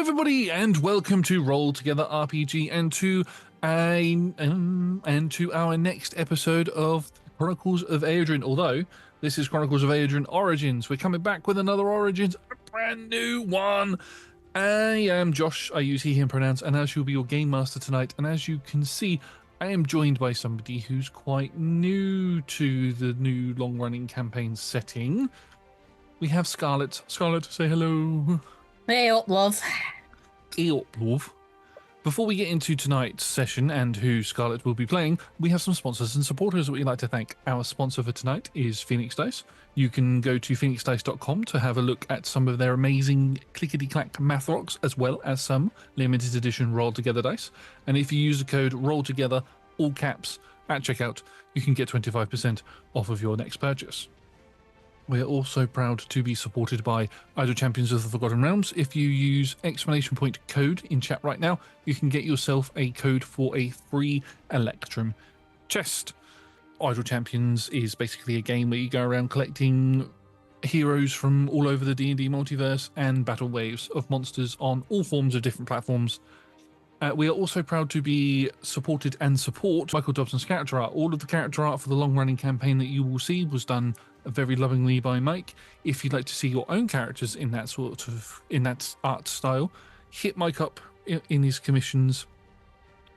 everybody, and welcome to Roll Together RPG and to our next episode of Chronicles of Aeodrun. Although this is Chronicles of Aeodrun Origins, we're coming back with another Origins, a brand new one. I am Josh. I use he, him pronouns, and as you'll be your game master tonight. And as you can see, I am joined by somebody who's quite new to the new long-running campaign setting. We have Scarlet. Scarlet, say hello. Hey up, love. Hey up, love. Before we get into tonight's session and who Scarlet will be playing, we have some sponsors and supporters that we'd like to thank. Our sponsor for tonight is Phoenix Dice. You can go to phoenixdice.com to have a look at some of their amazing clickety-clack math rocks, as well as some limited edition Roll Together dice. And if you use the code ROLLTOGETHER, all caps, at checkout, you can get 25% off of your next purchase. We are also proud to be supported by Idle Champions of the Forgotten Realms. If you use exclamation point code in chat right now, you can get yourself a code for a free Electrum chest. Idle Champions is basically a game where you go around collecting heroes from all over the D&D multiverse and battle waves of monsters on all forms of different platforms. We are also proud to be supported and support Michael Dobson's character art. All of the character art for the long-running campaign that you will see was done very lovingly by Mike. If you'd like to see your own characters in that art style, hit Mike up in his commissions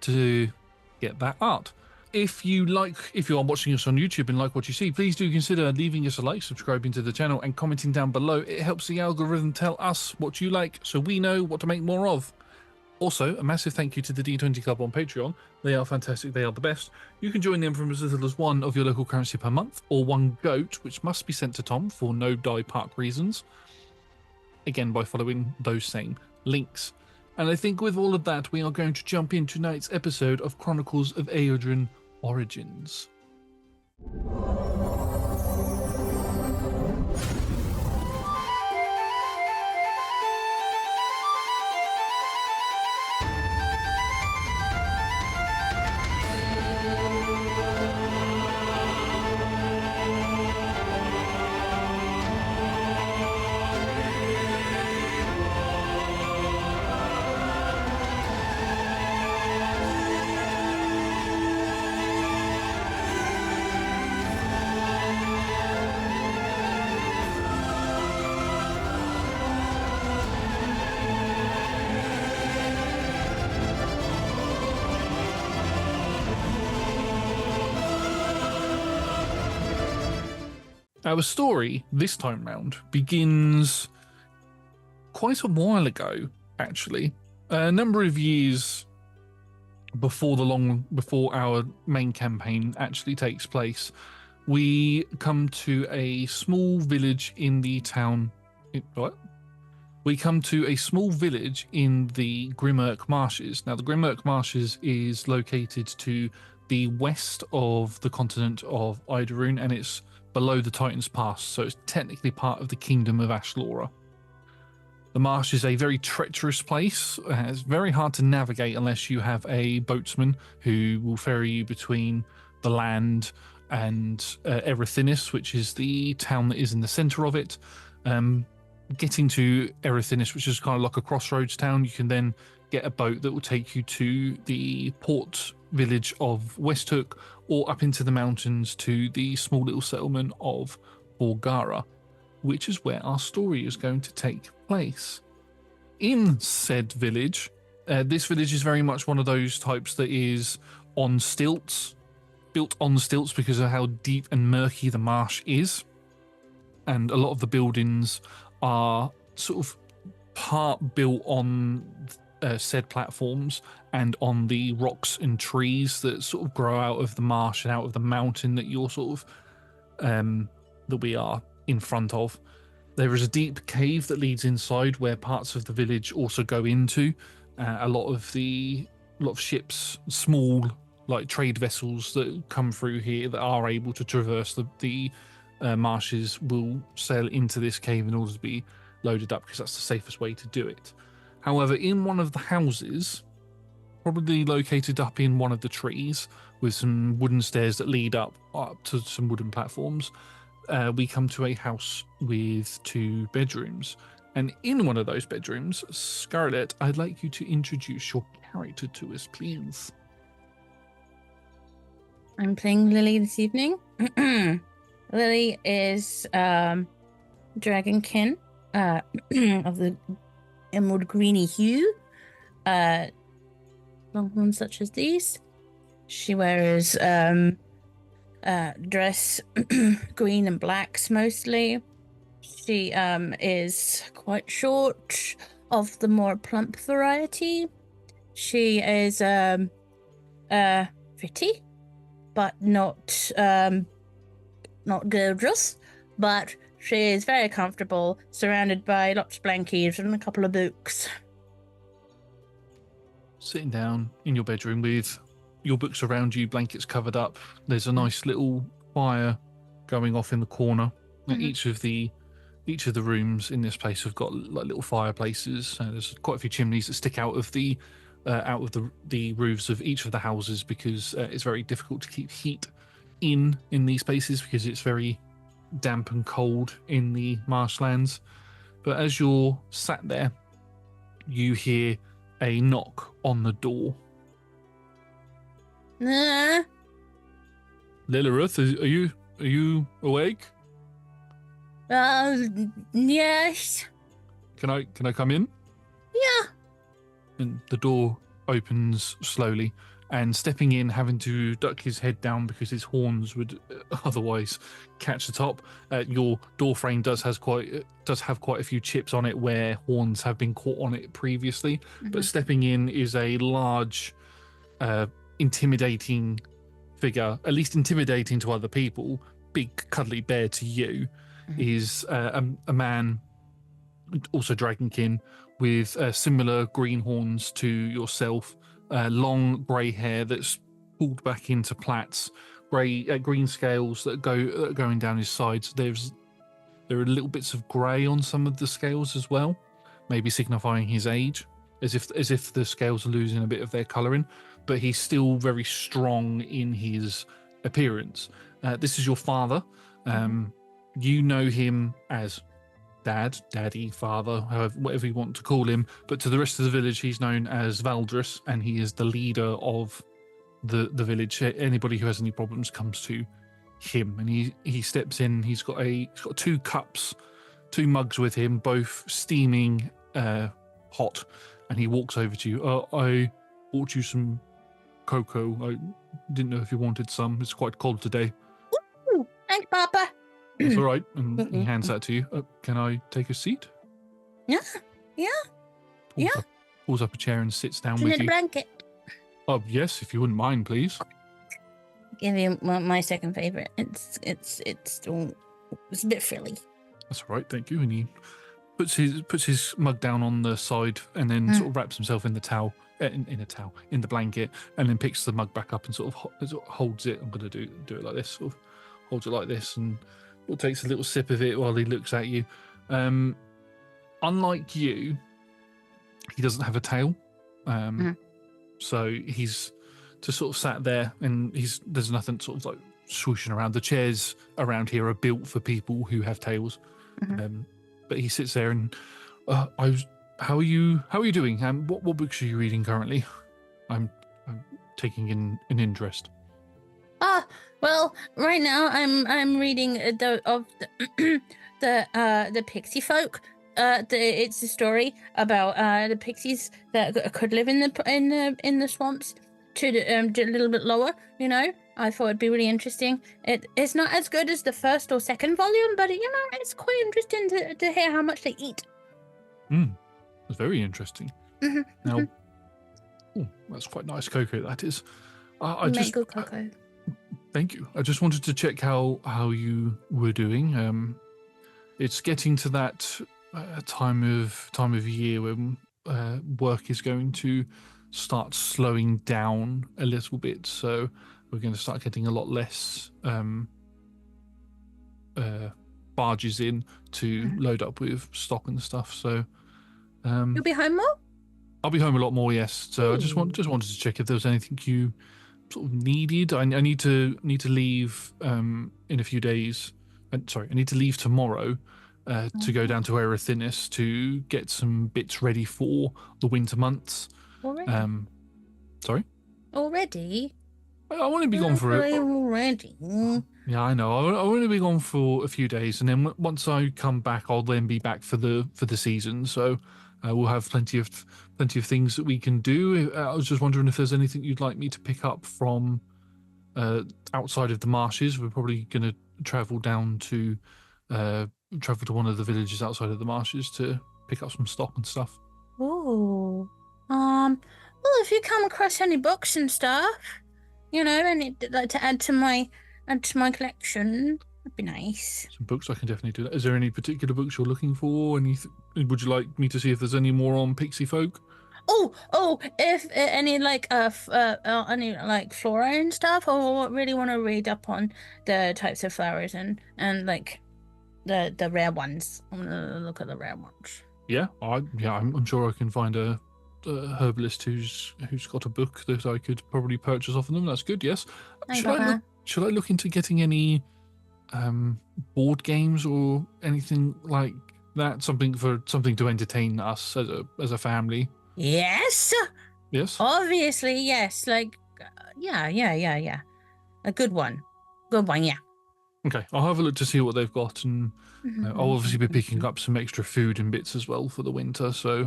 to get that art. If you are watching us on YouTube and like what you see, please do consider leaving us a like, subscribing to the channel, and commenting down below. It helps the algorithm tell us what you like, so we know what to make more of. Also, a massive thank you to the D20 Club on Patreon. They are fantastic, they are the best. You can join them from as little as one of your local currency per month, or one goat, which must be sent to Tom for no die park reasons. Again, by following those same links. And I think with all of that, we are going to jump into tonight's episode of Chronicles of Aeodrun Origins. Our story, this time round, begins quite a while ago, actually. A number of years before our main campaign actually takes place. We come to a small village in the town... We come to a small village in the Grimmirk Marshes. Now, the Grimmirk Marshes is located to the west of the continent of Idorune, and it's below the Titan's Pass, so it's technically part of the Kingdom of Aslora. The marsh is a very treacherous place. It's very hard to navigate unless you have a boatsman who will ferry you between the land and Erethinis, which is the town that is in the center of it. Getting to Erethinis, which is kind of like a crossroads town, you can then get a boat that will take you to the port village of Westhook, or up into the mountains to the small little settlement of Borgara, which is where our story is going to take place. In said village, this village is very much one of those types that is on stilts, built on stilts because of how deep and murky the marsh is, and a lot of the buildings are sort of part built on said platforms and on the rocks and trees that sort of grow out of the marsh and out of the mountain that you're sort of that we are in front of. There is a deep cave that leads inside where parts of the village also go into. A lot of ships, small like trade vessels that come through here that are able to traverse the marshes will sail into this cave in order to be loaded up, because that's the safest way to do it. However, in one of the houses, probably located up in one of the trees with some wooden stairs that lead up to some wooden platforms, we come to a house with 2 bedrooms. And in one of those bedrooms, Scarlet, I'd like you to introduce your character to us, please. I'm playing Lilly this evening. Lilly is Dragonkin of the emerald greeny hue. Longhorns such as these. She wears dress green and blacks mostly. She is quite short, of the more plump variety. She is pretty, but not gorgeous. But she is very comfortable, surrounded by lots of blankets and a couple of books. Sitting down in your bedroom with your books around you, blankets covered up. There's a nice little fire going off in the corner. Mm-hmm. Each of the rooms in this place have got like little fireplaces. There's quite a few chimneys that stick out of the roofs of each of the houses because it's very difficult to keep heat in these places because it's very damp and cold in the marshlands. But as you're sat there, you hear a knock on the door. Lilith, are you awake? Yes. Can I come in? Yeah. And the door opens slowly, and stepping in, having to duck his head down because his horns would otherwise catch the top. Your door frame does have quite a few chips on it where horns have been caught on it previously. Mm-hmm. But stepping in is a large, intimidating figure, at least intimidating to other people. Big cuddly bear to you. Mm-hmm. Is a man, also dragonkin, with similar green horns to yourself, long grey hair that's pulled back into plaits, green scales that are going down his sides. There are little bits of grey on some of the scales as well, maybe signifying his age, as if the scales are losing a bit of their colouring. But he's still very strong in his appearance. This is your father. You know him as Dad, Daddy, Father, whatever you want to call him. But to the rest of the village, he's known as Valdris, and he is the leader of the village. Anybody who has any problems comes to him, and he steps in. He's got two mugs with him, both steaming hot, and he walks over to you. I bought you some cocoa. I didn't know if you wanted some. It's quite cold today. Ooh, thanks, Papa. That's all right. And he hands that to you. Can I take a seat? Yeah. Pulls up a chair and sits down with you. A blanket. Oh, yes, if you wouldn't mind, please. Give you my second favorite. It's a bit frilly. That's all right, thank you. And he puts his mug down on the side and then sort of wraps himself in the towel, in the blanket, and then picks the mug back up and sort of holds it. I'm going to do it like this. Sort of holds it like this and takes a little sip of it while he looks at you. Unlike you, he doesn't have a tail. So he's just sort of sat there, and there's nothing sort of like swooshing around. The chairs around here are built for people who have tails. But he sits there and how are you doing? What books are you reading currently? I'm taking an interest. Well, right now I'm reading the pixie folk. It's a story about the pixies that could live in the swamps to a little bit lower. You know, I thought it'd be really interesting. It's not as good as the first or second volume, but it's quite interesting to hear how much they eat. It's very interesting. Now, that's quite nice cocoa. That is. Mango cocoa. Thank you. I just wanted to check how you were doing. It's getting to that time of year when work is going to start slowing down a little bit. So we're going to start getting a lot less barges in to load up with stock and stuff. So you'll be home more? I'll be home a lot more. Yes. So I just wanted to check if there was anything you sort of needed. I need to leave in a few days. Sorry, I need to leave tomorrow, to go down to Erethinus to get some bits ready for the winter months. Already? Sorry? Already? I want to be gone for it. Already? Yeah, I know. I want to be gone for a few days, and then once I come back, I'll then be back for the season. So we'll have plenty of things that we can do. I was just wondering if there's anything you'd like me to pick up from outside of the marshes. We're probably going to travel down to one of the villages outside of the marshes to pick up some stock and stuff. Oh. Well, if you come across any books and stuff, and like to add to my collection, that'd be nice. Some books, I can definitely do that. Is there any particular books you're looking for? Would you like me to see if there's any more on pixie folk? If any any like flora and stuff, or really want to read up on the types of flowers and like the rare ones. I'm gonna look at the rare ones. Yeah, I'm sure I can find a herbalist who's got a book that I could probably purchase off of them. That's good. Yes. Should I look into getting any board games or anything like that? Something to entertain us as a family. Yes. Yes. Obviously, yes. Like, yeah. A good one. Yeah. Okay, I'll have a look to see what they've got, and I'll obviously be picking up some extra food and bits as well for the winter. So,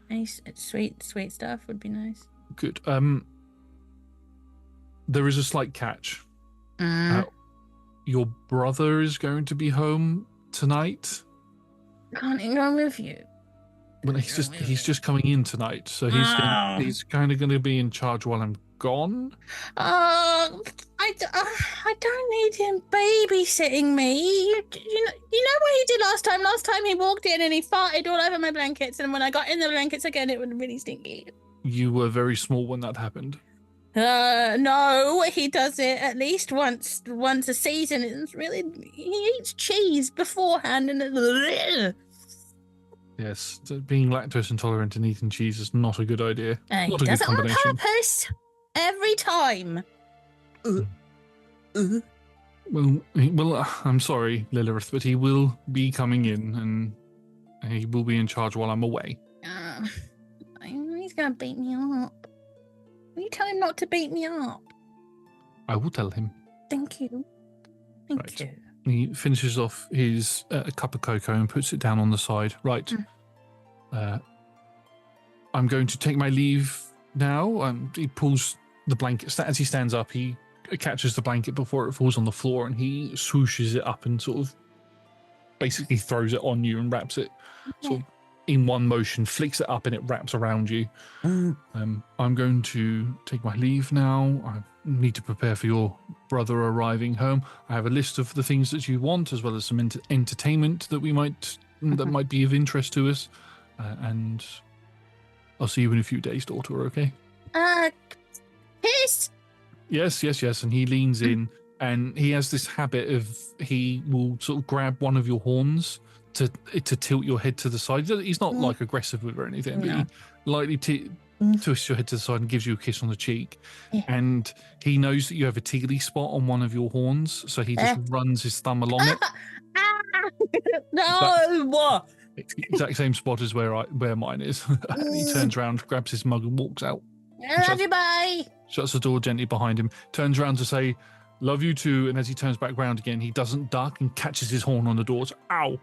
nice, sweet stuff would be nice. Good. There is a slight catch. Your brother is going to be home tonight. Can't he go with you? Well, he's just coming in tonight, so he's kind of going to be in charge while I'm gone. I don't need him babysitting me. You know what he did last time? Last time he walked in and he farted all over my blankets, and when I got in the blankets again, it was really stinky. You were very small when that happened. No, he does it at least once a season. It's really, he eats cheese beforehand and. Yes, being lactose intolerant and eating cheese is not a good idea. He does it on purpose every time. Well, I'm sorry, Lilith, but he will be coming in and he will be in charge while I'm away. He's gonna beat me up. Will you tell him not to beat me up? I will tell him. Thank you. Thank you. He finishes off his cup of cocoa and puts it down on the side. Right. I'm going to take my leave now. He pulls the blanket. As he stands up, he catches the blanket before it falls on the floor, and he swooshes it up and sort of basically throws it on you and wraps it sort of in one motion, flicks it up, and it wraps around you. I'm going to take my leave now. I need to prepare for your brother arriving home. I have a list of the things that you want, as well as some entertainment that might be of interest to us. And I'll see you in a few days, daughter. Okay? Piss. Yes. And he leans in, and he has this habit of he will sort of grab one of your horns to tilt your head to the side. He's not like aggressive with it or anything, but he lightly twists your head to the side and gives you a kiss on the cheek. Yeah. And he knows that you have a tingly spot on one of your horns, so he just runs his thumb along it. No! It's the exact same spot as where mine is. And he turns around, grabs his mug and walks out. I love you, bye! Shuts the door gently behind him, turns around to say, "Love you too," and as he turns back round again, he doesn't duck and catches his horn on the door. Ow!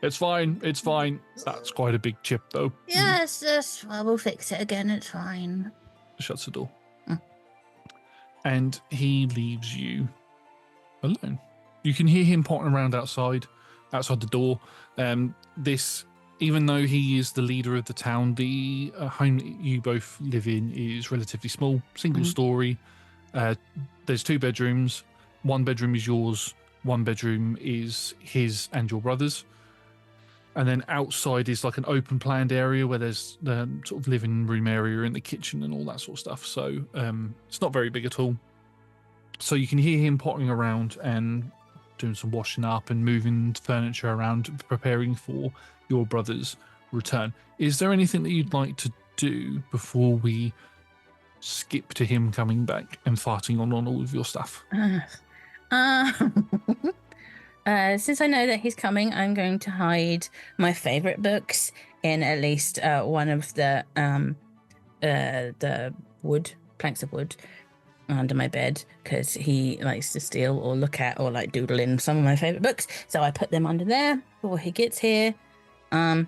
It's fine. That's quite a big chip, though. Yes. Well, we'll fix it again. It's fine. Shuts the door. And he leaves you alone. You can hear him potting around outside the door. Even though he is the leader of the town, the home that you both live in is relatively small, single story. There's 2 bedrooms. One bedroom is yours. One bedroom is his and your brother's. And then outside is like an open planned area where there's the sort of living room area and the kitchen and all that sort of stuff. So it's not very big at all. So you can hear him potting around and doing some washing up and moving furniture around, preparing for your brother's return. Is there anything that you'd like to do before we skip to him coming back and farting on all of your stuff? Since I know that he's coming, I'm going to hide my favorite books in at least one of the planks of wood under my bed, because he likes to steal or look at or like doodle in some of my favorite books. So I put them under there before he gets here. Yeah,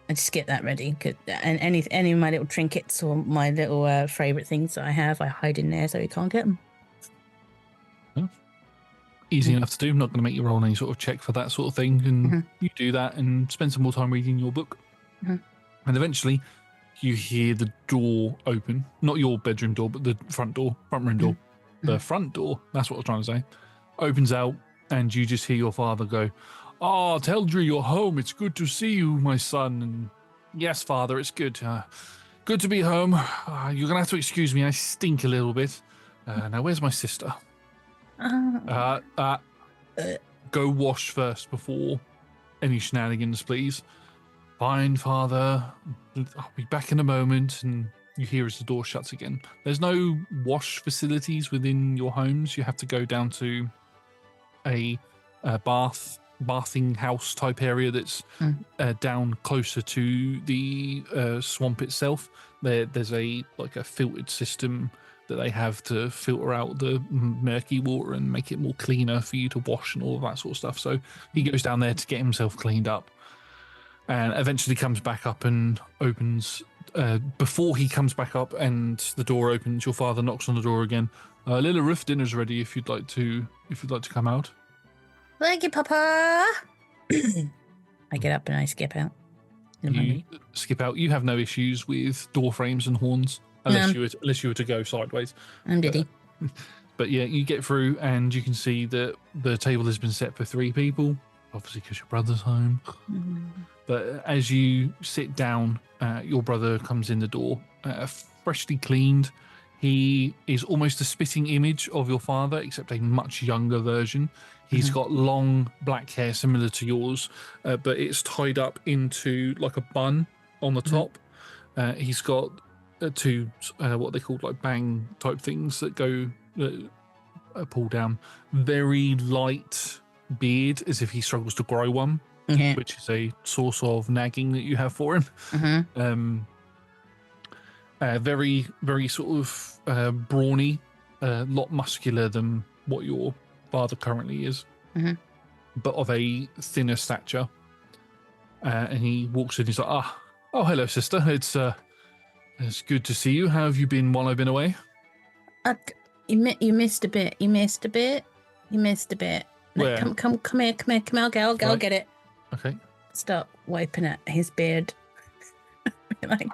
I just get that ready. And any of my little trinkets or my little favorite things that I have, I hide in there so he can't get them. Easy enough to do. I'm not going to make you roll any sort of check for that sort of thing. And you do that and spend some more time reading your book. And eventually you hear the door open. Not your bedroom door, but the front room door. The front door, that's what I was trying to say, opens out, and you just hear your father go, "Oh, Teldry, you're home. It's good to see you, my son." And "Yes, father, it's good. Good to be home. You're going to have to excuse me. I stink a little bit. Now, where's my sister?" Go wash first before any shenanigans, please. "Fine, father. I'll be back in a moment." And you hear as the door shuts again. There's no wash facilities within your homes. You have to go down to a bathing house type area that's down closer to the swamp itself. There's a filtered system that they have to filter out the murky water and make it more cleaner for you to wash and all of that sort of stuff. So he goes down there to get himself cleaned up, and eventually comes back up and opens. Before he comes back up and the door opens, your father knocks on the door again. "Lilly Ruth, dinner's ready. If you'd like to come out." "Thank you, Papa." I get up and I skip out. You skip out. You have no issues with door frames and horns. Unless you were to go sideways. I'm diddy. But yeah, you get through and you can see that the table has been set for 3 people, obviously because your brother's home. But as you sit down, your brother comes in the door, freshly cleaned. He is almost a spitting image of your father, except a much younger version. He's got long black hair similar to yours, but it's tied up into like a bun on the top. He's got 2 what they call like bang type things that go pull down. Very light beard, as if he struggles to grow one, which is a source of nagging that you have for him. Very, very sort of brawny, a lot muscular than what your father currently is, but of a thinner stature. And he walks in. He's like, "Oh, hello, sister. It's good to see you. How have you been while I've been away?" You missed a bit. Where? Come here. I'll get it. Okay. Start wiping at his beard. Like,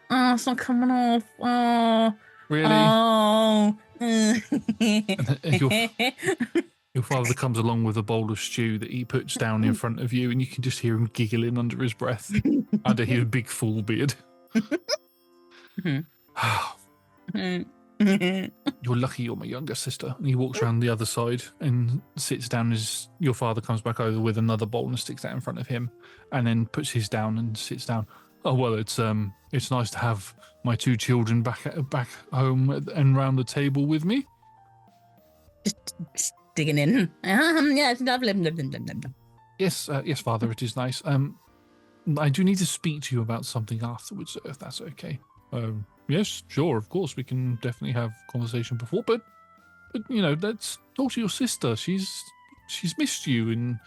"Oh, it's not coming off. Oh, really?" Oh. Your father comes along with a bowl of stew that he puts down in front of you, and you can just hear him giggling under his breath, under his big full beard. "You're lucky you're my younger sister." And he walks around the other side and sits down as your father comes back over with another bowl and sticks that in front of him, and then puts his down and sits down. "Oh, well, it's nice to have my 2 children back home and round the table with me." Just digging in. Yeah, it's lovely. Yes, father, it is nice. I do need to speak to you about something afterwards, if that's okay. Yes, sure, of course, we can definitely have conversation before, but let's talk to your sister. She's missed you, and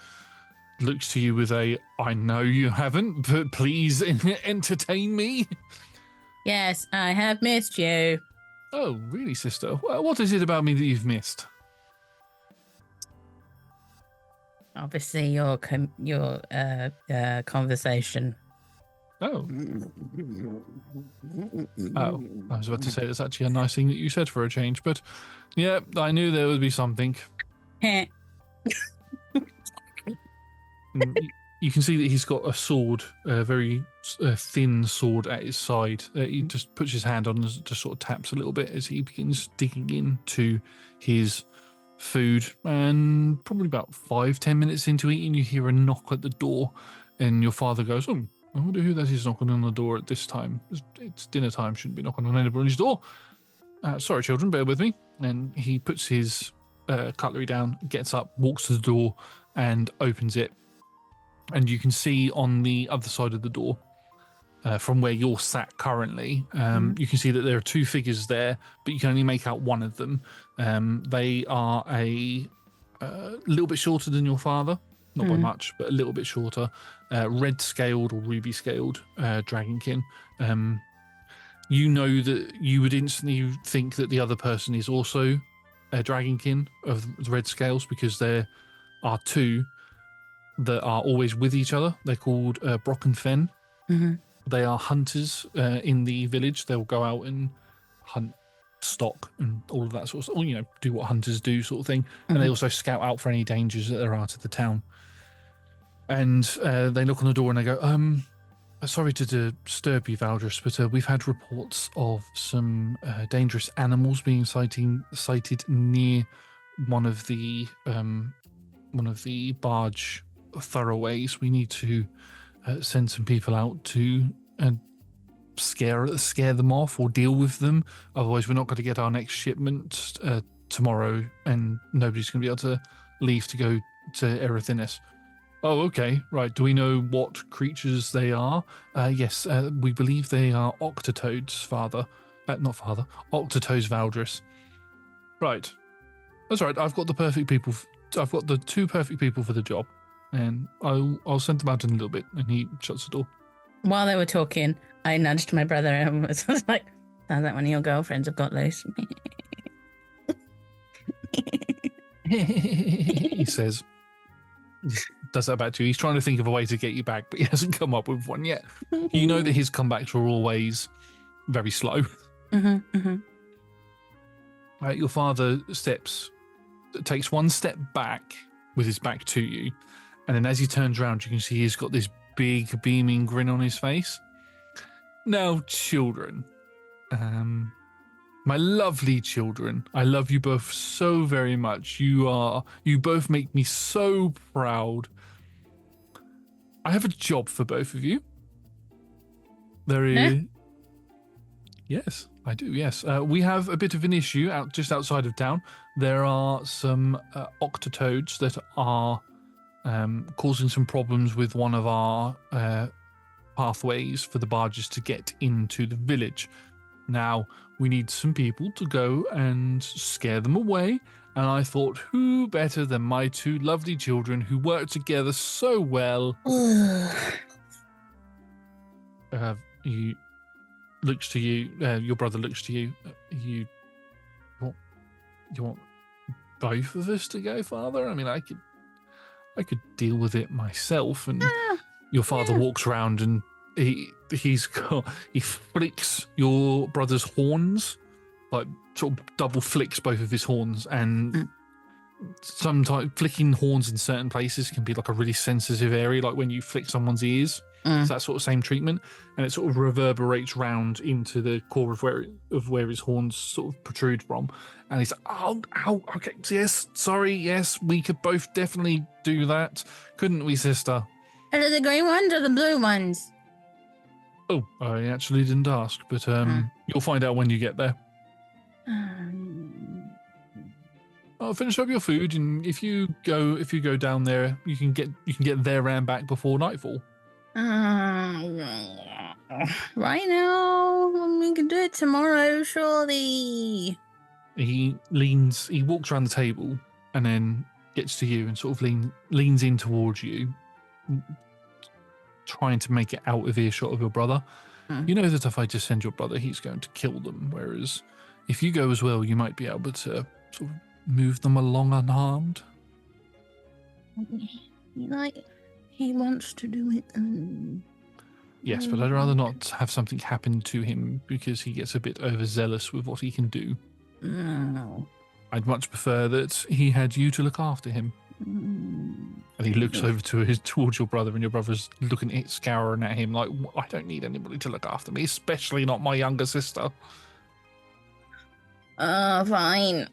looks to you with a, "I know you haven't, but please entertain me." "Yes, I have missed you." "Oh, really, sister? Well, what is it about me that you've missed?" Obviously, your conversation. Oh, I was about to say that's actually a nice thing that you said for a change, but yeah, I knew there would be something. You can see that he's got a sword, a very thin sword at his side. He just puts his hand on and just sort of taps a little bit as he begins digging into his food. And probably about 5-10 minutes into eating, you hear a knock at the door, and your father goes, "Oh, I wonder who that is knocking on the door at this time. It's dinner time, shouldn't be knocking on anybody's door. Sorry, children, bear with me." And he puts his cutlery down, gets up, walks to the door, and opens it. And you can see on the other side of the door, from where you're sat currently, you can see that there are two figures there, but you can only make out one of them. They are a little bit shorter than your father, not by much, but a little bit shorter. Red scaled or ruby scaled dragonkin. You know that you would instantly think that the other person is also a dragonkin of the red scales, because there are two that are always with each other. They're called Brock and Fen. They are hunters in the village. They'll go out and hunt stock and all of that sort of stuff, or, you know, do what hunters do sort of thing. And they also scout out for any dangers that there are to the town. And they knock on the door and they go, sorry to disturb you, Valdris, but we've had reports of some dangerous animals being sighted near one of the barge thoroughways. We need to send some people out to scare them off or deal with them. Otherwise, we're not going to get our next shipment tomorrow, and nobody's going to be able to leave to go to Erethinis. Oh, okay, right. Do we know what creatures they are? Yes, we believe they are octotoads, father. Not father. Octotoads, Valdris. Right. That's right. I've got the perfect people. I've got the two perfect people for the job, and I'll send them out in a little bit. And he shuts the door. While they were talking, I nudged my brother and was like, sounds like one of your girlfriends have got loose. He says, does that back to you. He's trying to think of a way to get you back, but he hasn't come up with one yet. You know that his comebacks are always very slow. Your father takes one step back with his back to you, and then as he turns around, you can see he's got this big beaming grin on his face. Now, children, my lovely children, I love you both so very much. You both make me so proud. I have a job for both of you. There is... Yes, I do, yes. We have a bit of an issue just outside of town. There are some octotoads that are causing some problems with one of our pathways for the barges to get into the village. Now, we need some people to go and scare them away, and I thought, who better than my two lovely children who work together so well? He looks to you, your brother looks to you. You want both of us to go, Father? I mean, I could deal with it myself. And your father walks around and he flicks your brother's horns, like sort of double flicks both of his horns, and sometimes flicking horns in certain places can be like a really sensitive area, like when you flick someone's ears. It's that sort of same treatment, and it sort of reverberates round into the core of where his horns sort of protrude from. And he's like, ow, okay, yes, sorry, yes, we could both definitely do that, couldn't we, sister? Are they the green ones or the blue ones? Oh, I actually didn't ask, but you'll find out when you get there. I'll finish up your food, and if you go down there, you can get there and back before nightfall. Right now, we can do it tomorrow, surely. He walks around the table and then gets to you and sort of leans in towards you, trying to make it out of earshot of your brother. You know that if I just send your brother, he's going to kill them, whereas if you go as well, you might be able to sort of move them along unharmed. He wants to do it. Yes, but I'd rather not have something happen to him because he gets a bit overzealous with what he can do. No. I'd much prefer that he had you to look after him. And he looks over towards your brother, and your brother's scouring at him like, I don't need anybody to look after me, especially not my younger sister. Fine.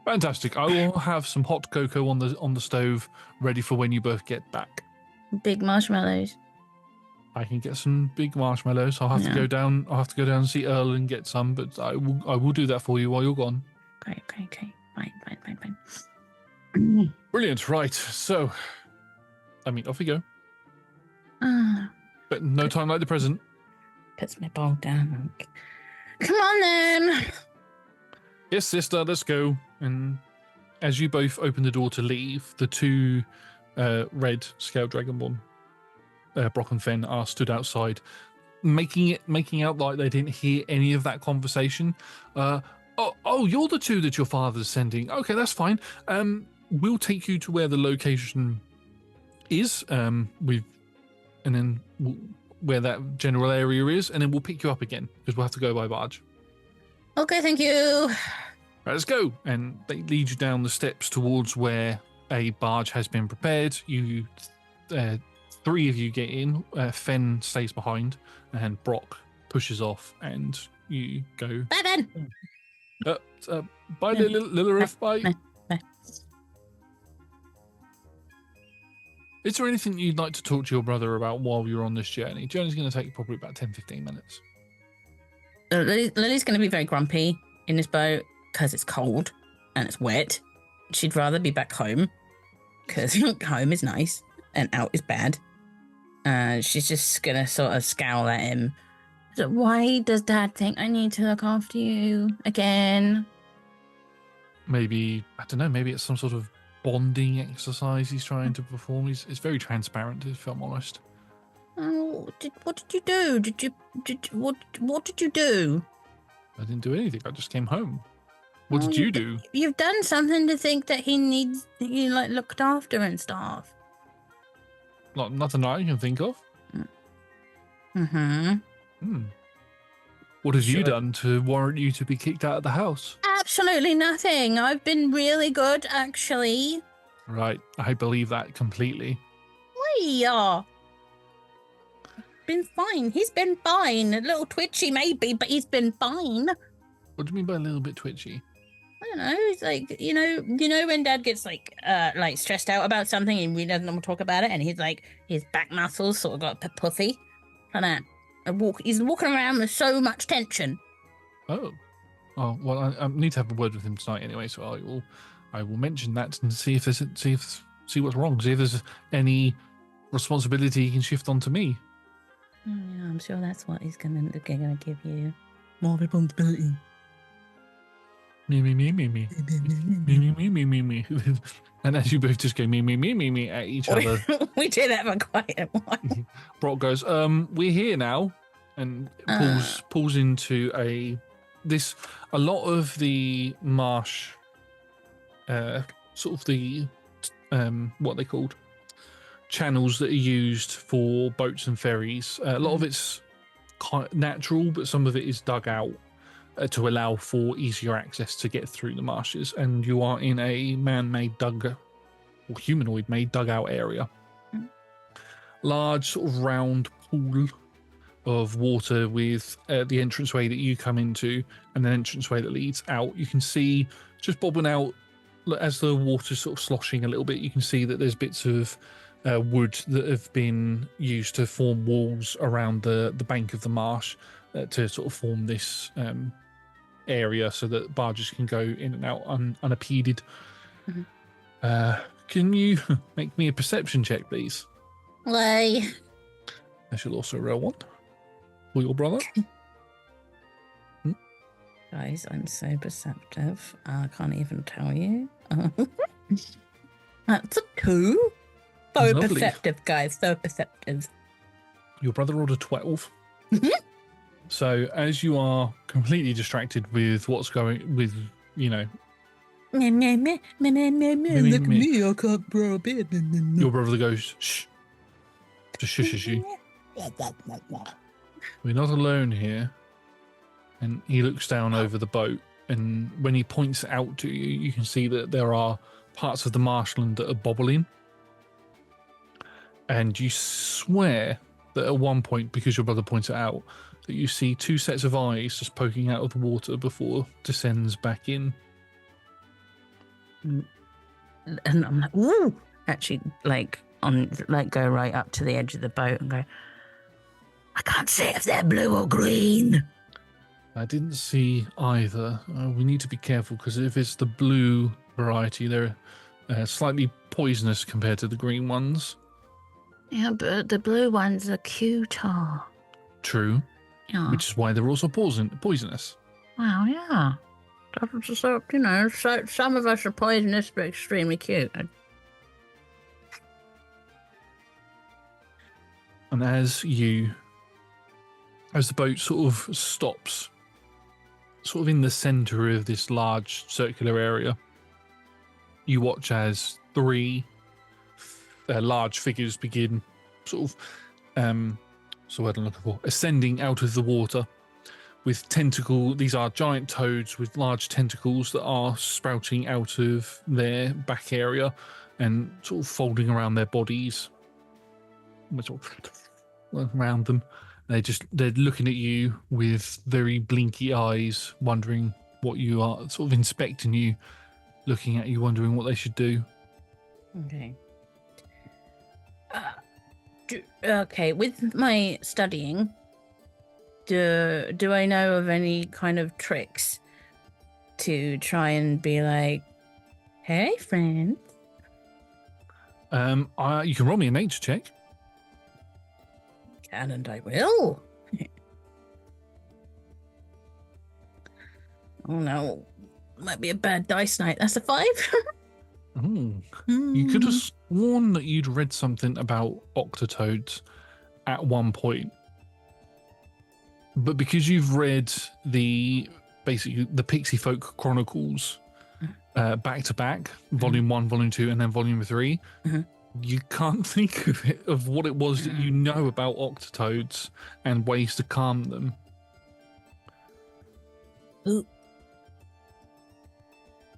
Fantastic. I will have some hot cocoa on the stove ready for when you both get back. Big marshmallows. I can get some big marshmallows. I'll have to Yeah. go down. I'll have to go down and see Earl and get some. But I will do that for you while you're gone. Okay. Fine. Brilliant. Right. So, I mean, off we go. Ah, But no time like the present. puts my bowl down. Come on then. Yes, sister. Let's go. And as you both open the door to leave, the two red scale dragonborn, Brock and Fen, are stood outside, making out like they didn't hear any of that conversation. Oh, you're the two that your father's sending. Okay, that's fine. We'll take you to where the location is. Where that general area is, and then we'll pick you up again because we'll have to go by barge. Okay, thank you. Right, let's go. And they lead you down the steps towards where a barge has been prepared. You, three of you get in. Fen stays behind, and Brock pushes off, and you go. Bye then. Bye, Lilith. Bye. Bye. Is there anything you'd like to talk to your brother about while you're on this journey? Journey's going to take probably about 10-15 minutes. Lily's going to be very grumpy in this boat because it's cold and it's wet. She'd rather be back home because home is nice and out is bad. She's just going to sort of scowl at him. So why does Dad think I need to look after you again? Maybe, I don't know, maybe it's some sort of bonding exercise he's trying to perform. It's very transparent, if I'm honest. Oh, what did you do? What did you do? I didn't do anything. I just came home. What did you do? You've done something to think that he needs you like looked after and stuff. Nothing I can think of. Mm-hmm. What have you done to warrant you to be kicked out of the house? Absolutely nothing. I've been really good, actually. Right, I believe that completely. Been fine. He's been fine. A little twitchy maybe, but he's been fine. What do you mean by a little bit twitchy? I don't know. It's like, you know when Dad gets like stressed out about something and he doesn't want to talk about it, and he's like his back muscles sort of got a puffy, like that. He's walking around with so much tension. Oh, well, I need to have a word with him tonight anyway, so I will mention that and see what's wrong. See if there's any responsibility he can shift onto me. Oh, yeah, I'm sure that's what he's gonna give you. More responsibility. Me. And as you both just go me at each other. We did that for quite a while. Brock goes, we're here now, and pulls into a lot of the marsh, sort of the what they called channels that are used for boats and ferries. A lot of it's quite natural, but some of it is dug out to allow for easier access to get through the marshes. And you are in a man-made or humanoid-made dugout area. Large sort of round pool of water with the entranceway that you come into and an entranceway that leads out. You can see just bobbing out as the water's sort of sloshing a little bit. You can see that there's bits of wood that have been used to form walls around the bank of the marsh to sort of form this area so that barges can go in and out unimpeded. Mm-hmm. Can you make me a perception check, please? Why? I shall also roll one for your brother. Guys, I'm so perceptive. I can't even tell you. That's a 2. So Lovely. perceptive, guys. So perceptive. Your brother rolled a 12. So as you are completely distracted with what's going with, Look at me, I can't grow a beard. Your brother goes, shh. Just shushes you. We're not alone here. And he looks down over the boat, and when he points it out to you, you can see that there are parts of the marshland that are bobbling. And you swear that at one point, because your brother points it out, that you see 2 sets of eyes just poking out of the water before descends back in. And I'm like, ooh! Actually, go right up to the edge of the boat and go, I can't say if they're blue or green. I didn't see either. We need to be careful because if it's the blue variety, they're slightly poisonous compared to the green ones. Yeah, but the blue ones are cuter. True. Yeah. Which is why they're also poisonous. Well, yeah. So, you know, some of us are poisonous but extremely cute. And as the boat sort of stops, sort of in the center of this large circular area, you watch as three large figures begin sort of, so what I'm looking for, ascending out of the water with these are giant toads with large tentacles that are sprouting out of their back area and sort of folding around their bodies. Sort of around them. They're looking at you with very blinky eyes, wondering what you are, sort of inspecting you, looking at you, wondering what they should do. Okay. Okay, with my studying, do I know of any kind of tricks to try and be like, hey, friend? You can roll me a nature check. Can and I will. Oh no, might be a bad dice night. That's a 5. You could have sworn that you'd read something about octotoads at one point, but because you've read basically the Pixie Folk Chronicles back to back, Volume 1, Volume 2, and then Volume 3, you can't think of what it was that you know about octotoads and ways to calm them. Ooh.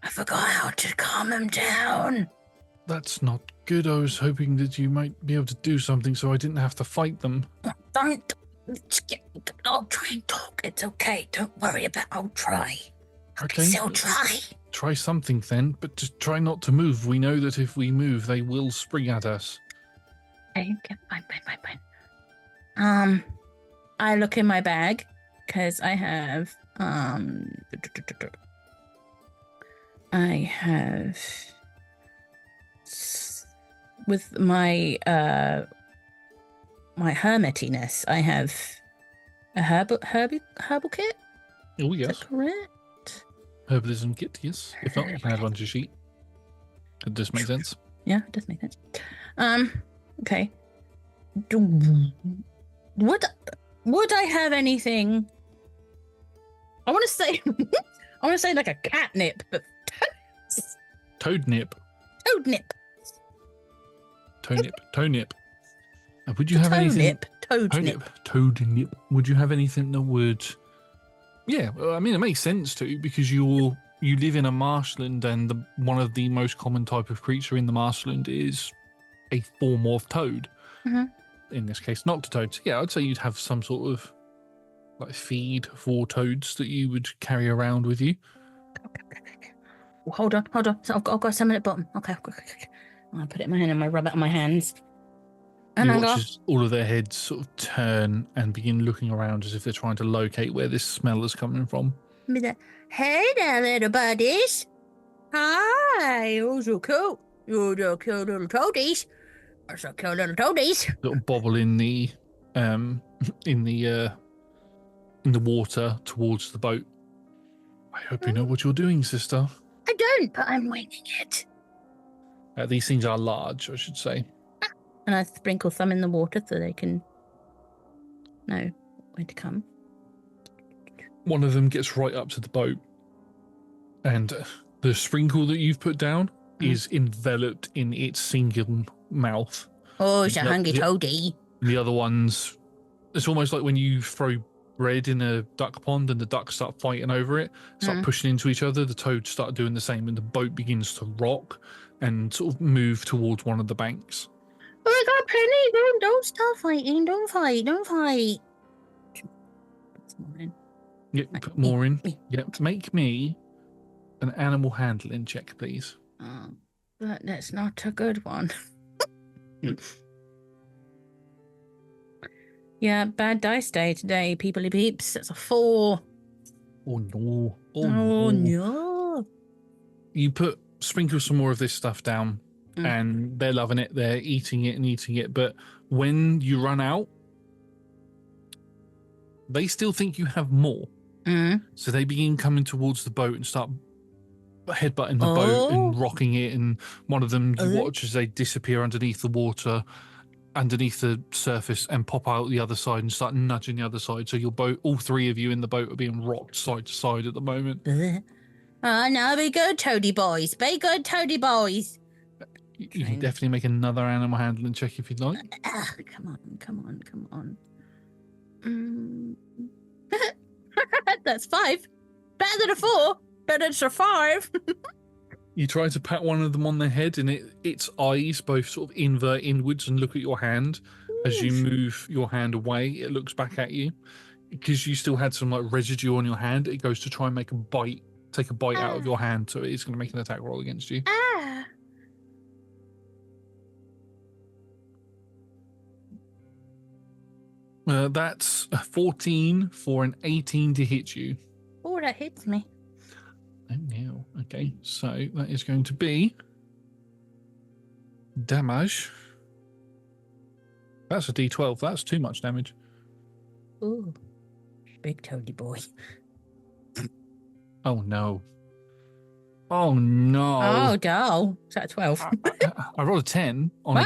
I forgot how to calm them down. That's not good. I was hoping that you might be able to do something so I didn't have to fight them. Don't. I'll try and talk. It's okay. Don't worry about it. I'll try. Okay. I'll try. Try something then, but just try not to move. We know that if we move, they will spring at us. Okay, fine. I look in my bag because I have with my my hermitiness, I have a herbal kit. Oh yes. Is that correct? Herbalism kit, yes. If not, you can add one to your sheet. It does make sense. Yeah, it does make sense. Okay. Would I have anything? I want to say like a catnip, but Toadnip. Toadnip. Would you have anything? Toadnip. Would you have anything that would? Yeah, well, I mean, it makes sense too because you live in a marshland, and one of the most common type of creature in the marshland is a four-morph toad. In this case, noctotoads. Yeah, I'd say you'd have some sort of like feed for toads that you would carry around with you. Okay. Well, hold on. So I've got some at the bottom. Okay. I'll put it in my hand and I rub it on my hands. And you watch as all of their heads sort of turn and begin looking around as if they're trying to locate where this smell is coming from. Hey there, little buddies. Hi, you're so cool. You're the cute little toadies. Little bobble in the water towards the boat. I hope you know what you're doing, sister. I don't, but I'm winging it. These things are large, I should say. And I sprinkle some in the water so they can know when to come. One of them gets right up to the boat, and the sprinkle that you've put down is enveloped in its single mouth. Oh, it's a hungry toady. The other ones, it's almost like when you throw bread in a duck pond and the ducks start fighting over it, start pushing into each other, the toads start doing the same, and the boat begins to rock and sort of move towards one of the banks. Oh, I got plenty. Don't stop fighting. Don't fight. Put more in. Yeah, put more in. Yeah, make me an animal handling check, please. Oh, but that's not a good one. Yeah, bad dice day today, peoply peeps. That's a 4. Oh no. Oh no. You sprinkle some more of this stuff down, and they're loving it. They're eating it and eating it. But when you run out, they still think you have more. So they begin coming towards the boat and start headbutting the boat and rocking it. And one of them, you watch as they disappear underneath the water, underneath the surface, and pop out the other side and start nudging the other side. So your boat, all 3 of you in the boat, are being rocked side to side at the moment. Oh, no, be good, toady boys. Be good, toady boys. You can definitely make another animal handling check if you'd like. Come on. That's 5. Better than a 4. Better than a 5. You try to pat one of them on the head, and its eyes both sort of invert inwards and look at your hand. As you move your hand away, it looks back at you. Because you still had some like residue on your hand, it goes to try and take a bite out of your hand, so it's going to make an attack roll against you. That's a 14 for an 18 to hit you. Oh, that hits me. Oh, no. Okay, so that is going to be damage. That's a D12. That's too much damage. Ooh, big toady boy. Oh, no. Oh, no. Oh, no. Is that a 12? I rolled a 10 on a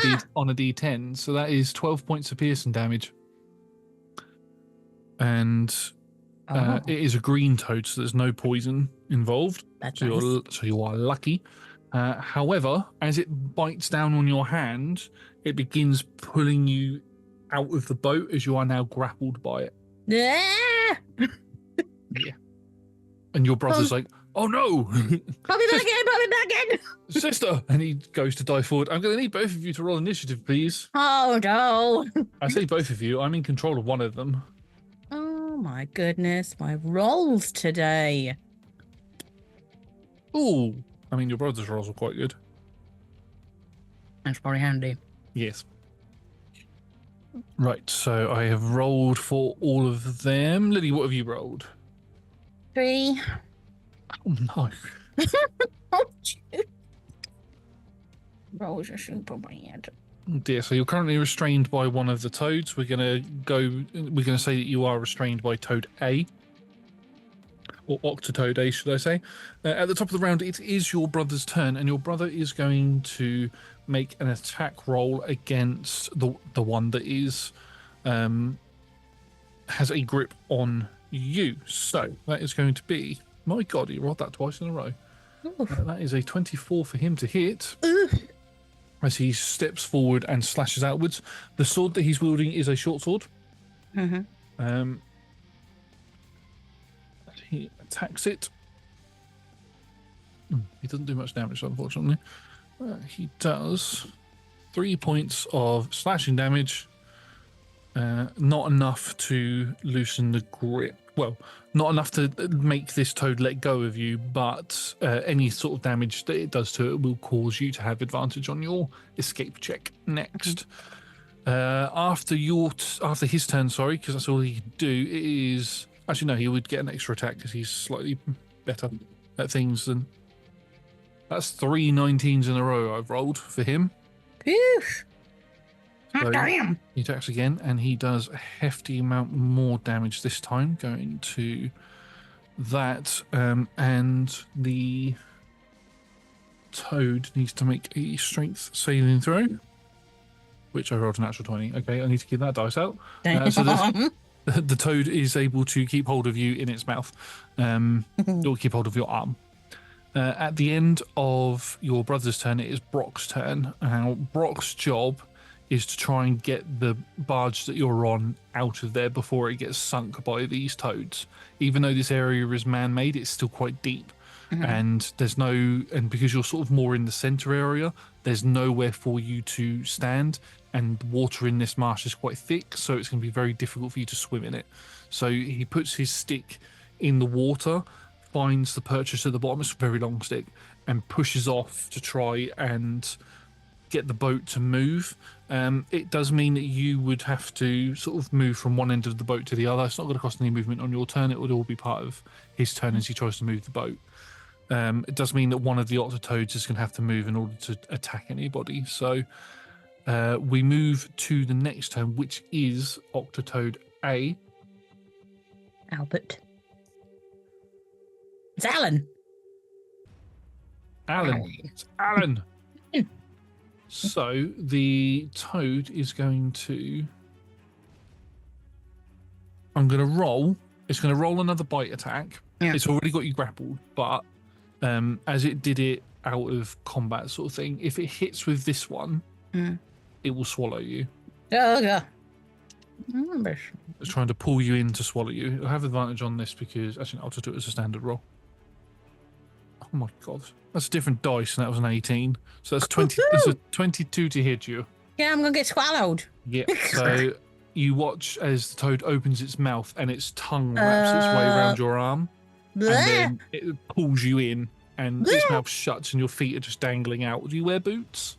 D10, so that is 12 points of piercing damage. And it is a green toad, so there's no poison involved. That's so nice. You are lucky. However, as it bites down on your hand, it begins pulling you out of the boat as you are now grappled by it. Yeah. Yeah. And your brother's like, oh no! Put me back in! Sister! And he goes to dive forward. I'm going to need both of you to roll initiative, please. Oh no! I say both of you. I'm in control of one of them. Oh my goodness, my rolls today. Ooh. I mean, your brother's rolls are quite good. That's probably handy. Yes. Right, so I have rolled for all of them. Lily, what have you rolled? 3. Oh, no. Oh, shoot. Rolls are super bad. Oh dear, so you're currently restrained by one of the toads. We're going to say that you are restrained by Toad A. Or Octotoad A, should I say. At the top of the round, it is your brother's turn, and your brother is going to make an attack roll against the one that is has a grip on you. So that is going to be, my God, he rolled that twice in a row. That is a 24 for him to hit. As he steps forward and slashes outwards. The sword that he's wielding is a short sword. He attacks it. He doesn't do much damage, unfortunately. He does 3 points of slashing damage. Not enough to loosen the grip. Well, not enough to make this toad let go of you, but any sort of damage that it does to it will cause you to have advantage on your escape check next. After his turn, sorry, because that's all he can do, it is... Actually, no, he would get an extra attack because he's slightly better at things than... That's 3 19s in a row I've rolled for him. Phew. So Damn. he attacks again, and he does a hefty amount more damage this time, going to that. And the toad needs to make a strength saving throw, which I rolled a natural 20. Okay, I need to get that dice out. So the toad is able to keep hold of you in its mouth, or keep hold of your arm. At the end of your brother's turn, it is Brock's turn. Now, Brock's job is to try and get the barge that you're on out of there before it gets sunk by these toads. Even though this area is man-made, it's still quite deep. And because you're sort of more in the center area, there's nowhere for you to stand, and water in this marsh is quite thick, so it's going to be very difficult for you to swim in it. So he puts his stick in the water, finds the purchase at the bottom, it's a very long stick, and pushes off to try and get the boat to move. It does mean that you would have to sort of move from one end of the boat to the other. It's not going to cost any movement on your turn. It would all be part of his turn as he tries to move the boat. It does mean that one of the Octotoads is going to have to move in order to attack anybody. So we move to the next turn, which is Octotoad A. Albert. It's Alan. Alan. It's Alan. So the toad is going to... I'm going to roll. It's going to roll another bite attack. Yeah. It's already got you grappled, but as it did it out of combat sort of thing, if it hits with this one, it will swallow you. Oh, yeah. It's trying to pull you in to swallow you. It'll have advantage on this because... Actually, I'll just do it as a standard roll. Oh my god. That's a different dice, and that was an 18. So that's 20. That's a 22 to hit you. Yeah, I'm going to get swallowed. Yeah, so you watch as the toad opens its mouth and its tongue wraps its way around your arm. Bleh. And then it pulls you in, and its mouth shuts and your feet are just dangling out. Do you wear boots?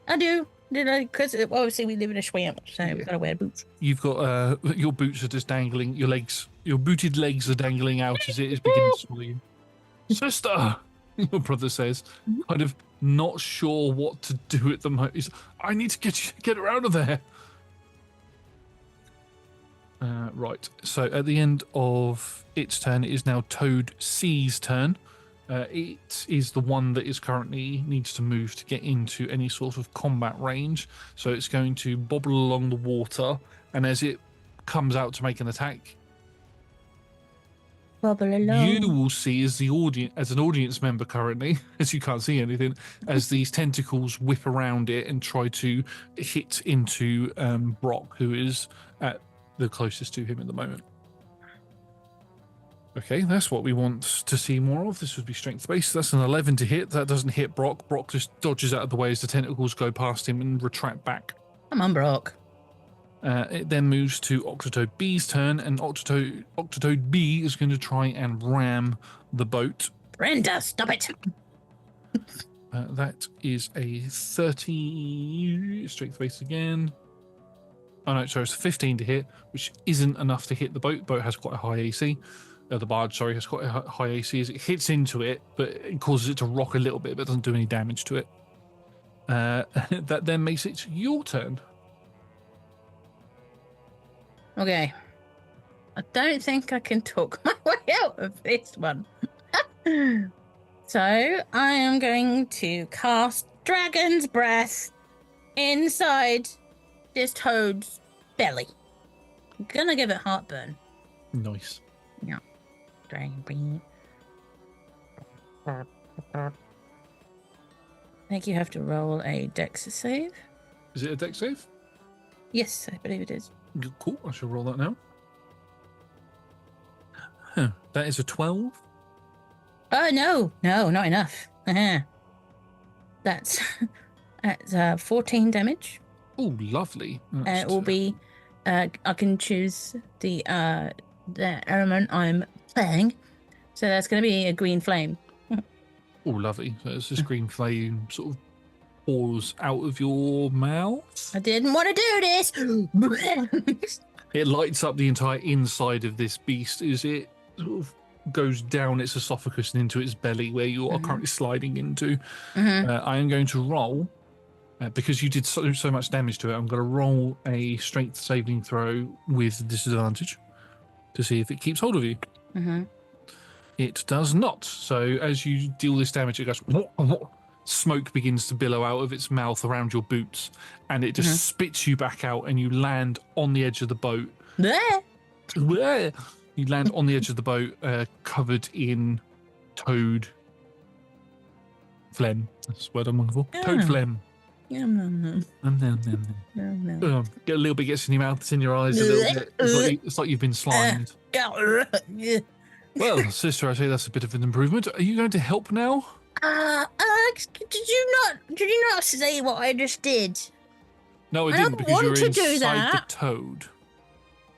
I do. Because obviously we live in a swamp, so we've got to wear boots. You've got your boots are just dangling. Your booted legs are dangling out as it is beginning to swallow you. Sister, your brother says, kind of not sure what to do at the moment. He's, I need to get her out of there. Right. So at the end of its turn, it is now Toad C's turn. It is the one that is currently needs to move to get into any sort of combat range. So it's going to bobble along the water, and as it comes out to make an attack, bobble along. You will see as an audience member currently, as you can't see anything, as these tentacles whip around it and try to hit into Brock, who is at the closest to him at the moment. Okay, that's what we want to see more of. This would be strength based. That's an 11 to hit. That doesn't hit Brock. Brock just dodges out of the way as the tentacles go past him and retract back. Come on, Brock. It then moves to Octotoad B's turn, and Octotoad B is going to try and ram the boat. Brenda, stop it! That is a 30 strength base again. Oh no, sorry, it's a 15 to hit, which isn't enough to hit the boat. The boat has quite a high AC. The barge, sorry, has quite a high AC as it hits into it, but it causes it to rock a little bit, but doesn't do any damage to it. That then makes it your turn. Okay. I don't think I can talk my way out of this one. So I am going to cast Dragon's Breath inside this toad's belly. I'm gonna give it heartburn. Nice. Yeah. Dragon Breath. I think you have to roll a dex save. Is it a dex save? Yes, I believe it is. Cool, I shall roll that now. Huh, that is a 12. Oh, no, not enough. That's 14 damage. Oh, lovely. It will be, I can choose the element I'm playing. So that's going to be a green flame. Oh, lovely. So it's this green flame sort of pours out of your mouth. I didn't want to do this. It lights up the entire inside of this beast as it sort of goes down its esophagus and into its belly, where you are currently sliding into. I am going to roll, because you did so much damage to it, I'm going to roll a strength saving throw with disadvantage to see if it keeps hold of you. It does not. So as you deal this damage, it goes... Smoke begins to billow out of its mouth around your boots, and it just spits you back out, and you land on the edge of the boat. You land on the edge of the boat, covered in toad phlegm. That's the word I'm looking for. Toad phlegm. Get a little bit gets in your mouth, it's in your eyes a little bit. It's like you've been slimed. Well, sister, I say that's a bit of an improvement. Are you going to help now? Did you not say what I just did? No, I didn't, because you were inside the toad.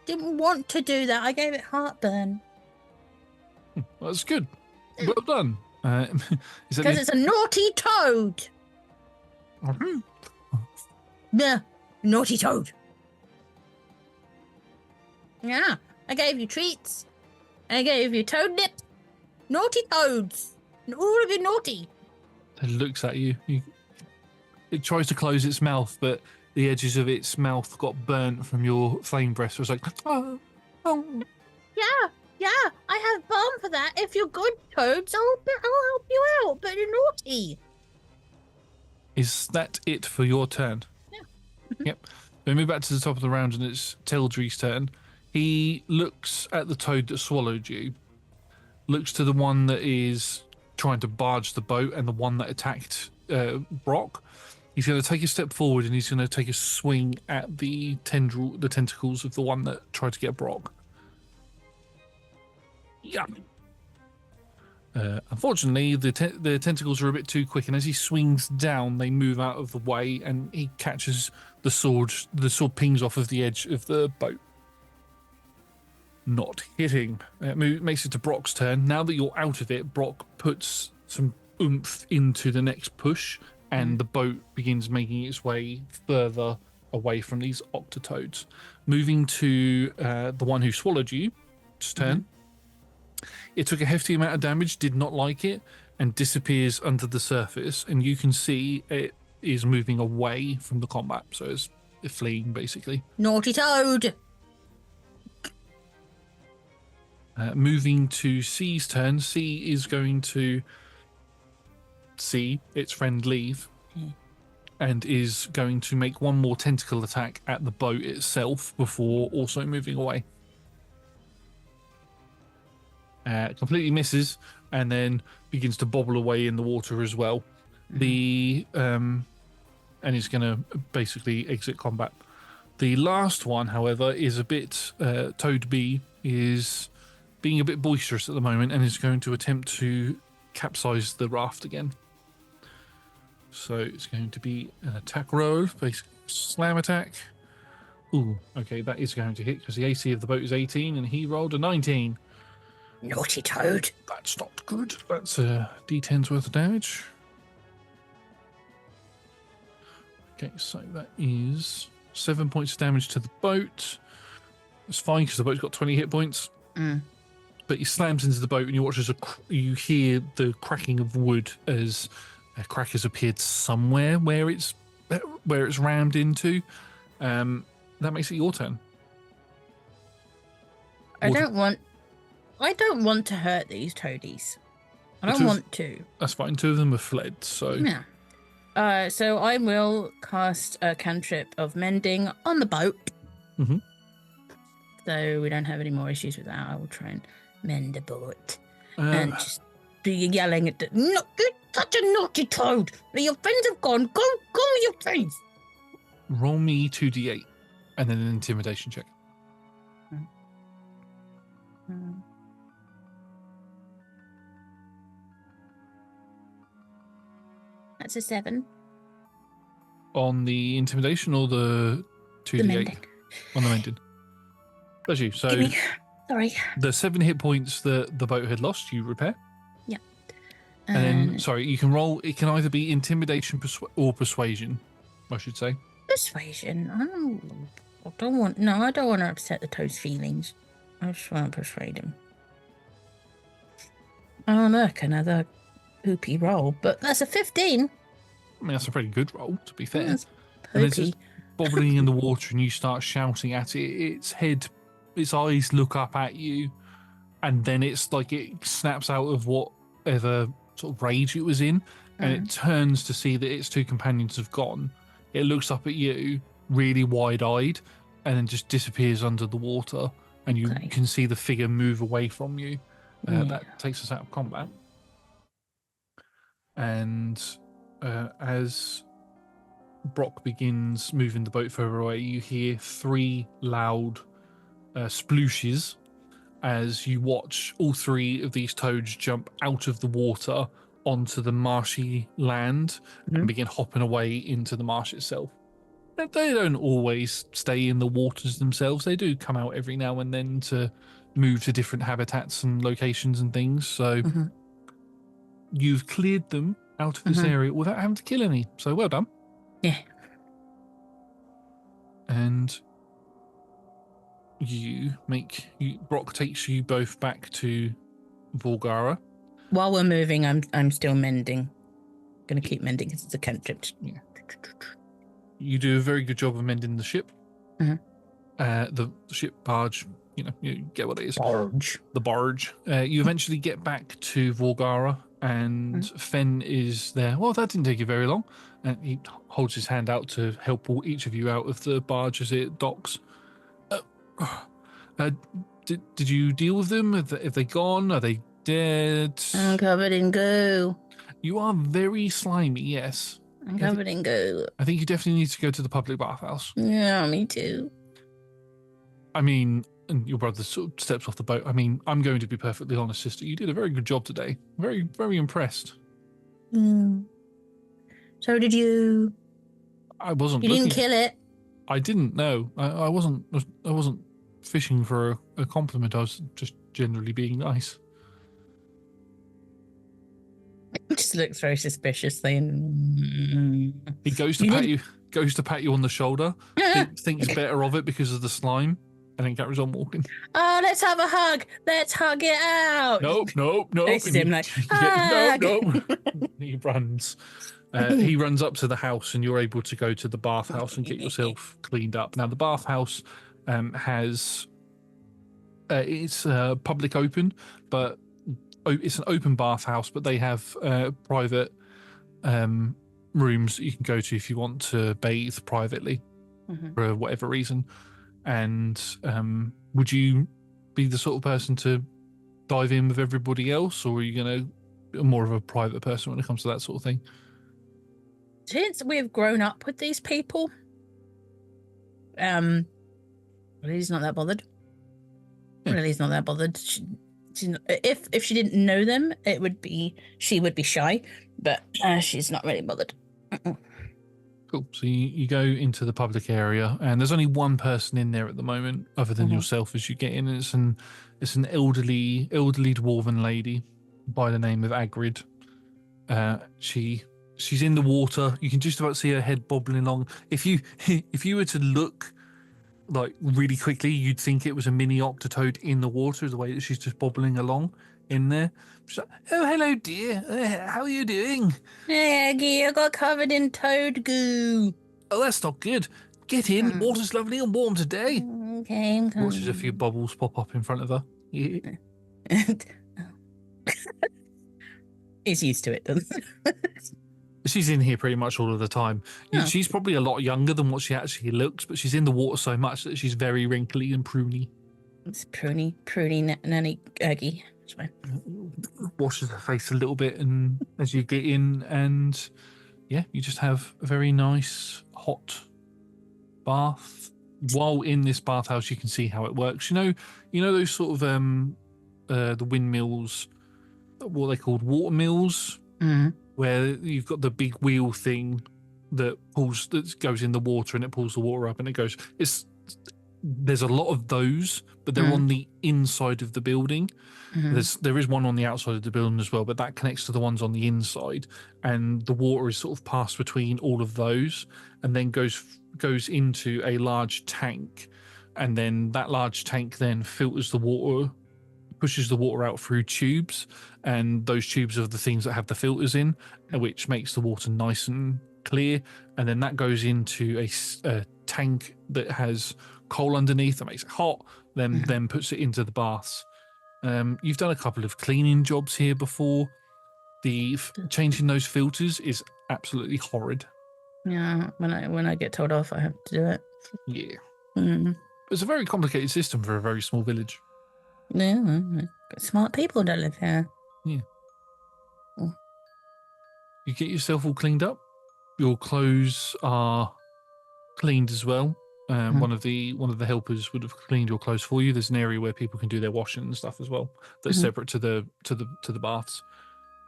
Didn't want to do that. I gave it heartburn. Well, that's good. Well done. Because it's a naughty toad. Nah, naughty toad. Yeah, I gave you treats. I gave you toad nips. Naughty toads. All of you naughty. It looks at you. It tries to close its mouth, but the edges of its mouth got burnt from your flame breath. So it's like, oh. Yeah, I have balm for that. If you're good toads, I'll help you out, but you're naughty. Is that it for your turn? Yeah. Yep. We move back to the top of the round and it's Tildry's turn. He looks at the toad that swallowed you, looks to the one that is trying to barge the boat and the one that attacked Brock. He's going to take a step forward and he's going to take a swing at the tentacles of the one that tried to get Brock. Yeah. Unfortunately, the tentacles are a bit too quick, and as he swings down, they move out of the way, and he catches the sword. The sword pings off of the edge of the boat, not hitting. Makes it to Brock's turn. Now that you're out of it, Brock puts some oomph into the next push, and the boat begins making its way further away from these octotoads. Moving to the one who swallowed you, turn. It took a hefty amount of damage, did not like it, and disappears under the surface. And you can see it is moving away from the combat. So it's fleeing, basically. Naughty toad. Moving to C's turn. C is going to see its friend leave and is going to make one more tentacle attack at the boat itself before also moving away. Completely misses and then begins to bobble away in the water as well. And he's going to basically exit combat. The last one, however, is a bit Toad B is being a bit boisterous at the moment and is going to attempt to capsize the raft again. So it's going to be an attack roll, basic slam attack. Ooh, okay, that is going to hit because the AC of the boat is 18 and he rolled a 19. Naughty toad. That's not good. That's a D10's worth of damage. Okay, so that is 7 points of damage to the boat. It's fine because the boat's got 20 hit points. But he slams into the boat and you watch as you hear the cracking of wood as a crack has appeared somewhere where it's rammed into. That makes it your turn. I don't want to hurt these toadies. I don't want to. That's fine. Two of them have fled, so... Yeah. So I will cast a cantrip of mending on the boat. So we don't have any more issues with that. I will try and mend the boat. And just be yelling at the... No, you're such a naughty toad. Your friends have gone. Go with your friends. Roll me 2d8 and then an intimidation check. That's a 7. On the intimidation or the 2d8? The mending. On the mending. Bless you. So Sorry. the 7 hit points that the boat had lost, you repair. Yeah. And then, sorry, you can roll. It can either be intimidation or persuasion, I should say. Persuasion. I don't want to upset the toad's feelings. I just want to persuade him. Oh, look, another poopy roll, but that's a 15. I mean, that's a pretty good roll, to be fair. That's and it's poopy. just bobbling in the water and you start shouting at it. Its eyes look up at you, and then it's like it snaps out of whatever sort of rage it was in, and it turns to see that its two companions have gone. It looks up at you, really wide-eyed, and then just disappears under the water, and you can see the figure move away from you. That takes us out of combat. And as Brock begins moving the boat further away, you hear 3 loud splooshes as you watch all 3 of these toads jump out of the water onto the marshy land and begin hopping away into the marsh itself. They don't always stay in the waters themselves. They do come out every now and then to move to different habitats and locations and things. So you've cleared them out of this area without having to kill any. So well done. Yeah. And Brock takes you both back to Volgara. While we're moving, I'm still mending. Gonna keep mending because it's a cantrip. Yeah. You do a very good job of mending the ship. Mhm. The ship barge, you get what it is. Barge. The barge. You eventually get back to Volgara, and Fen is there. Well, that didn't take you very long. And he holds his hand out to help each of you out of the barge as it docks. Did you deal with them? Have they gone? Are they dead? I'm covered in goo. You are very slimy, yes. I'm covered in goo. I think you definitely need to go to the public bathhouse. Yeah, me too. I mean, and your brother sort of steps off the boat. I mean, I'm going to be perfectly honest, sister. You did a very good job today. Very, very impressed. So did you? I wasn't. You didn't kill it. I didn't. No, I wasn't. I wasn't fishing for a compliment. I was just generally being nice. Just looks very suspiciously, and he goes to pat you on the shoulder. Thinks better of it because of the slime, and then carries on walking. Oh, let's have a hug. Let's hug it out. Nope. Faces him like, no. He runs. He runs up to the house, and you're able to go to the bathhouse and get yourself cleaned up. Now, the bathhouse has it's public open, but it's an open bathhouse. But they have private rooms that you can go to if you want to bathe privately for whatever reason. And would you be the sort of person to dive in with everybody else, or are you going to more of a private person when it comes to that sort of thing? Since we've grown up with these people, Lily's not that bothered. Yeah. Lily's not that bothered. If she didn't know them, she would be shy, but she's not really bothered. Cool. So you go into the public area, and there's only one person in there at the moment, other than yourself, as you get in. It's an elderly dwarven lady by the name of Agrid. She's in the water. You can just about see her head bobbling along. If you were to look like really quickly, you'd think it was a mini octotoad in the water, the way that she's just bobbling along in there. She's like, "Oh, hello, dear. How are you doing?" Hey, Aggie, I got covered in toad goo. "Oh, that's not good. Get in. Water's lovely and warm today." Okay, I'm coming. Watches a few bubbles pop up in front of her. Yeah. He's used to it, doesn't he? She's in here pretty much all of the time. Oh. She's probably a lot younger than what she actually looks, but she's in the water so much that she's very wrinkly and pruny. It's pruny, nanny Aggie. It's fine. Washes her face a little bit, and as you get in, and yeah, you just have a very nice hot bath. While in this bathhouse, you can see how it works. You know those sort of the windmills, what they called water mills. Where you've got the big wheel thing that goes in the water, and it pulls the water up and it goes. There's a lot of those, but they're on the inside of the building. There is one on the outside of the building as well, but that connects to the ones on the inside, and the water is sort of passed between all of those, and then goes into a large tank, and then that large tank then filters the water, pushes the water out through tubes, and those tubes are the things that have the filters in, which makes the water nice and clear, and then that goes into a tank that has coal underneath that makes it hot, then puts it into the baths. You've done a couple of cleaning jobs here before. Changing those filters is absolutely horrid. Yeah, when I get told off, I have to do it. Yeah. It's a very complicated system for a very small village. Yeah, smart people don't live here. Yeah. You get yourself all cleaned up. Your clothes are cleaned as well. One of the helpers would have cleaned your clothes for you. There's an area where people can do their washing and stuff as well. That's separate to the baths.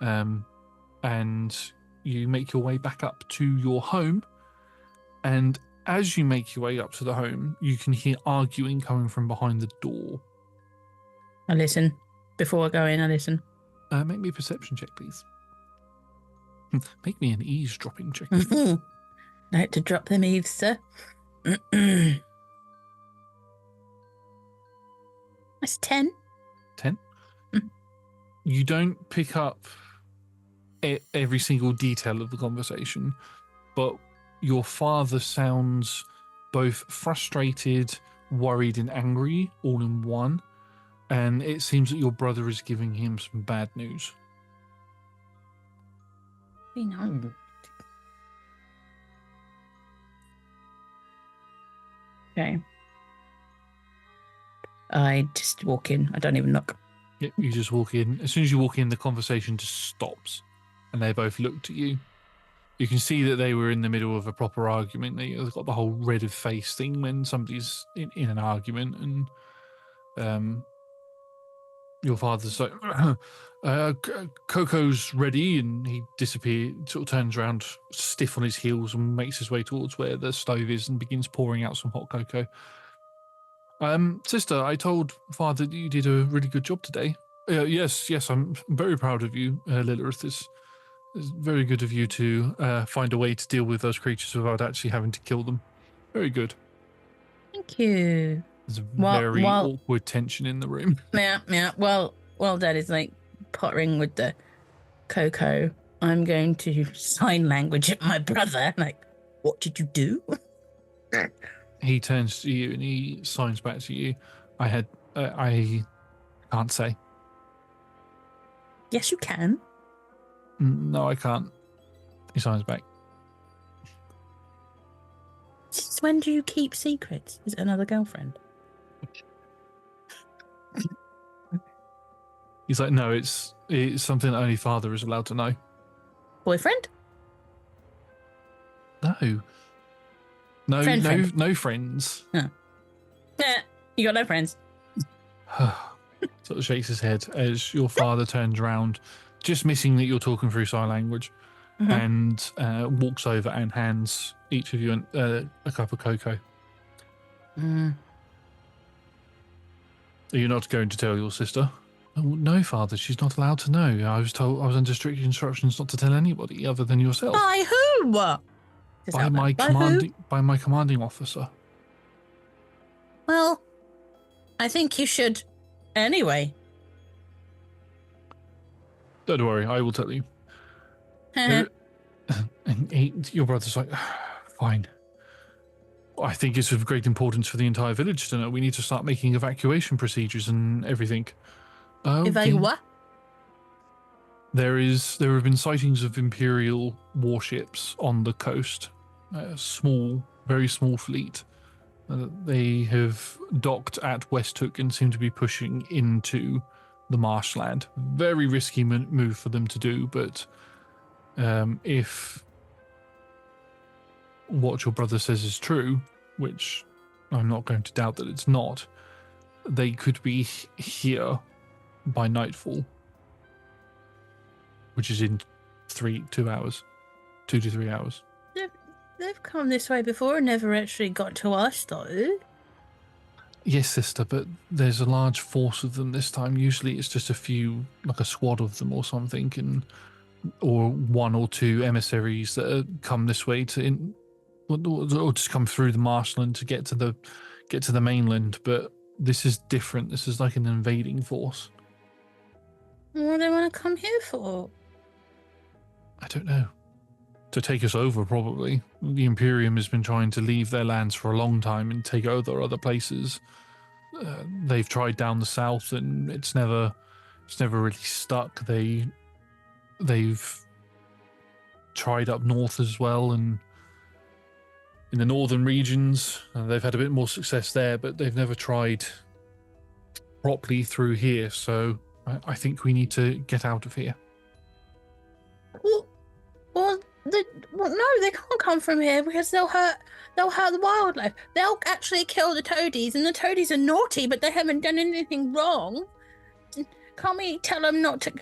And you make your way back up to your home. And as you make your way up to the home, you can hear arguing coming from behind the door. I listen. Before I go in, I listen. Make me a perception check, please. Make me an eavesdropping check. Like to drop them eaves, sir. That's 10. 10? Mm. You don't pick up every single detail of the conversation, but your father sounds both frustrated, worried, and angry all in one. And it seems that your brother is giving him some bad news. You know. Okay. I just walk in. I don't even knock. Yep, you just walk in. As soon as you walk in, the conversation just stops, and they both looked at you. You can see that they were in the middle of a proper argument. They've got the whole red of face thing when somebody's in an argument, and your father's like, Coco's ready, and he disappears, sort of turns around stiff on his heels and makes his way towards where the stove is and begins pouring out some hot cocoa. Sister, I told Father that you did a really good job today. Yes, I'm very proud of you, Lilith. It's very good of you to find a way to deal with those creatures without actually having to kill them. Very good. Thank you. There's a very awkward tension in the room. Yeah. Well, Dad is like pottering with the cocoa. I'm going to sign language at my brother. Like, what did you do? He turns to you and he signs back to you. I can't say. Yes, you can. No, I can't. He signs back. Since when do you keep secrets? Is it another girlfriend? He's like, no, it's something that only Father is allowed to know. Boyfriend? No, Friend. no friends. Oh. Yeah, you got no friends. Sort of shakes his head as your father turns around, just missing that you're talking through sign language, and walks over and hands each of you a cup of cocoa. Mm. Are you not going to tell your sister? Oh, no, Father, she's not allowed to know. I was under strict instructions not to tell anybody other than yourself. By who? By my commanding officer. Well, I think you should anyway. Don't worry, I will tell you. And your brother's like, fine. I think it's of great importance for the entire village to know. We need to start making evacuation procedures and everything. What? There have been sightings of Imperial warships on the coast. Very small fleet. They have docked at West Hook and seem to be pushing into the marshland. Very risky move for them to do, but if what your brother says is true, which I'm not going to doubt that it's not, they could be here by nightfall, which is in 2 to 3 hours. They've come this way before and never actually got to us, though. Yes, sister, but there's a large force of them this time. Usually it's just a few, like a squad of them or something, or 1 or 2 emissaries that come this way or just come through the marshland to get to the mainland. But this is different. This is like an invading force. What do they want to come here for? I don't know. To take us over, probably. The Imperium has been trying to leave their lands for a long time and take over other places. They've tried down the south, and it's never really stuck. They've tried up north as well, and in the northern regions, they've had a bit more success there, but they've never tried properly through here. So I think we need to get out of here. No, they can't come from here because they'll hurt the wildlife. They'll actually kill the toadies, and the toadies are naughty, but they haven't done anything wrong. Can't we tell them not to?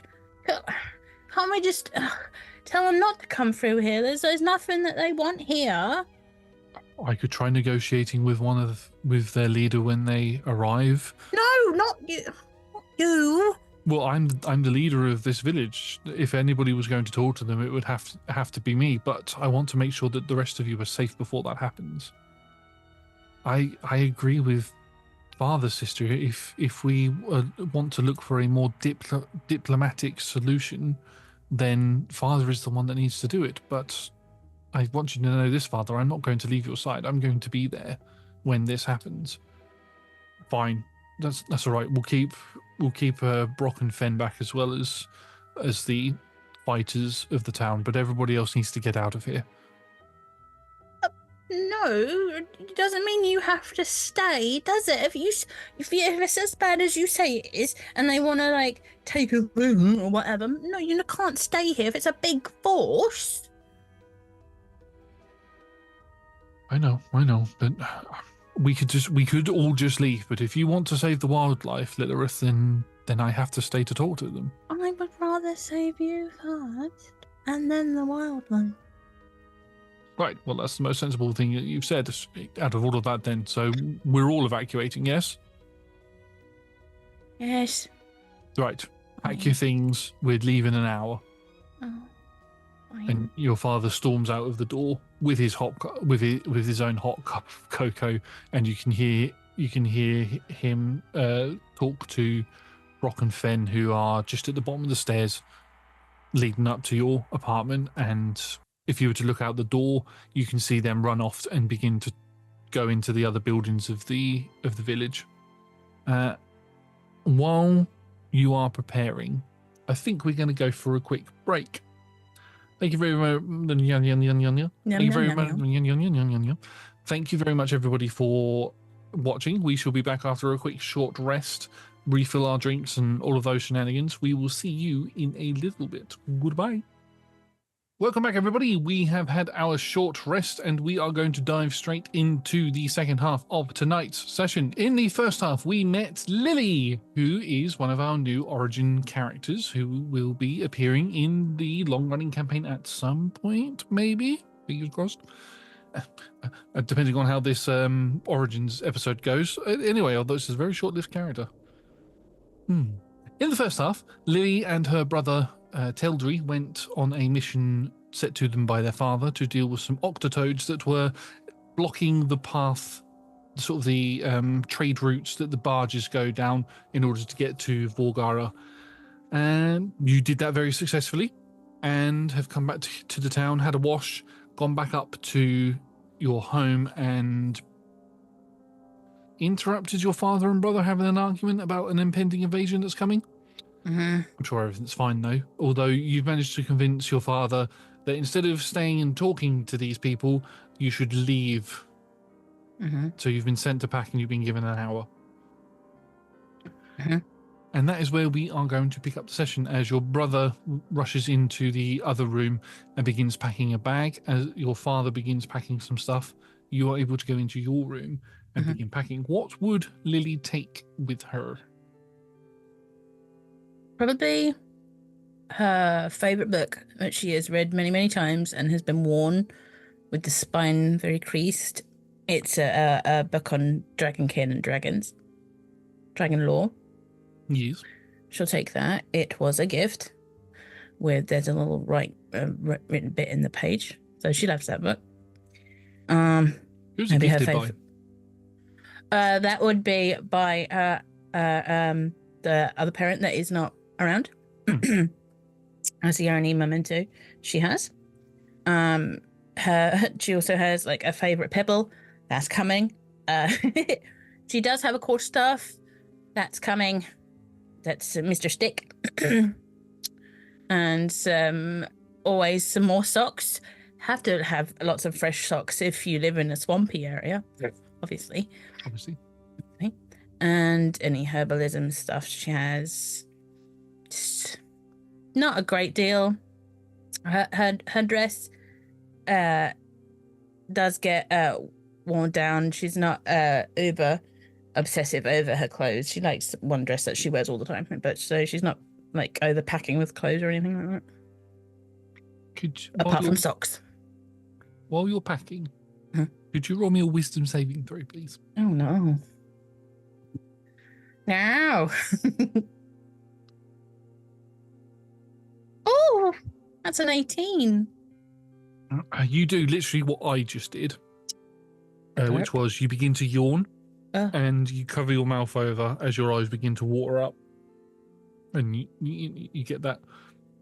Can't we just tell them not to come through here? There's nothing that they want here. I could try negotiating with their leader when they arrive. No, not you. Not you. Well, I'm the leader of this village. If anybody was going to talk to them, it would have to be me. But I want to make sure that the rest of you are safe before that happens. I agree with Father, sister. If we want to look for a more diplomatic solution, then Father is the one that needs to do it. But I want you to know this, Father. I'm not going to leave your side. I'm going to be there when this happens. Fine. That's all right. We'll keep Brock and Fen back as well as the fighters of the town, but everybody else needs to get out of here. No, it doesn't mean you have to stay, does it? If it's as bad as you say it is, and they want to like take a room or whatever, no, you can't stay here if it's a big force. I know, but we could all just leave. But if you want to save the wildlife, Lilith, then I have to stay to talk to them. I would rather save you first, and then the wildlife. Right. Well, that's the most sensible thing that you've said out of all of that. Then, so we're all evacuating. Yes. Yes. Right. Pack your things. We're leaving an hour. Oh. And your father storms out of the door with his his own hot cup of cocoa, and you can hear him talk to Brock and Fen, who are just at the bottom of the stairs leading up to your apartment. And if you were to look out the door, you can see them run off and begin to go into the other buildings of the village. While you are preparing, I think we're going to go for a quick break. Thank you very much. Thank you very much, everybody, for watching. We shall be back after a quick short rest, refill our drinks, and all of those shenanigans. We will see you in a little bit. Goodbye. Welcome back, everybody. We have had our short rest, and we are going to dive straight into the second half of tonight's session. In the first half, we met Lilly, who is one of our new Origin characters, who will be appearing in the long-running campaign at some point, maybe? Fingers crossed. Depending on how this Origins episode goes. Anyway, although it's a very short-lived character. In the first half, Lilly and her brother Teldry went on a mission set to them by their father to deal with some octotoads that were blocking the path, sort of the trade routes that the barges go down in order to get to Vorgara. And you did that very successfully and have come back to the town, had a wash, gone back up to your home, and interrupted your father and brother having an argument about an impending invasion that's coming. I'm sure everything's fine, though. Although you've managed to convince your father that instead of staying and talking to these people, you should leave. So you've been sent to pack and you've been given an hour. And that is where we are going to pick up the session as your brother rushes into the other room and begins packing a bag. As your father begins packing some stuff, you are able to go into your room and begin packing. What would Lilly take with her? Probably her favourite book, which she has read many, many times and has been worn with the spine very creased. It's a book on dragonkin and dragons. Dragon lore. Yes. She'll take that. It was a gift. There's a little written bit in the page. So she loves that book. Who's it gifted by? That would be by the other parent that is not around. That's the only memento she has. She also has like a favorite pebble that's coming. She does have a quarterstaff that's coming. That's Mr. Stick. And always some more socks. Have to have lots of fresh socks if you live in a swampy area. Yes. Obviously. And any herbalism stuff she has. Just not a great deal. Her dress does get worn down. She's not uber obsessive over her clothes. She likes one dress that she wears all the time, but so she's not like overpacking with clothes or anything like that. Apart from socks. While you're packing, could you roll me a wisdom saving throw, please? Oh no. No. Oh, that's an 18. You do literally what I just did, which Derp. was you begin to yawn Uh. and you cover your mouth over as your eyes begin to water up, and you get that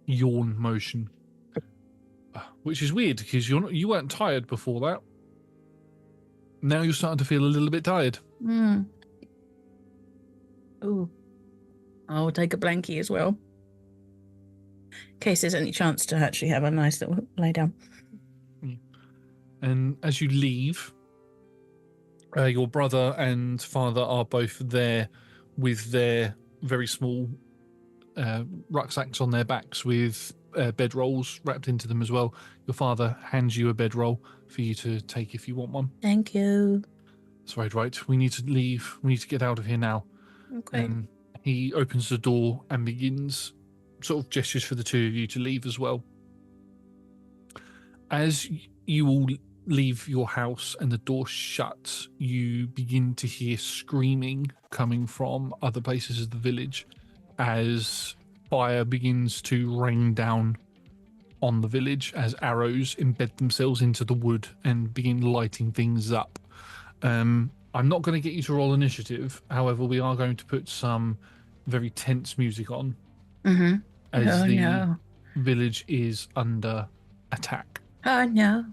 yawn motion, which is weird because you weren't tired before that. Now you're starting to feel a little bit tired. Oh, I'll take a blankie as well, in case there's any chance to actually have a nice little lay down. And as you leave, your brother and father are both there with their very small rucksacks on their backs with bedrolls wrapped into them as well. Your father hands you a bedroll for you to take if you want one. Thank you. That's right. We need to leave. We need to get out of here now. Okay. He opens the door and begins sort of gestures for the two of you to leave as well. As you all leave your house and the door shuts, you begin to hear screaming coming from other places of the village as fire begins to rain down on the village as arrows embed themselves into the wood and begin lighting things up. I'm not going to get you to roll initiative. However, we are going to put some very tense music on as the village is under attack. Oh, no.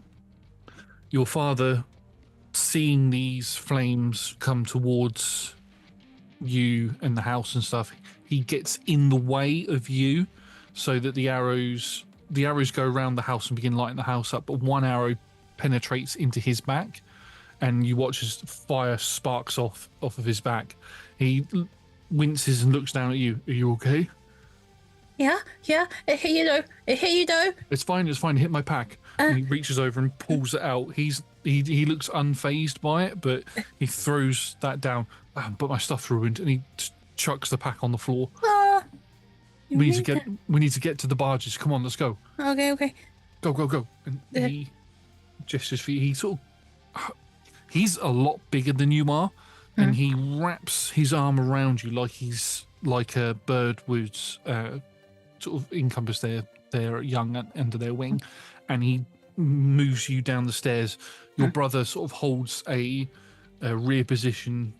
Your father, seeing these flames come towards you and the house and stuff, he gets in the way of you so that the arrows go around the house and begin lighting the house up, but one arrow penetrates into his back and you watch as fire sparks off of his back. He winces and looks down at you. Are you okay? Yeah, I hear you though. It's fine, hit my pack. And he reaches over and pulls it out. He looks unfazed by it, but he throws that down. But my stuff's ruined, and he chucks the pack on the floor. We need to get to the barges. Come on, let's go. Okay. Go. And he gestures for you. He's a lot bigger than you are, and he wraps his arm around you like he's like a bird would sort of encompass their young under their wing, and he moves you down the stairs. Your brother sort of holds a rear position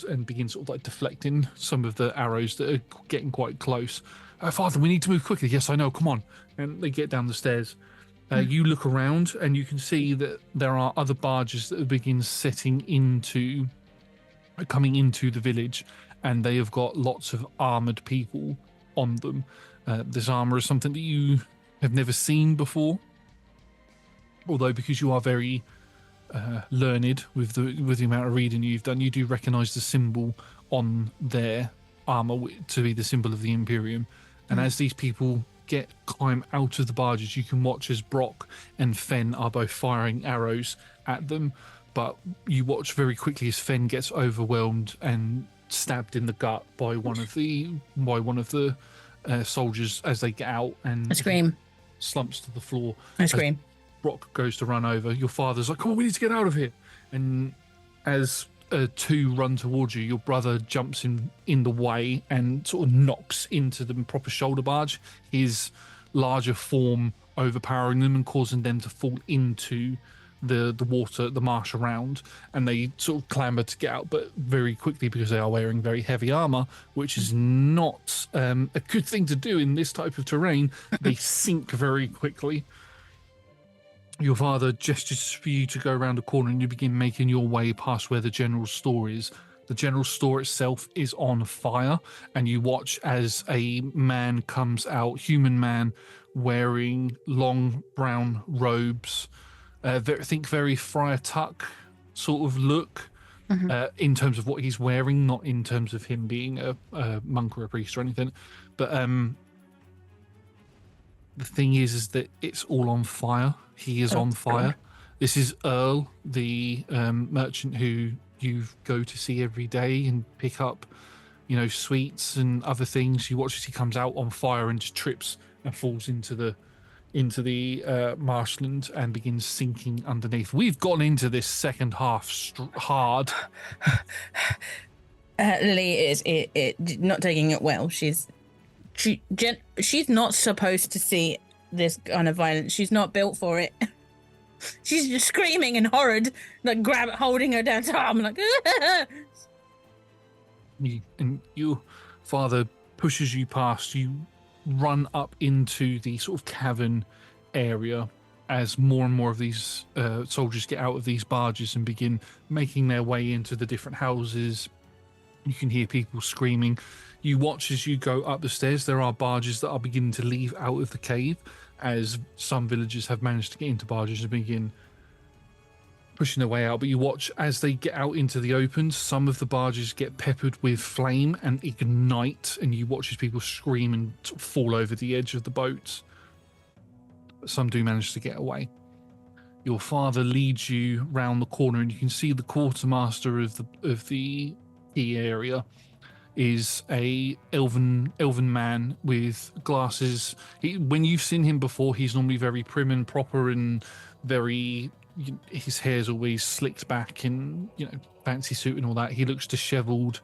and begins sort of like deflecting some of the arrows that are getting quite close. Father, we need to move quickly. Yes, I know. Come on. And they get down the stairs. You look around and you can see that there are other barges that begin coming into the village, and they have got lots of armored people on them. This armor is something that you have never seen before, although because you are very learned with the amount of reading you've done, you do recognize the symbol on their armor to be the symbol of the Imperium. And as these people climb out of the barges, you can watch as Brock and Fen are both firing arrows at them, but you watch very quickly as Fen gets overwhelmed and stabbed in the gut by one of the soldiers as they get out, and I scream. Slumps to the floor. I scream. Brock goes to run over. Your father's like, "Come on, we need to get out of here." And as two run towards you, your brother jumps in the way and sort of knocks into the proper shoulder barge, his larger form overpowering them and causing them to fall into the water, the marsh around, and they sort of clamber to get out, but very quickly, because they are wearing very heavy armor, which is not a good thing to do in this type of terrain, they sink very quickly. Your father gestures for you to go around a corner and you begin making your way past where the general store is. The general store itself is on fire, and you watch as a man comes out, human man, wearing long brown robes. Think very Friar Tuck sort of look in terms of what he's wearing, not in terms of him being a monk or a priest or anything. But the thing is that it's all on fire. He is on fire. God. This is Earl, the merchant who you go to see every day and pick up, sweets and other things. You watch as he comes out on fire and just trips and falls into the marshland and begins sinking underneath. We've gone into this second half hard. Lily is not taking it well. She's She's not supposed to see this kind of violence. She's not built for it. She's just screaming in horror, like holding her down to arm, like. Your father pushes you past. You run up into the sort of cavern area as more and more of these soldiers get out of these barges and begin making their way into the different houses. You can hear people screaming. You watch as you go up the stairs. There are barges that are beginning to leave out of the cave, as some villagers have managed to get into barges and begin pushing their way out. But you watch as they get out into the open. Some of the barges get peppered with flame and ignite, and you watch as people scream and sort of fall over the edge of the boats. But some do manage to get away. Your father leads you round the corner, and you can see the quartermaster of the key area is a elven man with glasses. When you've seen him before, he's normally very prim and proper and very. His hair's always slicked back in, fancy suit and all that. He looks disheveled.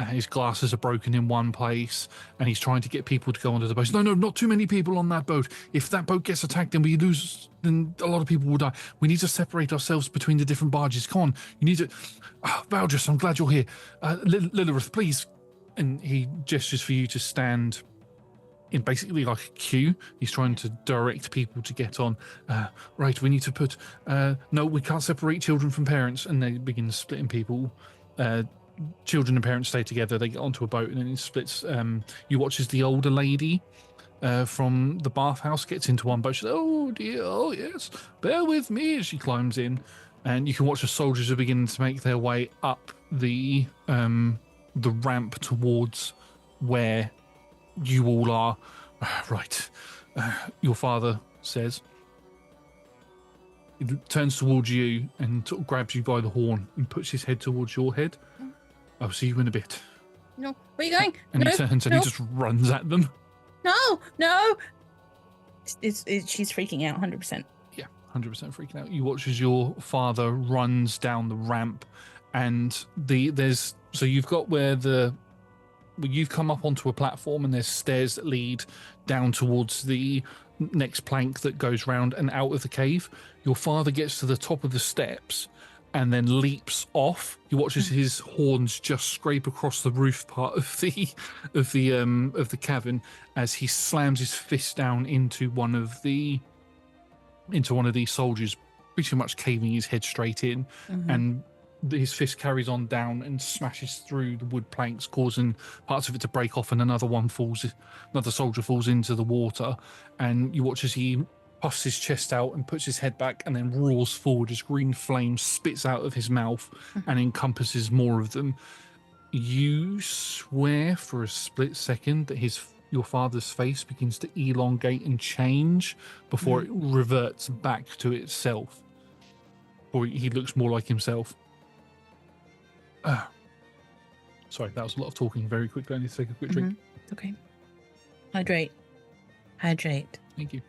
His glasses are broken in one place, and he's trying to get people to go onto the boat. No, not too many people on that boat. If that boat gets attacked, then we lose. Then a lot of people will die. We need to separate ourselves between the different barges. Come on, you need to. Valdris, I'm glad you're here. Lilith, please. And he gestures for you to stand in basically like a queue. He's trying to direct people to get on. Right, we need to put. No, we can't separate children from parents, and they begin splitting people. Children and parents stay together. They get onto a boat, and then it splits. You watch as the older lady from the bathhouse gets into one boat. She's like, oh dear, oh yes, bear with me, as she climbs in, and you can watch the soldiers are beginning to make their way up the ramp towards where you all are. Right. Your father says. He turns towards you and sort of grabs you by the horn and puts his head towards your head. I'll see you in a bit. No, where are you going? And he turns and he just runs at them. No. She's freaking out 100%. Yeah, 100% freaking out. You watch as your father runs down the ramp, and so you've got you've come up onto a platform, and there's stairs that lead down towards the next plank that goes round and out of the cave. Your father gets to the top of the steps and then leaps off. You watch as his horns just scrape across the roof part of the cavern as he slams his fist down into one of these soldiers, pretty much caving his head straight in. Mm-hmm. And his fist carries on down and smashes through the wood planks, causing parts of it to break off, and another soldier falls into the water. And you watch as he puffs his chest out and puts his head back and then roars forward as green flame spits out of his mouth and encompasses more of them. You swear for a split second that your father's face begins to elongate and change before it reverts back to itself, or he looks more like himself. Sorry, that was a lot of talking very quickly. I need to take a quick drink. Okay. Hydrate. Thank you.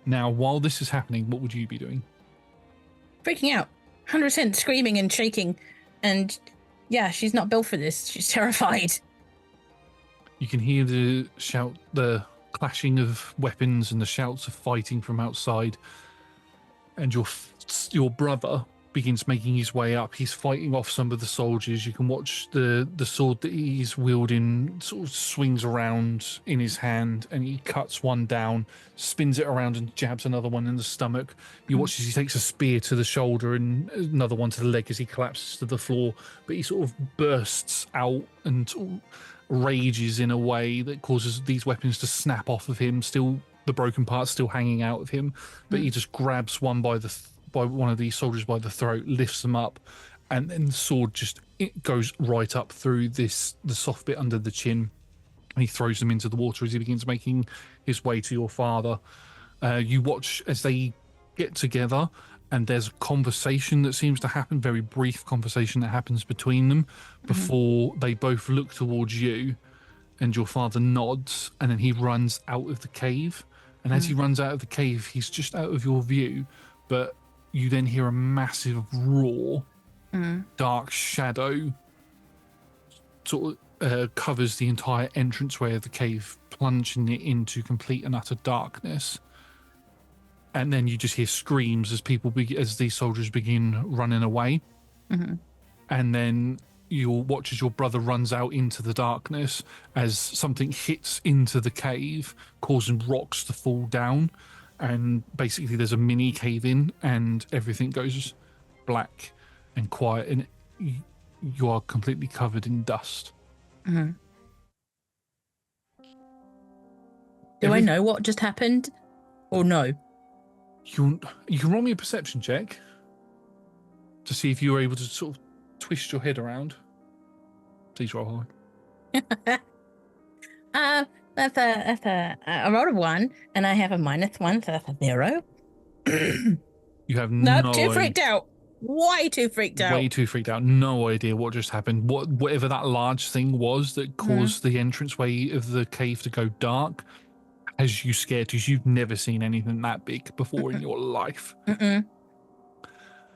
Now, while this is happening, what would you be doing? Freaking out. 100% screaming and shaking. And yeah, she's not built for this. She's terrified. You can hear the clashing of weapons and the shouts of fighting from outside. And your brother begins making his way up. He's fighting off some of the soldiers. You can watch the sword that he's wielding sort of swings around in his hand, and he cuts one down, spins it around and jabs another one in the stomach. You watch as he takes a spear to the shoulder and another one to the leg as he collapses to the floor, but he sort of bursts out and sort of rages in a way that causes these weapons to snap off of him, still the broken parts still hanging out of him, but he just grabs one by one of these soldiers by the throat, lifts them up, and then the sword it goes right up through the soft bit under the chin, and he throws them into the water as he begins making his way to your father. You watch as they get together, and there's a conversation that seems to happen, very brief conversation that happens between them before they both look towards you, and your father nods, and then he runs out of the cave. And as he runs out of the cave, he's just out of your view, but you then hear a massive roar, dark shadow sort of covers the entire entranceway of the cave, plunging it into complete and utter darkness. And then you just hear screams as these soldiers begin running away. Mm-hmm. And then you'll watch as your brother runs out into the darkness as something hits into the cave, causing rocks to fall down. And basically there's a mini cave in and everything goes black and quiet, and you are completely covered in dust. Mm-hmm. Do I know what just happened? Or no? You can roll me a perception check to see if you were able to sort of twist your head around. Please roll high. I rolled a 1, and I have a -1, so that's a 0. You have too freaked out. Way too freaked out. Way too freaked out. No idea what just happened. Whatever that large thing was that caused the entranceway of the cave to go dark has you scared, because you've never seen anything that big before in your life.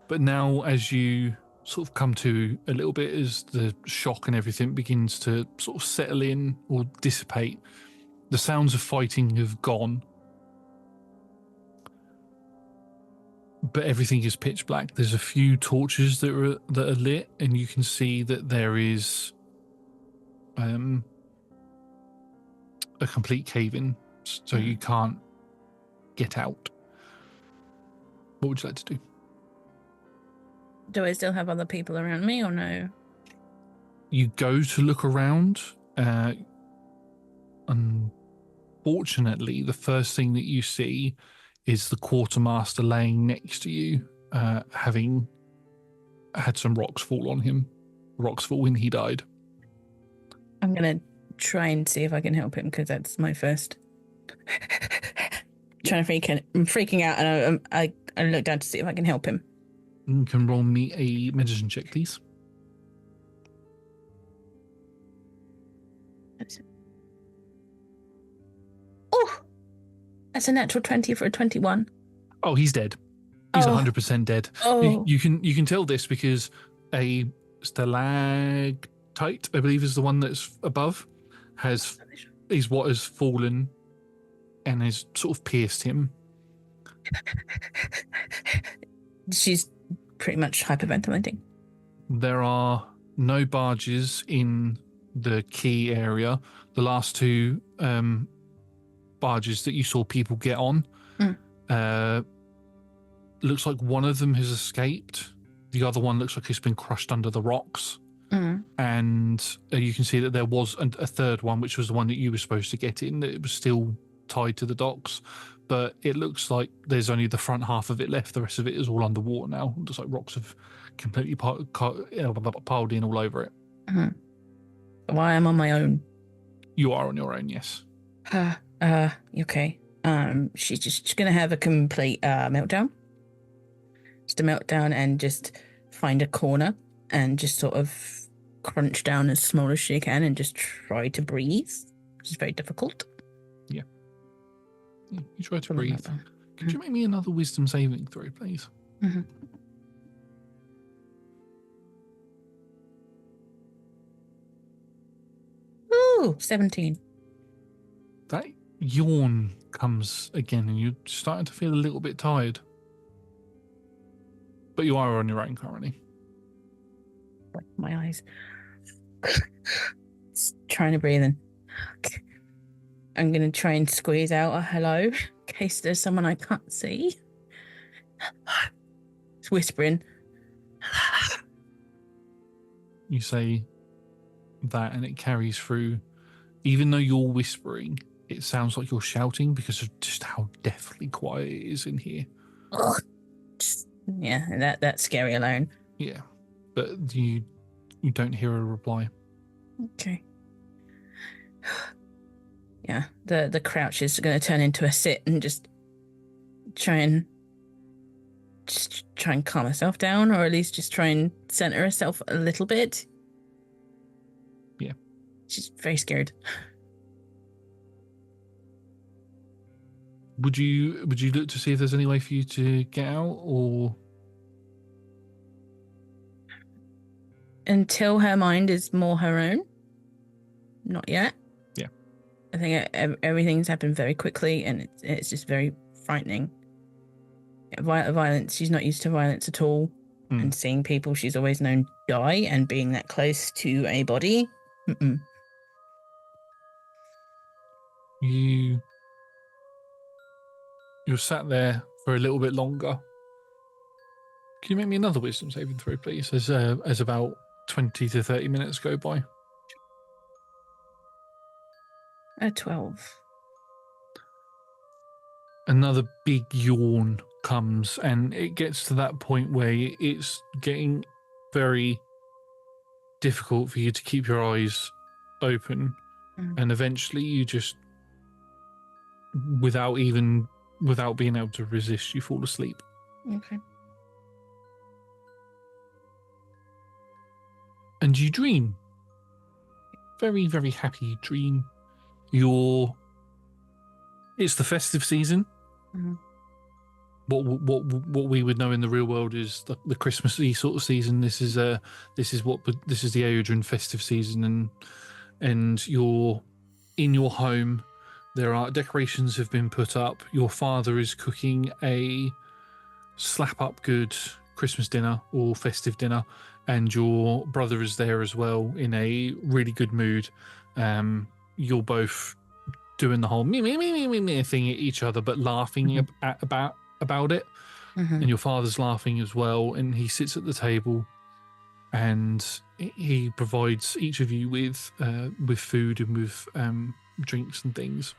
But now, as you sort of come to a little bit, as the shock and everything begins to sort of settle in or dissipate, the sounds of fighting have gone. But everything is pitch black. There's a few torches that are lit, and you can see that there is a complete cave-in, so you can't get out. What would you like to do? Do I still have other people around me, or no? You go to look around. Unfortunately, the first thing that you see is the quartermaster laying next to you, having had some rocks fall on him. Rocks fall when he died. I'm going to try and see if I can help him, because that's my first. I'm freaking out, and I look down to see if I can help him. You can roll me a medicine check, please. Oh, that's a natural 20 for a 21. Oh, he's dead. He's 100% dead. Oh. You can tell this because a stalactite, I believe, is the one that's above, is what has fallen and has sort of pierced him. She's pretty much hyperventilating. There are no barges in the key area. The last two barges that you saw people get on, looks like one of them has escaped. The other one looks like it's been crushed under the rocks. And you can see that there was a third one, which was the one that you were supposed to get in. It was still tied to the docks, but it looks like there's only the front half of it left. The rest of it is all underwater now. Just like rocks have completely piled in all over it. Why I'm on my own? You are on your own, yes. Okay. She's just gonna have a complete meltdown. Just a meltdown, and just find a corner and just sort of crunch down as small as she can and just try to breathe, which is very difficult. Yeah, you try to breathe. Could you make me another wisdom saving throw, please? Ooh, 17. That yawn comes again, and you're starting to feel a little bit tired. But you are on your own currently. My eyes. Just trying to breathe in. I'm going to try and squeeze out a hello in case there's someone I can't see. It's whispering. You say that, and it carries through. Even though you're whispering, it sounds like you're shouting because of just how deathly quiet it is in here. Yeah, that's scary alone. Yeah, but you don't hear a reply. Okay. Yeah, the crouch is going to turn into a sit and just try and calm herself down, or at least just try and center herself a little bit. Yeah. She's very scared. Would you look to see if there's any way for you to get out, or until her mind is more her own? not yet. Yeah. I think everything's happened very quickly, and it's just very frightening. Violence. She's not used to violence at all, and seeing people she's always known die and being that close to a body. You're sat there for a little bit longer. Can you make me another wisdom saving throw, please? As about 20 to 30 minutes go by. A 12. Another big yawn comes, and it gets to that point where it's getting very difficult for you to keep your eyes open, and eventually you just, without being able to resist, you fall asleep. Okay. And you dream. Very, very happy dream. It's the festive season. What we would know in the real world is the Christmassy sort of season. This is the Aeodrun festive season, and you're in your home. There are decorations have been put up. Your father is cooking a slap up good Christmas dinner or festive dinner, and your brother is there as well in a really good mood. You're both doing the whole me thing at each other, but laughing about it. And your father's laughing as well, and he sits at the table and he provides each of you with food and with drinks and things,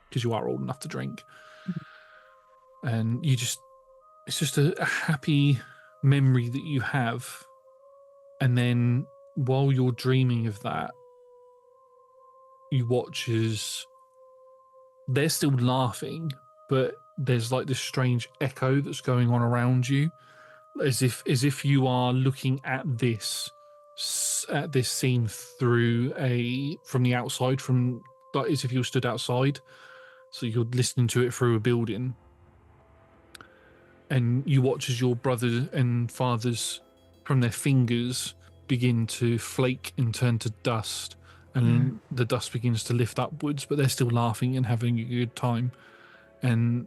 because you are old enough to drink. And it's just a happy memory that you have. And then while you're dreaming of that, you watch as they're still laughing, but there's like this strange echo that's going on around you, as if you are looking at this scene from the outside, as if you stood outside. So you're listening to it through a building, and you watch as your brother and father's, from their fingers, begin to flake and turn to dust, and the dust begins to lift upwards, but they're still laughing and having a good time. And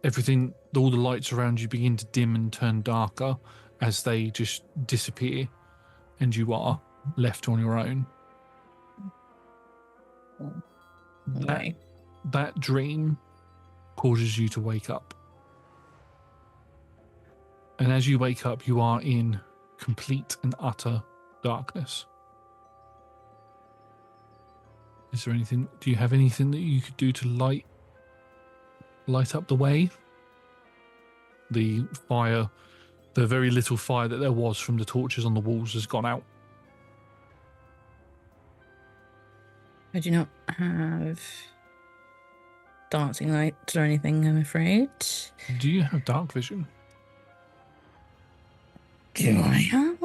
everything, all the lights around you begin to dim and turn darker as they just disappear, and you are left on your own. That dream causes you to wake up. And as you wake up, you are in complete and utter darkness. Do you have anything that you could do to light up the way? The fire, the very little fire that there was from the torches on the walls, has gone out. I do not have dancing lights or anything, I'm afraid. Do you have dark vision? Do I have?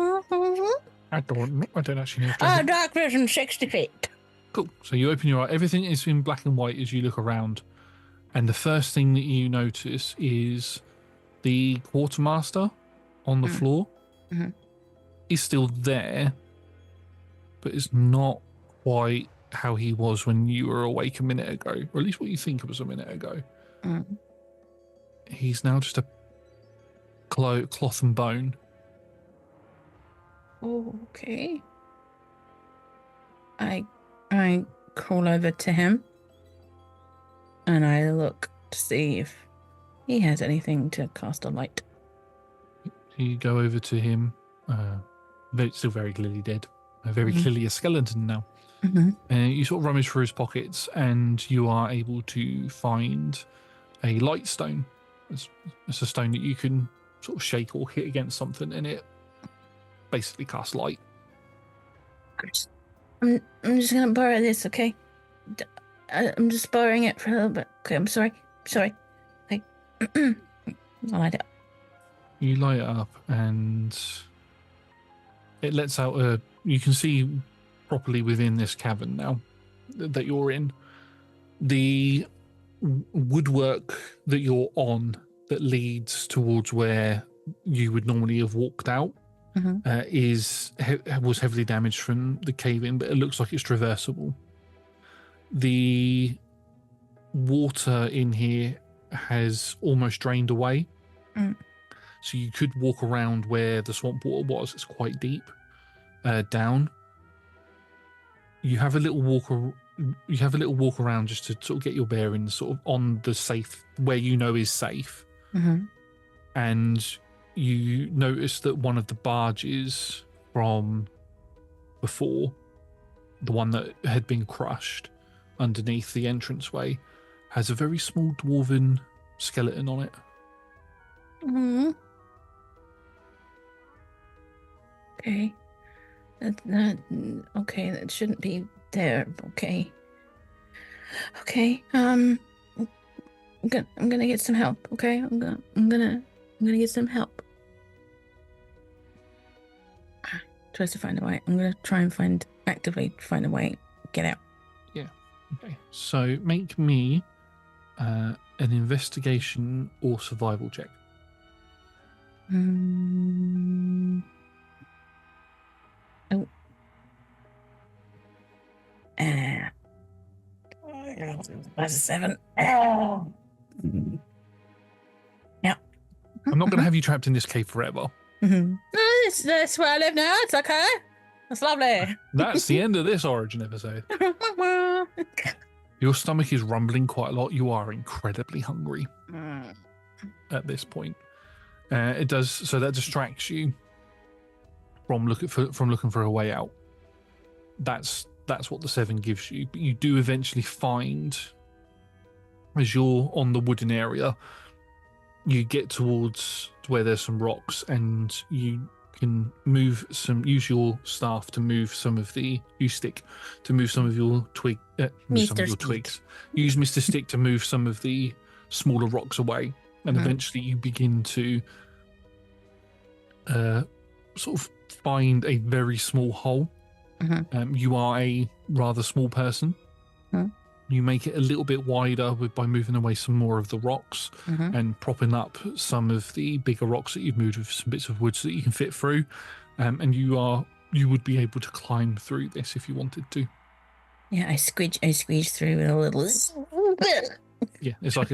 I don't actually know. Dark vision, 60 feet. Cool. So you open your eye. Everything is in black and white as you look around. And the first thing that you notice is the quartermaster on the floor is still there, but it's not quite how he was when you were awake a minute ago, or at least what you think it was a minute ago. He's now just a cloth and bone. Okay. I crawl over to him and I look to see if he has anything to cast a light. You go over to him, still very clearly dead, very clearly a skeleton now. And you sort of rummage through his pockets, and you are able to find a light stone. It's a stone that you can sort of shake or hit against something, and it basically casts light. I'm just gonna borrow this, okay? I'm just borrowing it for a little bit. Okay, I'm sorry. Okay. I'll light it up. You light it up, and it lets out you can see properly within this cavern now that you're in. The woodwork that you're on that leads towards where you would normally have walked out was heavily damaged from the cave-in, but it looks like it's traversable. the water in here has almost drained away. So you could walk around where the swamp water was. It's quite deep down. You have a little walk around just to sort of get your bearings, sort of on the safe where you know is safe. And you notice that one of the barges from before, the one that had been crushed underneath the entranceway, has a very small dwarven skeleton on it. Okay. Okay, that shouldn't be there. Okay. I'm gonna get some help. Okay, I'm gonna get some help. Tries to find a way. I'm gonna try and actively find a way. Get out. Yeah. Okay. So make me an investigation or survival check. Oh. That's a 7. Yeah. I'm not going to have you trapped in this cave forever. That's where I live now. It's okay. That's lovely. That's the end of this Origin episode. Your stomach is rumbling quite a lot. You are incredibly hungry at this point. It does, so that distracts you from looking for a way out. That's what the 7 gives you. But you do eventually find, as you're on the wooden area, you get towards where there's some rocks, and you can use your staff to move some of the stick to move some of your twigs. Use Mr. Stick to move some of the smaller rocks away, and eventually you begin to sort of find a very small hole. You are a rather small person. You make it a little bit wider by moving away some more of the rocks and propping up some of the bigger rocks that you've moved with some bits of wood so that you can fit through. And you would be able to climb through this if you wanted to. Yeah, I squeeze through with a little. Yeah, it's like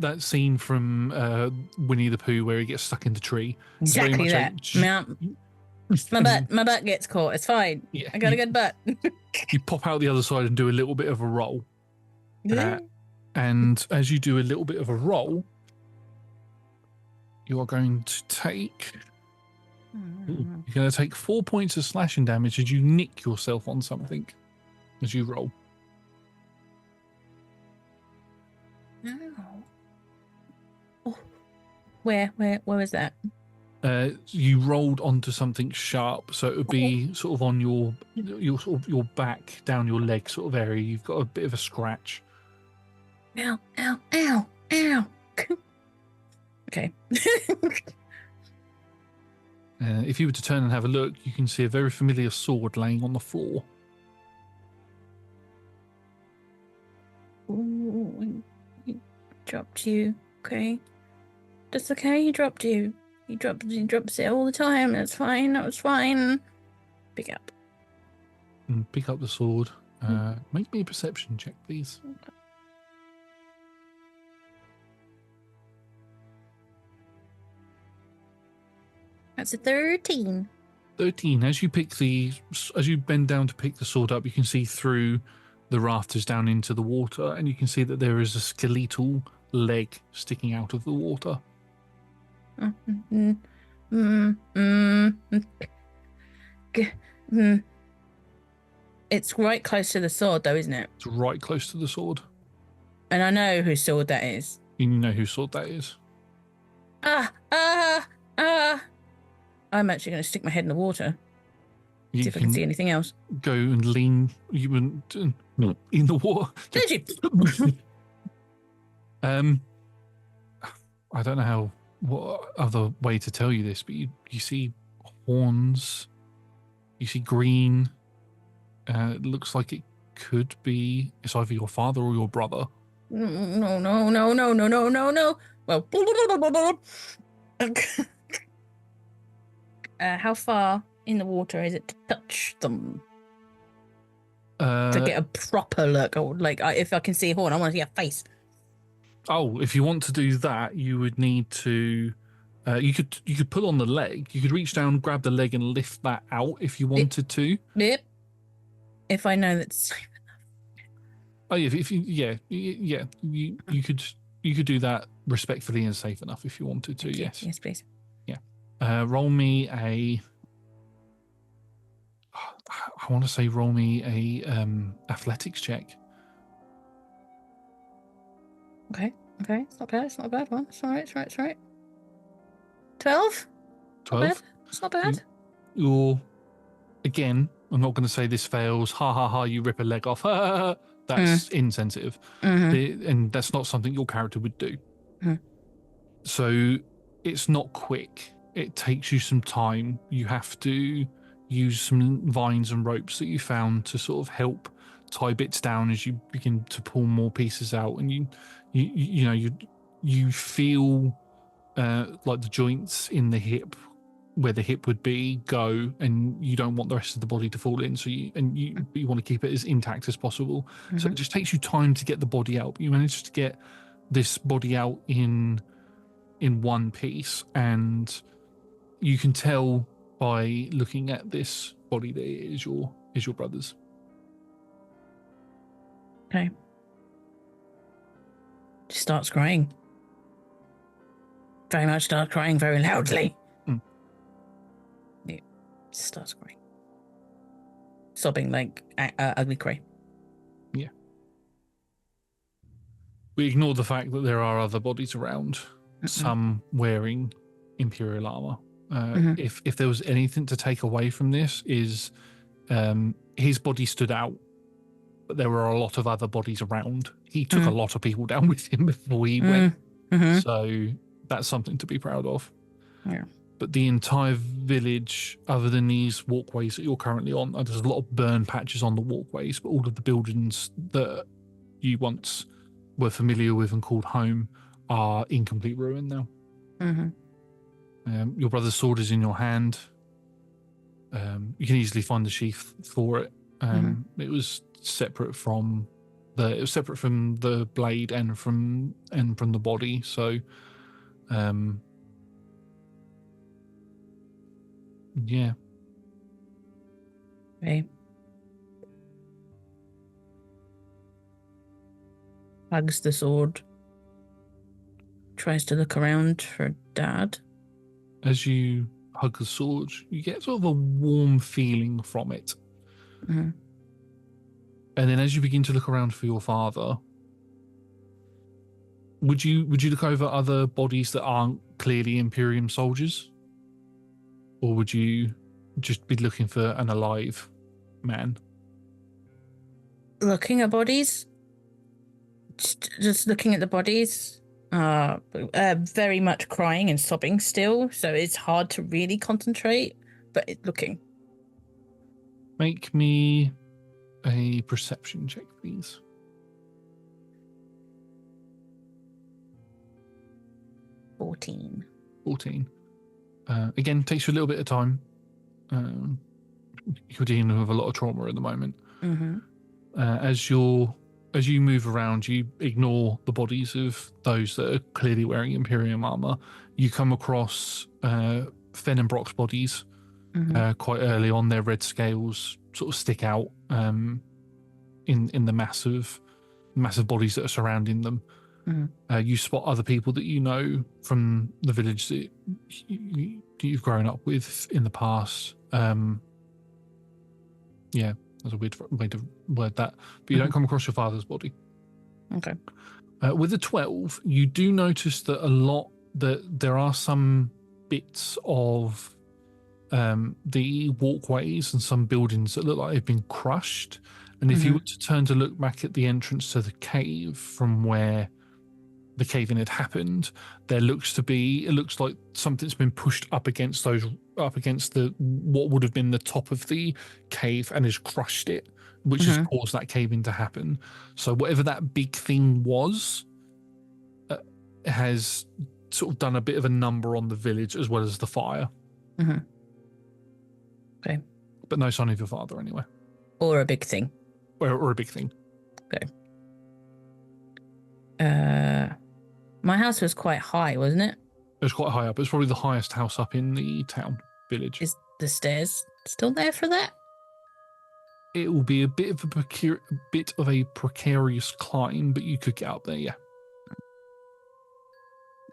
that scene from Winnie the Pooh where he gets stuck in the tree. Exactly that. My butt gets caught. It's fine. Yeah, I got a good butt. You pop out the other side and do a little bit of a roll. And as you do a little bit of a roll, you are going to take... You're going to take 4 points of slashing damage as you nick yourself on something as you roll. Oh. Where was that? You rolled onto something sharp, so it would be sort of on your back, down your leg sort of area. You've got a bit of a scratch. Ow. Okay. If you were to turn and have a look, you can see a very familiar sword laying on the floor. Ooh, he dropped you. Okay. That's okay, he dropped you. He drops it all the time. That's fine. That was fine. Pick up. Pick up the sword. Make me a perception check, please. Okay. That's a 13. 13. As you bend down to pick the sword up, you can see through the rafters down into the water, and you can see that there is a skeletal leg sticking out of the water. It's right close to the sword, though, isn't it? It's right close to the sword. And I know whose sword that is. You know whose sword that is. I'm actually going to stick my head in the water. See if I can see anything else. Go and lean you in the water. I don't know what other way to tell you this, but you see horns, you see green. It looks like it could be, it's either your father or your brother. No. Well, how far in the water is it to touch them? To get a proper look, or like if I can see a horn, I want to see a face. Oh, if you want to do that, you would need to. You could pull on the leg. You could reach down, grab the leg, and lift that out if you wanted to. Yep. If I know that's safe enough. Oh, yeah. If you, yeah, you could do that respectfully and safe enough if you wanted to. Yes. Yes, please. Yeah. Roll me a. I want to say roll me a athletics check. Okay. It's not bad. It's not a bad one. It's all right. It's right. 12? 12? It's not bad. You're, again, I'm not going to say this fails. Ha ha ha, you rip a leg off. That's insensitive. And that's not something your character would do. So it's not quick. It takes you some time. You have to use some vines and ropes that you found to sort of help tie bits down as you begin to pull more pieces out. And you feel like the joints in the hip, where the hip would be, go, and you don't want the rest of the body to fall in. So you want to keep it as intact as possible. So it just takes you time to get the body out. You manage to get this body out in one piece, and you can tell by looking at this body that it is your brother's. Okay. She starts crying. Very much starts crying very loudly. Yeah, starts crying. Sobbing like ugly cry. Yeah. We ignore the fact that there are other bodies around, some wearing Imperial armor. If there was anything to take away from this, is his body stood out, but there were a lot of other bodies around. He took a lot of people down with him before he went. So that's something to be proud of. Yeah. But the entire village, other than these walkways that you're currently on, there's a lot of burn patches on the walkways, but all of the buildings that you once were familiar with and called home are in complete ruin now. Your brother's sword is in your hand. You can easily find the sheath for it. It was separate from the blade and from the body. So, yeah. Okay. Hugs the sword. Tries to look around for Dad. As you hug the sword, you get sort of a warm feeling from it. And then as you begin to look around for your father, would you look over other bodies that aren't clearly Imperium soldiers? Or would you just be looking for an alive man? Looking at bodies? Just looking at the bodies. Very much crying and sobbing still, so it's hard to really concentrate, but looking. Make me a perception check, please. 14. Again, takes you a little bit of time. You're dealing with a lot of trauma at the moment. As you move around, you ignore the bodies of those that are clearly wearing Imperium armor. You come across Fen and Brock's bodies quite early on. Their red scales sort of stick out in the massive bodies that are surrounding them. You spot other people that you know from the village that you've grown up with in the past. Yeah. That's a weird way to word that. But you don't come across your father's body. Okay. With the 12, you do notice that there are some bits of the walkways and some buildings that look like they've been crushed. And if you were to turn to look back at the entrance to the cave from where the cave-in had happened, it looks like something's been pushed up against what would have been the top of the cave and has crushed it, which has caused that cave-in to happen. So whatever that big thing was has sort of done a bit of a number on the village as well as the fire. Okay. But no sign of your father anyway. Or a big thing. or a big thing. Okay. My house was quite high, wasn't it? It was quite high up. It's probably the highest house up in the town village. Is the stairs still there for that? It will be a bit of a precarious climb, but you could get up there, yeah.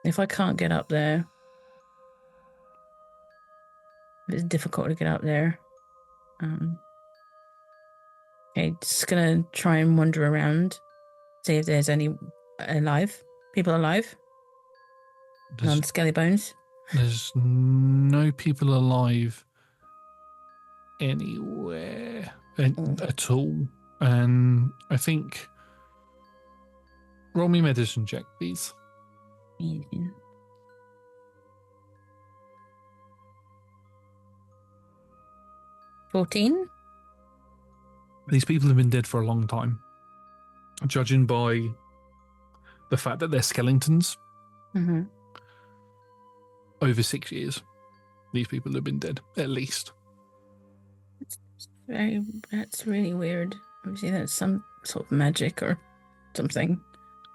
If I can't get up there, if it's difficult to get up there, okay, just gonna try and wander around, see if there's any people alive. Non-skelly bones. There's no people alive anywhere at all. And I think roll me medicine check, please. 14. These people have been dead for a long time, judging by the fact that they're skeletons. Mm-hmm. Over 6 years, these people have been dead, at least. That's really weird. Obviously, that's some sort of magic or something.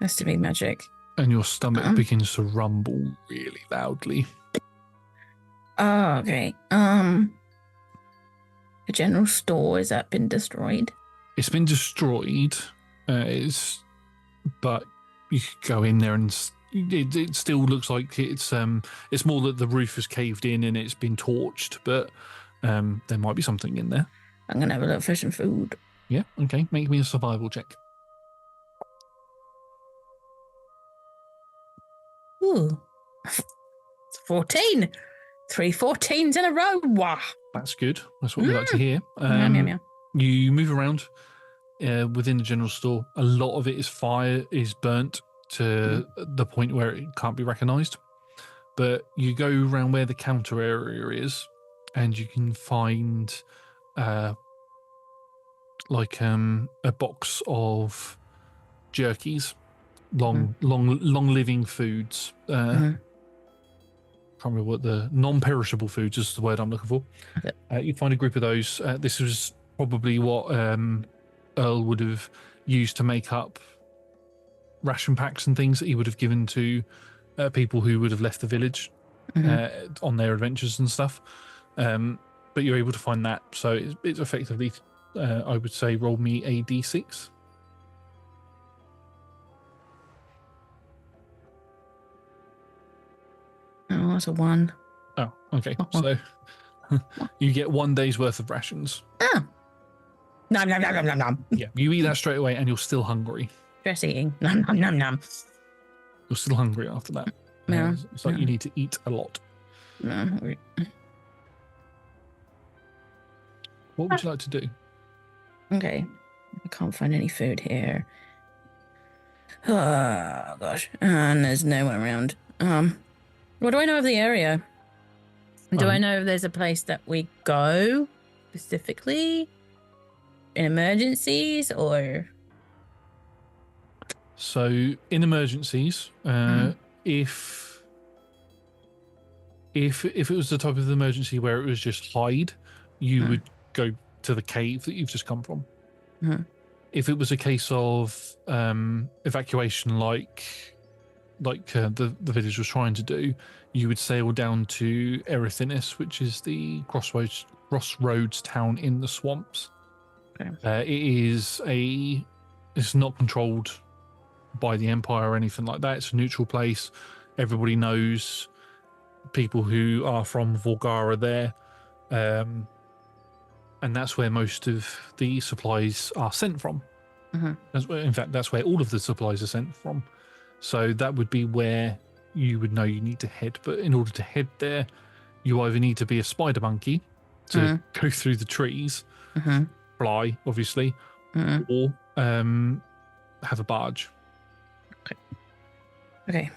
Has to be magic. And your stomach begins to rumble really loudly. Oh, okay. The general store, has that been destroyed? It's been destroyed, but you could go in there and it still looks like it's more that the roof has caved in and it's been torched, but there might be something in there. I'm gonna have a look for some food. Yeah, okay. Make me a survival check. Ooh. 14. 3 14s in a row. Wow. That's good. That's what we like to hear. Meow. You move around within the general store. A lot of it is burnt to the point where it can't be recognised. But you go around where the counter area is, and you can find a box of jerkies, long living foods. Can't remember what the non-perishable foods is the word I'm looking for. You find a group of those. This was probably what Earl would have used to make up ration packs and things that he would have given to people who would have left the village on their adventures and stuff. But you're able to find that, so it's effectively, I would say, roll me a d6. Oh, that's a 1. Oh, okay. So you get 1 day's worth of rations. Oh. Nom, nom, nom, nom, nom, nom. Yeah, you eat that straight away and you're still hungry. Stress eating. Nom, nom, nom, nom. You're still hungry after that. No. It's like you need to eat a lot. No, I'm hungry. What would you like to do? Okay. I can't find any food here. Oh, gosh. And there's no one around. What do I know of the area? Do I know if there's a place that we go specifically in emergencies or? So in emergencies, if it was the type of emergency where it was just hide, you would go to the cave that you've just come from. If it was a case of evacuation, like the village was trying to do, you would sail down to Erythinis, which is the crossroads town in the swamps. Okay. It's not controlled by the Empire or anything like that. It's a neutral place. Everybody knows people who are from Volgara there. And that's where most of the supplies are sent from. In fact, that's where all of the supplies are sent from. So that would be where you would know you need to head. But in order to head there, you either need to be a spider monkey to go through the trees, fly, obviously, or have a barge. Okay.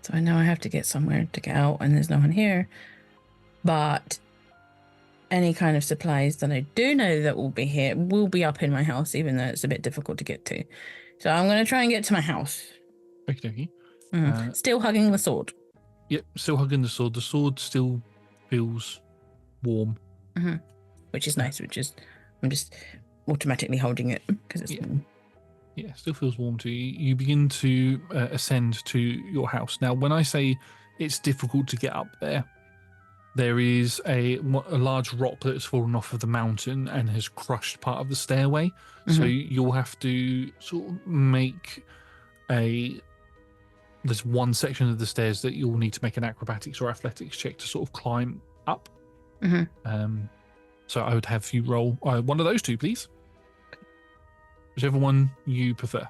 So I know I have to get somewhere to get out, and there's no one here. But any kind of supplies that I do know that will be here will be up in my house, even though it's a bit difficult to get to. So I'm going to try and get to my house. Okay. Still hugging the sword. Yep, still hugging the sword. The sword still feels warm. Which is nice. I'm just automatically holding it because it's warm. Yeah, still feels warm to you. You begin to ascend to your house. Now, when I say it's difficult to get up there, there is a large rock that has fallen off of the mountain and has crushed part of the stairway. So you'll have to sort of make there's one section of the stairs that you'll need to make an acrobatics or athletics check to sort of climb up. So I would have you roll one of those two, please. Whichever one you prefer.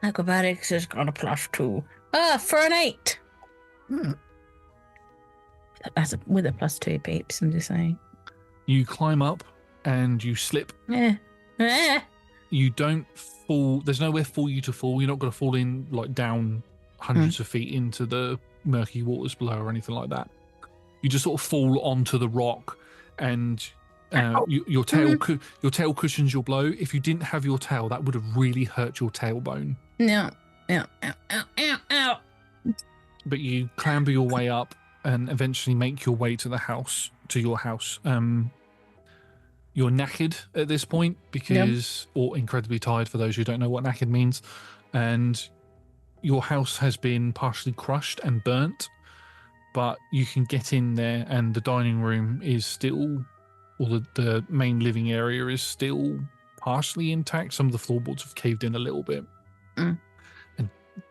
Acrobatics has got a +2. For an 8. With a +2, peeps, I'm just saying. You climb up and you slip. You don't fall. There's nowhere for you to fall. You're not going to fall in like down hundreds of feet into the murky waters below or anything like that. You just sort of fall onto the rock, and your tail cushions your blow. If you didn't have your tail, that would have really hurt your tailbone. No. Ow. But you clamber your way up and eventually make your way to your house. You're knackered at this point or incredibly tired for those who don't know what knackered means. And your house has been partially crushed and burnt, but you can get in there and the dining room is still, or the main living area is still partially intact. Some of the floorboards have caved in a little bit.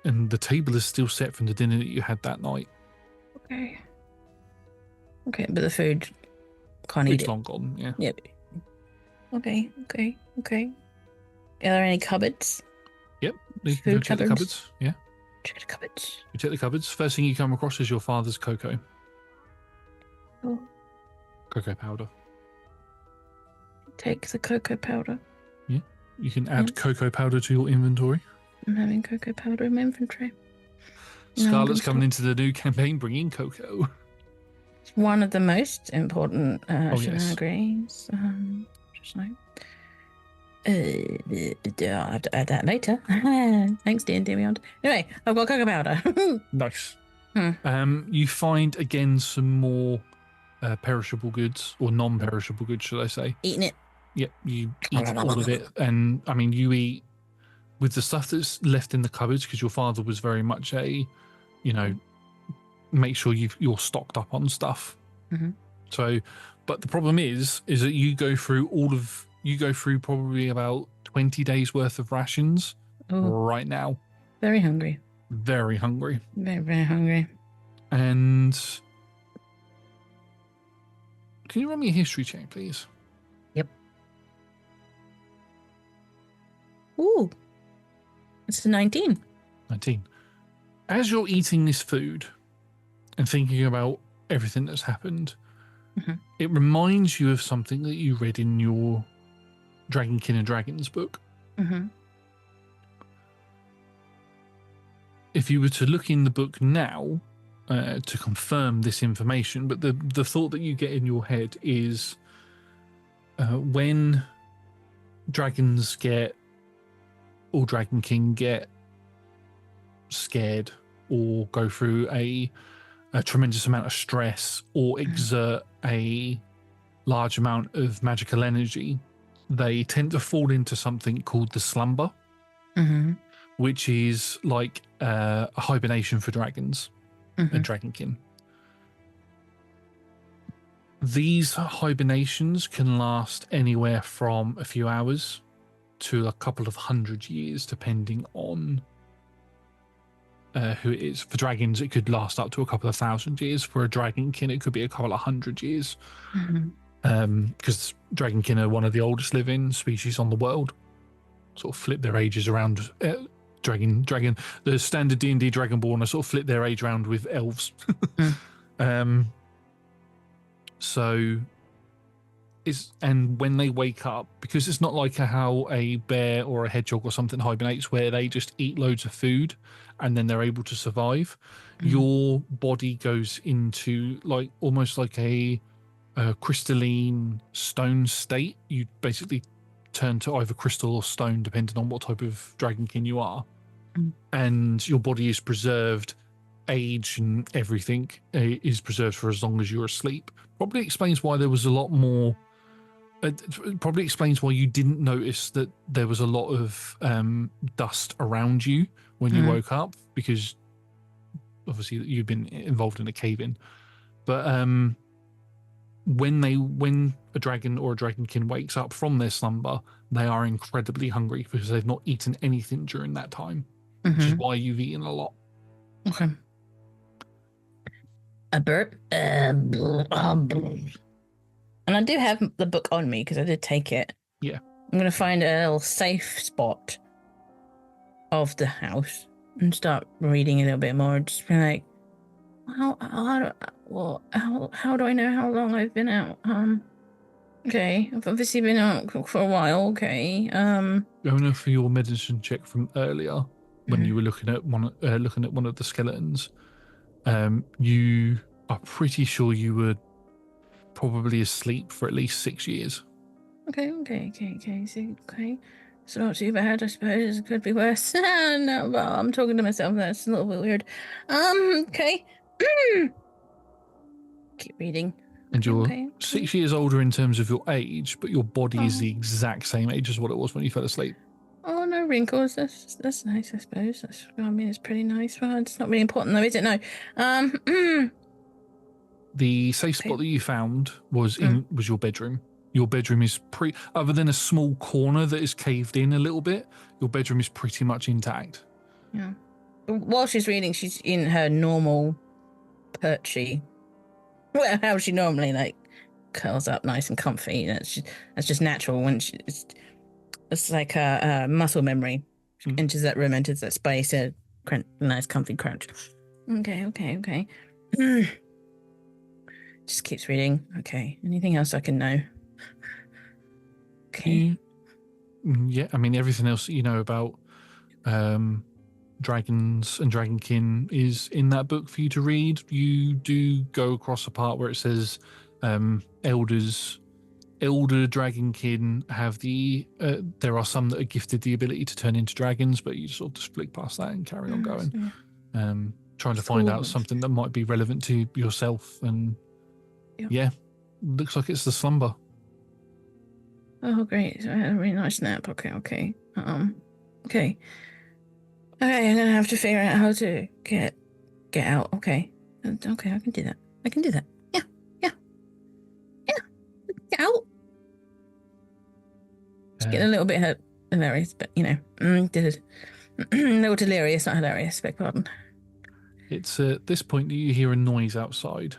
And the table is still set from the dinner that you had that night. Okay, but the food can't eat it. It's long gone, yeah. Yep. Okay. Are there any cupboards? Yep. You can go check the cupboards. Yeah. Check the cupboards. You check the cupboards. First thing you come across is your father's cocoa. Oh. Cocoa powder. Take the cocoa powder. Yeah. You can add cocoa powder to your inventory. I'm having cocoa powder in my inventory. Scarlet's coming into the new campaign bringing cocoa. It's one of the most important shenanigans. Just like... I'll have to add that later. Thanks, D&D Beyond. Anyway, I've got cocoa powder. Nice. You find again some more perishable goods, or non-perishable goods, should I say? Eating it. Yep, you eat all of it, and I mean, you eat with the stuff that's left in the cupboards because your father was very much make sure you're stocked up on stuff. So, but the problem is that you go through probably about 20 days worth of rations right now. Very hungry. Very hungry. Very, very hungry. And can you run me a history check, please? Yep. Ooh. It's a 19. 19. As you're eating this food and thinking about everything that's happened, it reminds you of something that you read in your Dragonkin and Dragons book. If you were to look in the book now to confirm this information, but the thought that you get in your head is when dragons get, or Dragon King get scared or go through a tremendous amount of stress or exert a large amount of magical energy, they tend to fall into something called the slumber, which is like a hibernation for dragons and Dragonkin. These hibernations can last anywhere from a few hours to a couple of 100 years, depending on who it is. For dragons, it could last up to a couple of 1,000 years. For a Dragonkin, it could be a couple of 100 years. Because Dragonkin are one of the oldest living species on the world. Sort of flip their ages around. Dragon. The standard D&D Dragonborn are sort of flip their age around with elves. And when they wake up, because it's not like how a bear or a hedgehog or something hibernates where they just eat loads of food and then they're able to survive, your body goes into like almost like a crystalline stone state. You basically turn to either crystal or stone depending on what type of dragonkin you are, and your body is preserved. Age and everything is preserved for as long as you're asleep. Probably explains why there was a lot more It probably explains why you didn't notice that there was a lot of dust around you when you woke up, because obviously you've been involved in a cave-in. But when a dragon or a dragonkin wakes up from their slumber, they are incredibly hungry because they've not eaten anything during that time, which is why you've eaten a lot. Okay. A burp. And I do have the book on me because I did take it. Yeah. I'm going to find a little safe spot of the house and start reading a little bit more. Just be like, how do I know how long I've been out? Okay, I've obviously been out for a while. Okay. Going for your medicine check from earlier, when you were looking at one of the skeletons, you are pretty sure you were probably asleep for at least 6 years. Okay. It's not too bad, I suppose. It could be worse. No, well, I'm talking to myself. That's a little bit weird. Okay. Keep reading. And you're 6 years older in terms of your age, but your body is the exact same age as what it was when you fell asleep. Oh, no wrinkles. That's nice, I suppose. It's pretty nice. Well, it's not really important though, is it? No. The safe spot that you found was your bedroom. Your bedroom is other than a small corner that is caved in a little bit, your bedroom is pretty much intact. Yeah. While she's reading, she's in her normal perchy. Well, how she normally curls up nice and comfy. That's just natural when it's like a muscle memory. She enters that room, enters that space, a nice comfy crouch. Okay. Just keeps reading. Okay. Anything else I can know? Okay. Yeah, I mean, everything else that you know about dragons and dragonkin is in that book for you to read. You do go across a part where it says elder dragonkin have there are some that are gifted the ability to turn into dragons, but you sort of just flick past that and carry on going. Trying to find out something that might be relevant to yourself, and looks like it's the slumber. Oh, great. I had a really nice nap. Okay. Okay, I'm gonna have to figure out how to get out. Okay, I can do that. Yeah. Get out. It's getting a little bit hilarious, but a little delirious, not hilarious, beg pardon. It's at this point that you hear a noise outside.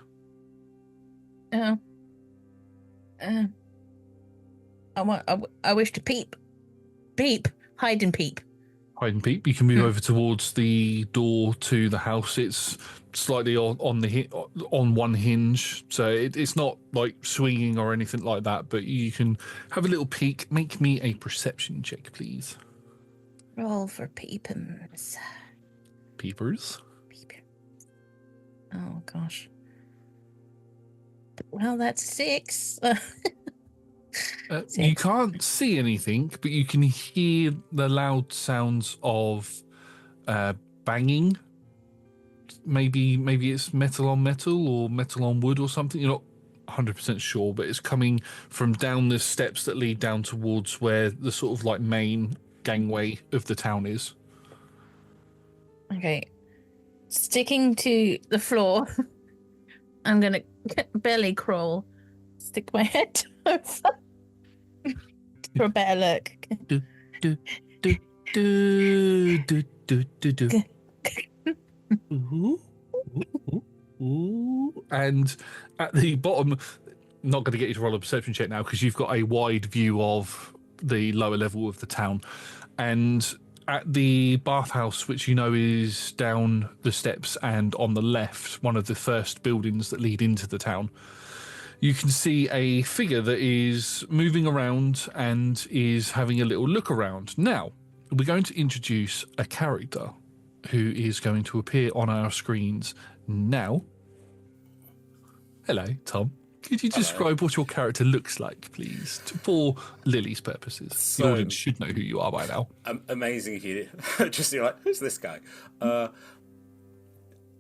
I wish to peep, hide and peep. Hide and peep. You can move over towards the door to the house. It's slightly on one hinge, so it's not like swinging or anything like that. But you can have a little peek. Make me a perception check, please. Roll for peepers. Peepers. Oh gosh. Well, that's 6. You can't see anything, but you can hear the loud sounds of banging. Maybe it's metal on metal or metal on wood or something. You're not 100% sure, but it's coming from down the steps that lead down towards where the sort of like main gangway of the town is. Okay. Sticking to the floor, I'm going to belly crawl, stick my head over for a better look. And at the bottom, not going to get you to roll a perception check now because you've got a wide view of the lower level of the town. And at the bathhouse, which you know is down the steps and on the left, one of the first buildings that lead into the town, you can see a figure that is moving around and is having a little look around. Now, we're going to introduce a character who is going to appear on our screens now. Hello, Tom. Could you describe what your character looks like, please, for Lily's purposes? So, the audience should know who you are by now. Amazing if you just you're like, who's this guy?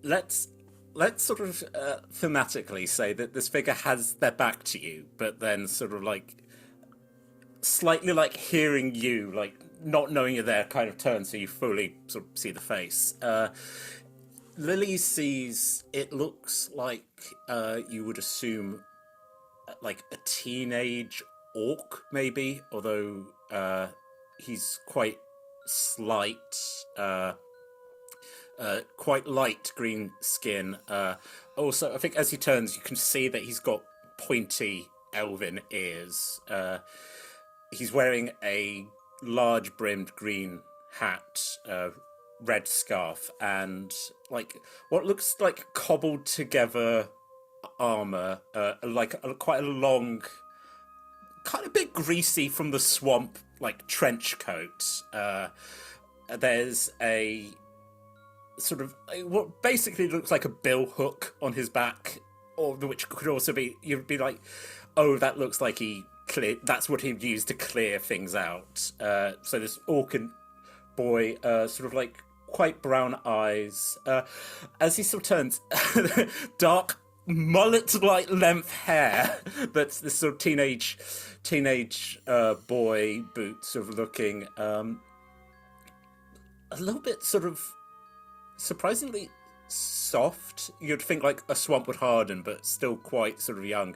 Let's sort of thematically say that this figure has their back to you, but then sort of like slightly like hearing you, like not knowing you're there, kind of turns so you fully sort of see the face. Lilly sees, it looks like you would assume like a teenage orc, maybe, although he's quite slight, quite light green skin. Also, I think as he turns, you can see that he's got pointy elven ears. He's wearing a large brimmed green hat, red scarf, and like what looks like cobbled together armor, quite a long, kind of bit greasy from the swamp, like trench coat. There's a sort of what basically looks like a bill hook on his back, or which could also be, you'd be like, oh, that looks like that's what he'd use to clear things out. So this orcan boy, sort of like quite brown eyes, as he sort of turns, dark mullet-like length hair. That's this sort of teenage boy boots of looking, a little bit sort of surprisingly soft. You'd think like a swamp would harden, but still quite sort of young.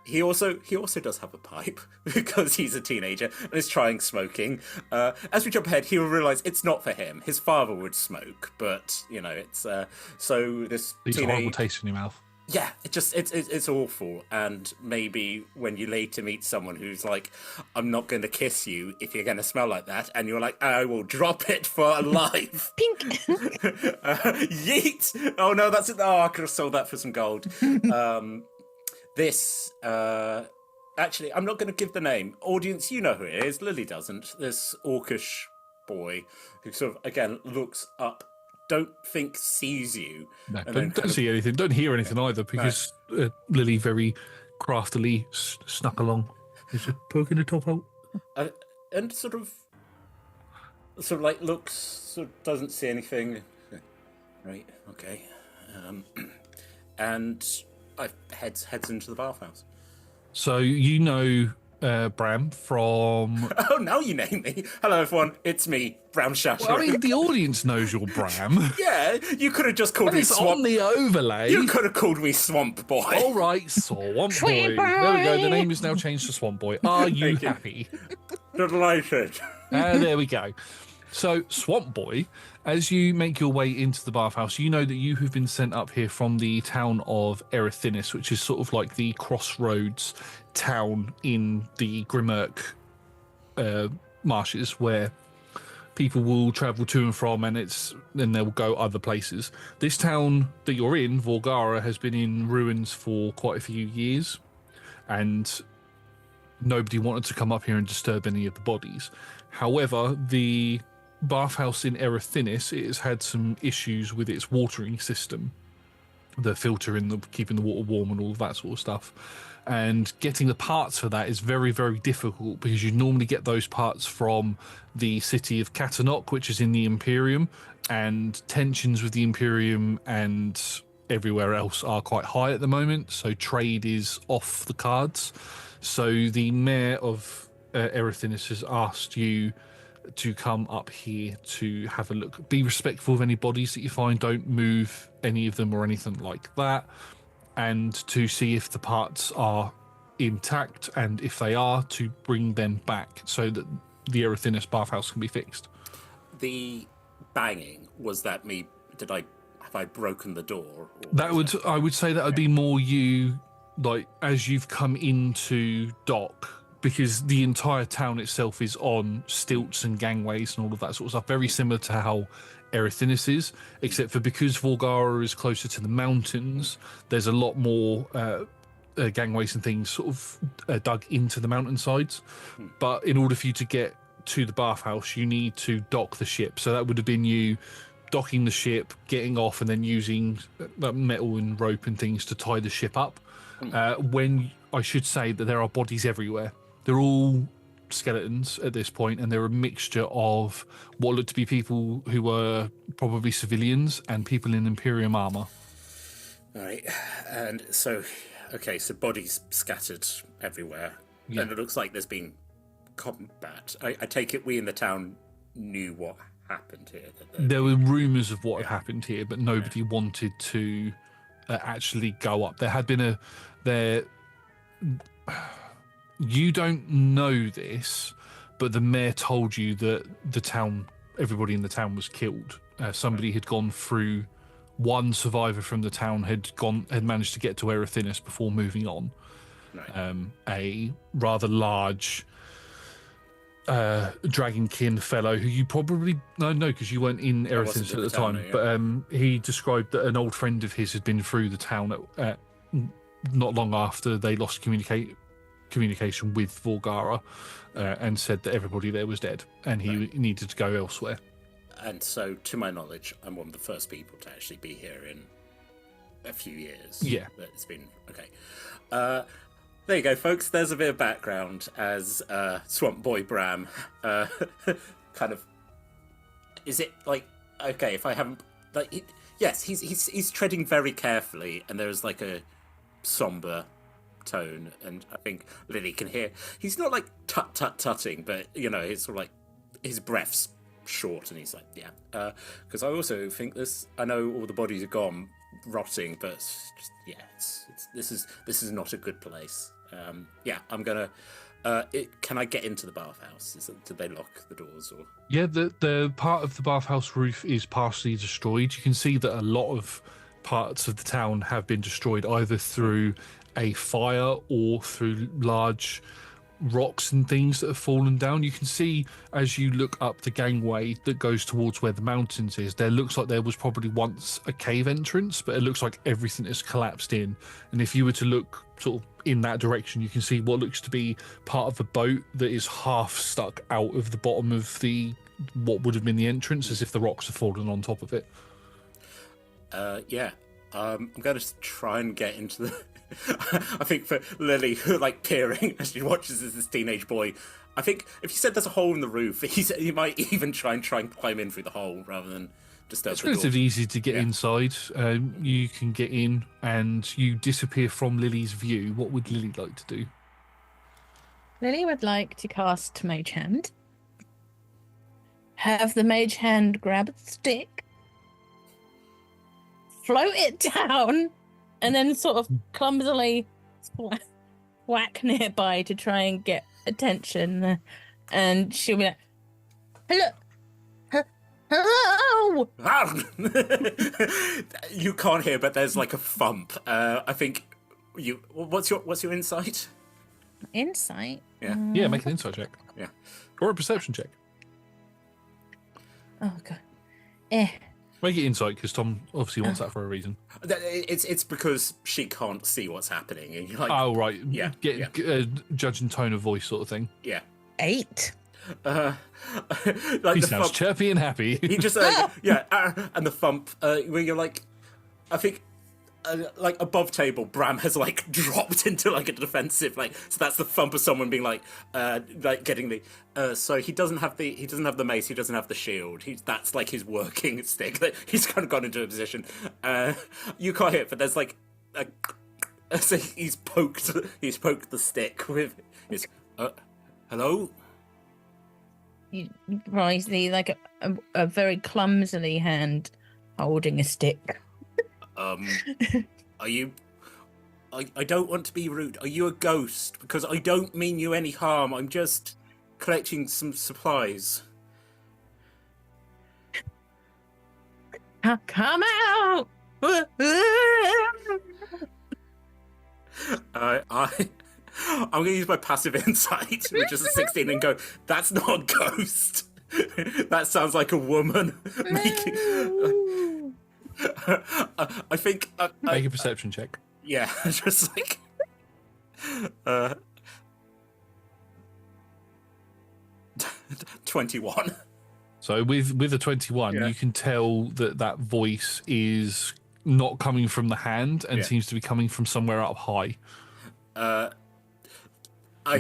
He also does have a pipe because he's a teenager and is trying smoking. As we jump ahead, he will realise it's not for him. His father would smoke, but you know, it's so this Leaves a horrible taste in your mouth. Yeah, it's awful. And maybe when you later meet someone who's like, I'm not going to kiss you if you're going to smell like that, and you're like, I will drop it for life. Pink. Yeet! Oh no, that's it. Oh, I could have sold that for some gold. This, actually, I'm not going to give the name. Audience, you know who it is. Lily doesn't. This orcish boy who sort of, again, looks up, don't think sees you. No, don't see anything. Don't hear anything either, because Lily very craftily snuck along. Is just poking the top out. And sort of like looks, sort of doesn't see anything. Right, okay. And I heads into the bathhouse. So you know Bram from... Oh, now you name me. Hello, everyone. It's me, Bram Shatter. Well, I mean, the audience knows you're Bram. Yeah, you could have just called me Swamp. On the overlay. You could have called me Swamp Boy. All right, Swamp Boy. There we go. The name is now changed to Swamp Boy. Are you happy? Delighted. There we go. So, Swamp Boy, as you make your way into the bathhouse, you know that you have been sent up here from the town of Erethinis, which is sort of like the crossroads town in the Grimmerk marshes, where people will travel to and from, and they'll go other places. This town that you're in, Vorgara, has been in ruins for quite a few years, and nobody wanted to come up here and disturb any of the bodies. However, the bathhouse in Erethinis, it has had some issues with its watering system, the filter keeping the water warm and all of that sort of stuff, and getting the parts for that is very, very difficult, because you normally get those parts from the city of Katanok, which is in the Imperium, and tensions with the Imperium and everywhere else are quite high at the moment, so trade is off the cards. So the mayor of Erethinis has asked you to come up here to have a look. Be respectful of any bodies that you find. Don't move any of them or anything like that. And to see if the parts are intact, and if they are, to bring them back so that the Erethinis bathhouse can be fixed. The banging, was that me? Have I broken the door? I would say that would be more you, like, as you've come into dock, because the entire town itself is on stilts and gangways and all of that sort of stuff, very similar to how Erethinis is, except for because Vorgara is closer to the mountains, there's a lot more gangways and things sort of dug into the mountainsides. But in order for you to get to the bathhouse, you need to dock the ship. So that would have been you docking the ship, getting off, and then using metal and rope and things to tie the ship up. When I should say that there are bodies everywhere. They're all skeletons at this point, and they're a mixture of what look to be people who were probably civilians and people in Imperium armor. All right, and so, okay, so bodies scattered everywhere. Yeah. And it looks like there's been combat. I take it we in the town knew what happened here. There were rumours of what had happened here, but nobody wanted to actually go up. There had been you don't know this, but the mayor told you that everybody in the town was killed. Somebody had gone through. One survivor from the town had managed to get to Erethinus before moving on. Right. A rather large dragonkin fellow who you probably know because you weren't in Erethinus at the time. But he described that an old friend of his had been through the town at not long after they lost communication with Vorgara, and said that everybody there was dead and he needed to go elsewhere. And so, to my knowledge, I'm one of the first people to actually be here in a few years. Yeah. It's been... Okay. There you go, folks. There's a bit of background as Swamp Boy Bram kind of... Is it, like... Okay, if I haven't... Like, yes, he's treading very carefully, and there's, like, a somber tone, and I think Lilly can hear... He's not, like, tut-tut-tutting, but, you know, it's sort of like... His breath's short, and he's like, yeah, because I also think this. I know all the bodies are gone, rotting, but it's just, yeah, this is not a good place. Yeah, I'm gonna. Can I get into the bathhouse? Did they lock the doors or? Yeah, the part of the bathhouse roof is partially destroyed. You can see that a lot of parts of the town have been destroyed either through a fire or through large rocks and things that have fallen down. You can see as you look up the gangway that goes towards where the mountains is, there looks like there was probably once a cave entrance, but it looks like everything has collapsed in. And if you were to look sort of in that direction, you can see what looks to be part of a boat that is half stuck out of the bottom of what would have been the entrance, as if the rocks have fallen on top of it. Yeah. I'm going to try and get into the... I think for Lilly, who like peering as she watches as this teenage boy, I think if you said there's a hole in the roof, he might even try and climb in through the hole rather than disturb the door. It's relatively easy to get inside. You can get in and you disappear from Lily's view. What would Lilly like to do? Lily would like to cast Mage Hand. Have the Mage Hand grab a stick, float it down, and then sort of clumsily whack nearby to try and get attention. And she'll be like, hello! You can't hear, but there's like a thump. I think you... What's your insight? Insight? Yeah. Yeah, make an insight check. Yeah. Or a perception check. Oh, God. Make it insight, because Tom obviously wants that for a reason. It's because she can't see what's happening, and you're like, oh, right. Yeah. Judge and tone of voice sort of thing. Yeah. 8. Like He the sounds thump, chirpy and happy. he just and the thump where you're like, I think. Like above table, Bram has like dropped into like a defensive, so that's the thump of someone being like getting the. So he doesn't have the mace, he doesn't have the shield. That's like his working stick. He's kind of gone into a position. You can't hit, but there's like so he's poked the stick with his. Hello. You probably see like a very clumsily hand holding a stick. Are you... I don't want to be rude. Are you a ghost? Because I don't mean you any harm. I'm just collecting some supplies. Come out! I'm going to use my passive insight, which is a 16, and go, that's not a ghost. That sounds like a woman making... I think... Make a perception check. Yeah, just like... 21. So with a 21, you can tell that voice is not coming from the hand and seems to be coming from somewhere up high.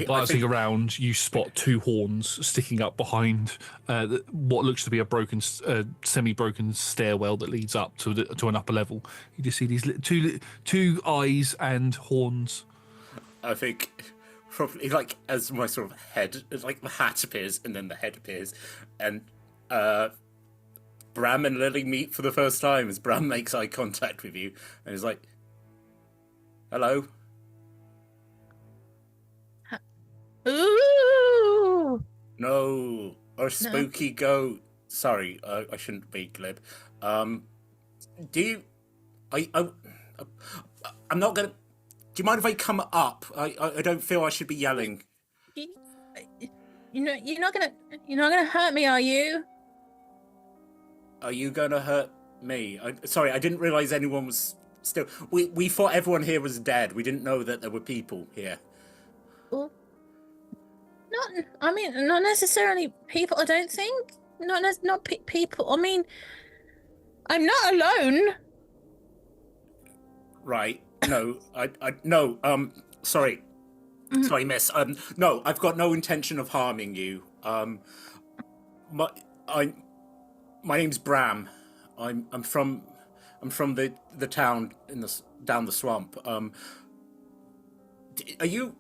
Glancing around, you spot two horns sticking up behind what looks to be a semi-broken stairwell that leads up to an upper level. You just see these two eyes and horns. I think probably like as my sort of head, like the hat appears and then the head appears, and Bram and Lily meet for the first time as Bram makes eye contact with you and is like, "Hello." Ooh. No, or spooky goat. Sorry, I shouldn't be glib. Do you? I'm not gonna. Do you mind if I come up? I don't feel I should be yelling. You know, you're not gonna hurt me, are you? Are you gonna hurt me? Sorry, I didn't realize anyone was still. We thought everyone here was dead. We didn't know that there were people here. Well, not necessarily people. I don't think. Not people. I mean, I'm not alone. Right. No. No. Sorry. Mm-hmm. Sorry, miss. No, I've got no intention of harming you. My name's Bram. I'm from the town down the swamp. Are you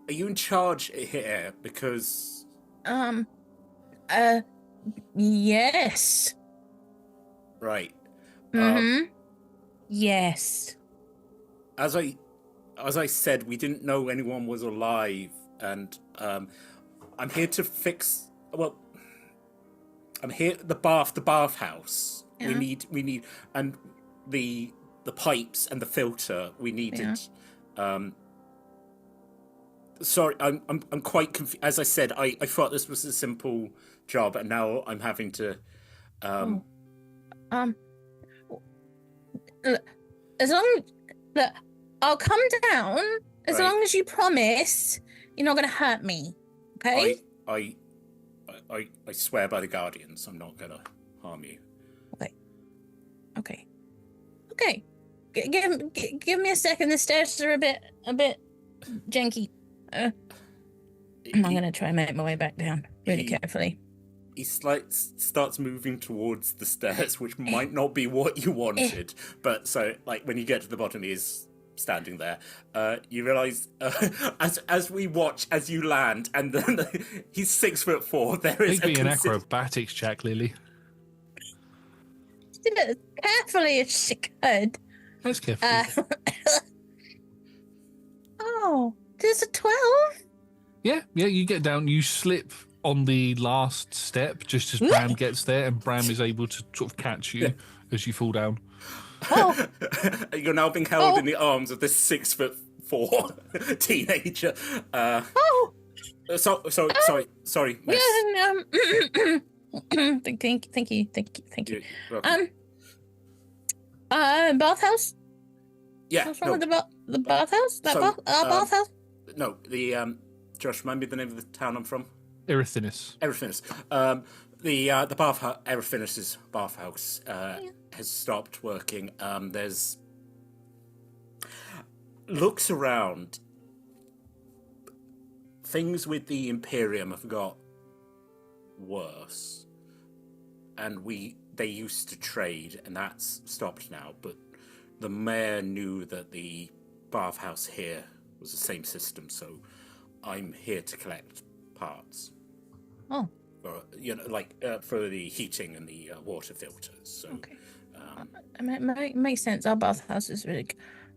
in charge here? Because yes. Right. Yes. As I said, we didn't know anyone was alive, and I'm here to fix. Well, I'm here the bathhouse. Yeah. We need, and the pipes and the filter. We needed. Yeah. Sorry, I'm quite confused. As I said, I thought this was a simple job, and now I'm having to. As long look, I'll come down as long as you promise you're not going to hurt me. Okay? I swear by the Guardians, I'm not going to harm you. Okay. Give me a second. The stairs are a bit janky. I'm going to try and make my way back down really carefully. He starts moving towards the stairs, which might not be what you wanted. But so, like, when you get to the bottom, he is standing there. You realise, as we watch, as you land, and then he's 6'4". There is Make me an acrobatics check, Lily. Did it carefully as she could. That's careful. Oh, there's a 12? Yeah, you get down, you slip on the last step just as Bram gets there, and Bram is able to sort of catch you as you fall down. Oh. You're now being held in the arms of this 6'4" teenager. Sorry, miss. Yeah, thank you. You're welcome. Bathhouse? Yeah. What's wrong with the bathhouse? Bathhouse? No, Josh, remind me the name of the town I'm from. Erythinis. The bathhouse, Erythinis' bathhouse, has stopped working. There's looks around. Things with the Imperium have got worse, and they used to trade, and that's stopped now. But the mayor knew that the bathhouse here was the same system, so I'm here to collect parts. Oh. For, for the heating and the water filters. So, okay. It makes sense. Our bathhouse is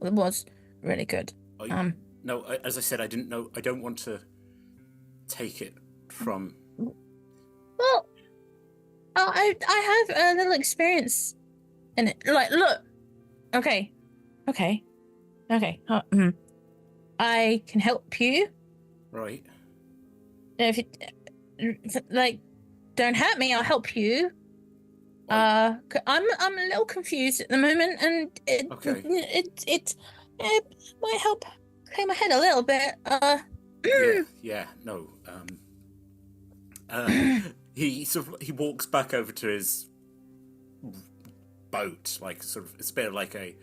was really good. No, as I said, I didn't know. I don't want to take it from. Well, I have a little experience in it. Like, look. Okay. I can help you. Right. If you don't hurt me, I'll help you. I'm a little confused at the moment, and it might help clear my head a little bit. He walks back over to his boat, like sort of it's a bit like a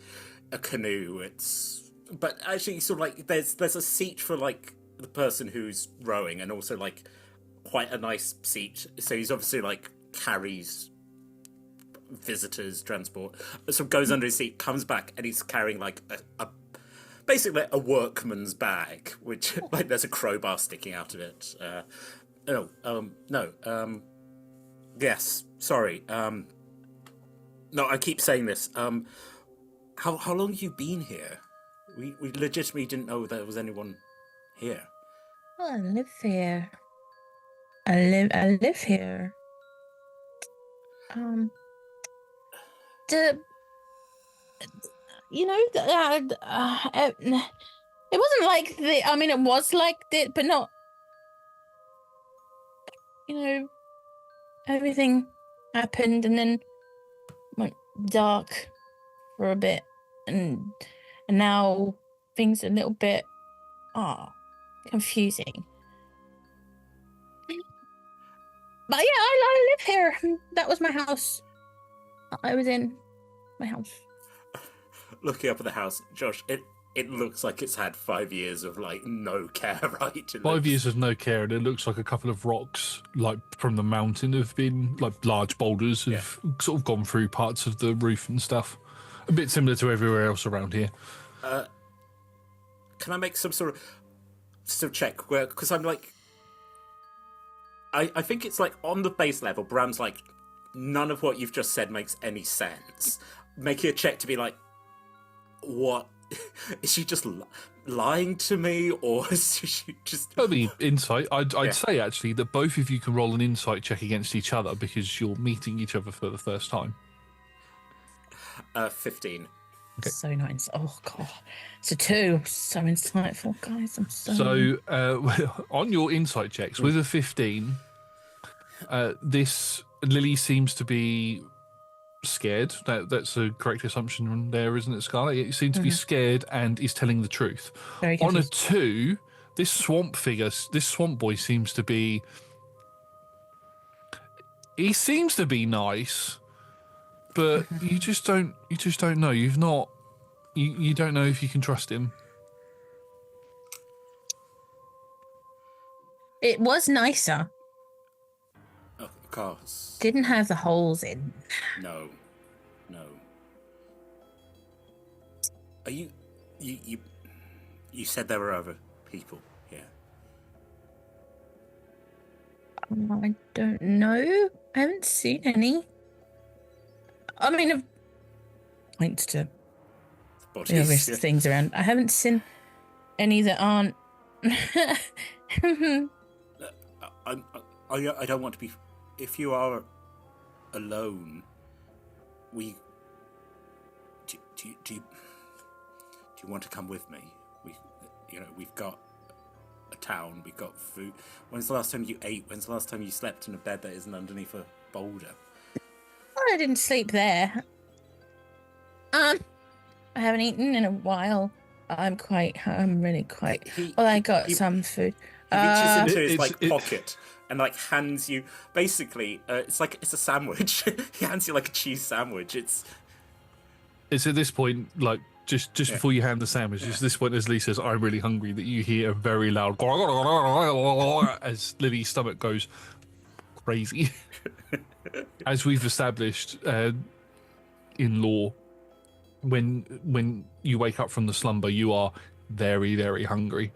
canoe. But actually sort of like there's a seat for like the person who's rowing, and also like quite a nice seat. So he's obviously like carries visitors, transport. So goes under his seat, comes back, and he's carrying like a basically a workman's bag, which like there's a crowbar sticking out of it. Yes, sorry. No, I keep saying this. How long have you been here? We legitimately didn't know there was anyone here. Well, I live here. I live here. The you know it wasn't like the. I mean, it was like it, but not. You know, everything happened and then went dark for a bit, and now things are a little bit confusing. But yeah, I live here. That was my house. I was in my house. Looking up at the house, Josh, it looks like it's had 5 years of like no care, right? 5 years of no care, and it looks like a couple of rocks, like from the mountain, have been like large boulders have sort of gone through parts of the roof and stuff. A bit similar to everywhere else around here. Can I make some sort of check where? Because I'm like, I think it's like on the base level. Bram's like, none of what you've just said makes any sense. Making a check to be like, what? Is she just lying to me, or is she just... That'd be insight. I'd say, actually, that both of you can roll an insight check against each other because you're meeting each other for the first time. 15. Okay. So nice. Oh, God. It's a 2. So insightful, guys. I'm so... So, on your insight checks, with a 15, this Lily seems to be scared. That's a correct assumption there, isn't it, Scarlet? It seems to be scared and is telling the truth. Very On a confused. 2, this swamp boy seems to be... He seems to be nice, but you just don't know. You've not... You don't know if you can trust him. It was nicer. Of course. Didn't have the holes in. No. Are you said there were other people here. I don't know. I haven't seen any. I mean, I've points to Bodies. things around. I haven't seen any that aren't. I don't want to be. If you are alone, do you want to come with me? We've got a town. We've got food. When's the last time you ate? When's the last time you slept in a bed that isn't underneath a boulder? I didn't sleep there. I haven't eaten in a while. I'm really quite. I got some food. He reaches into his pocket and like hands you. Basically, it's a sandwich. He hands you like a cheese sandwich. It's at this point, like just before you hand the sandwich, it's this point as Lee says, "I'm really hungry," that you hear a very loud as Lily's stomach goes crazy. As we've established in lore, when you wake up from the slumber, you are very, very hungry.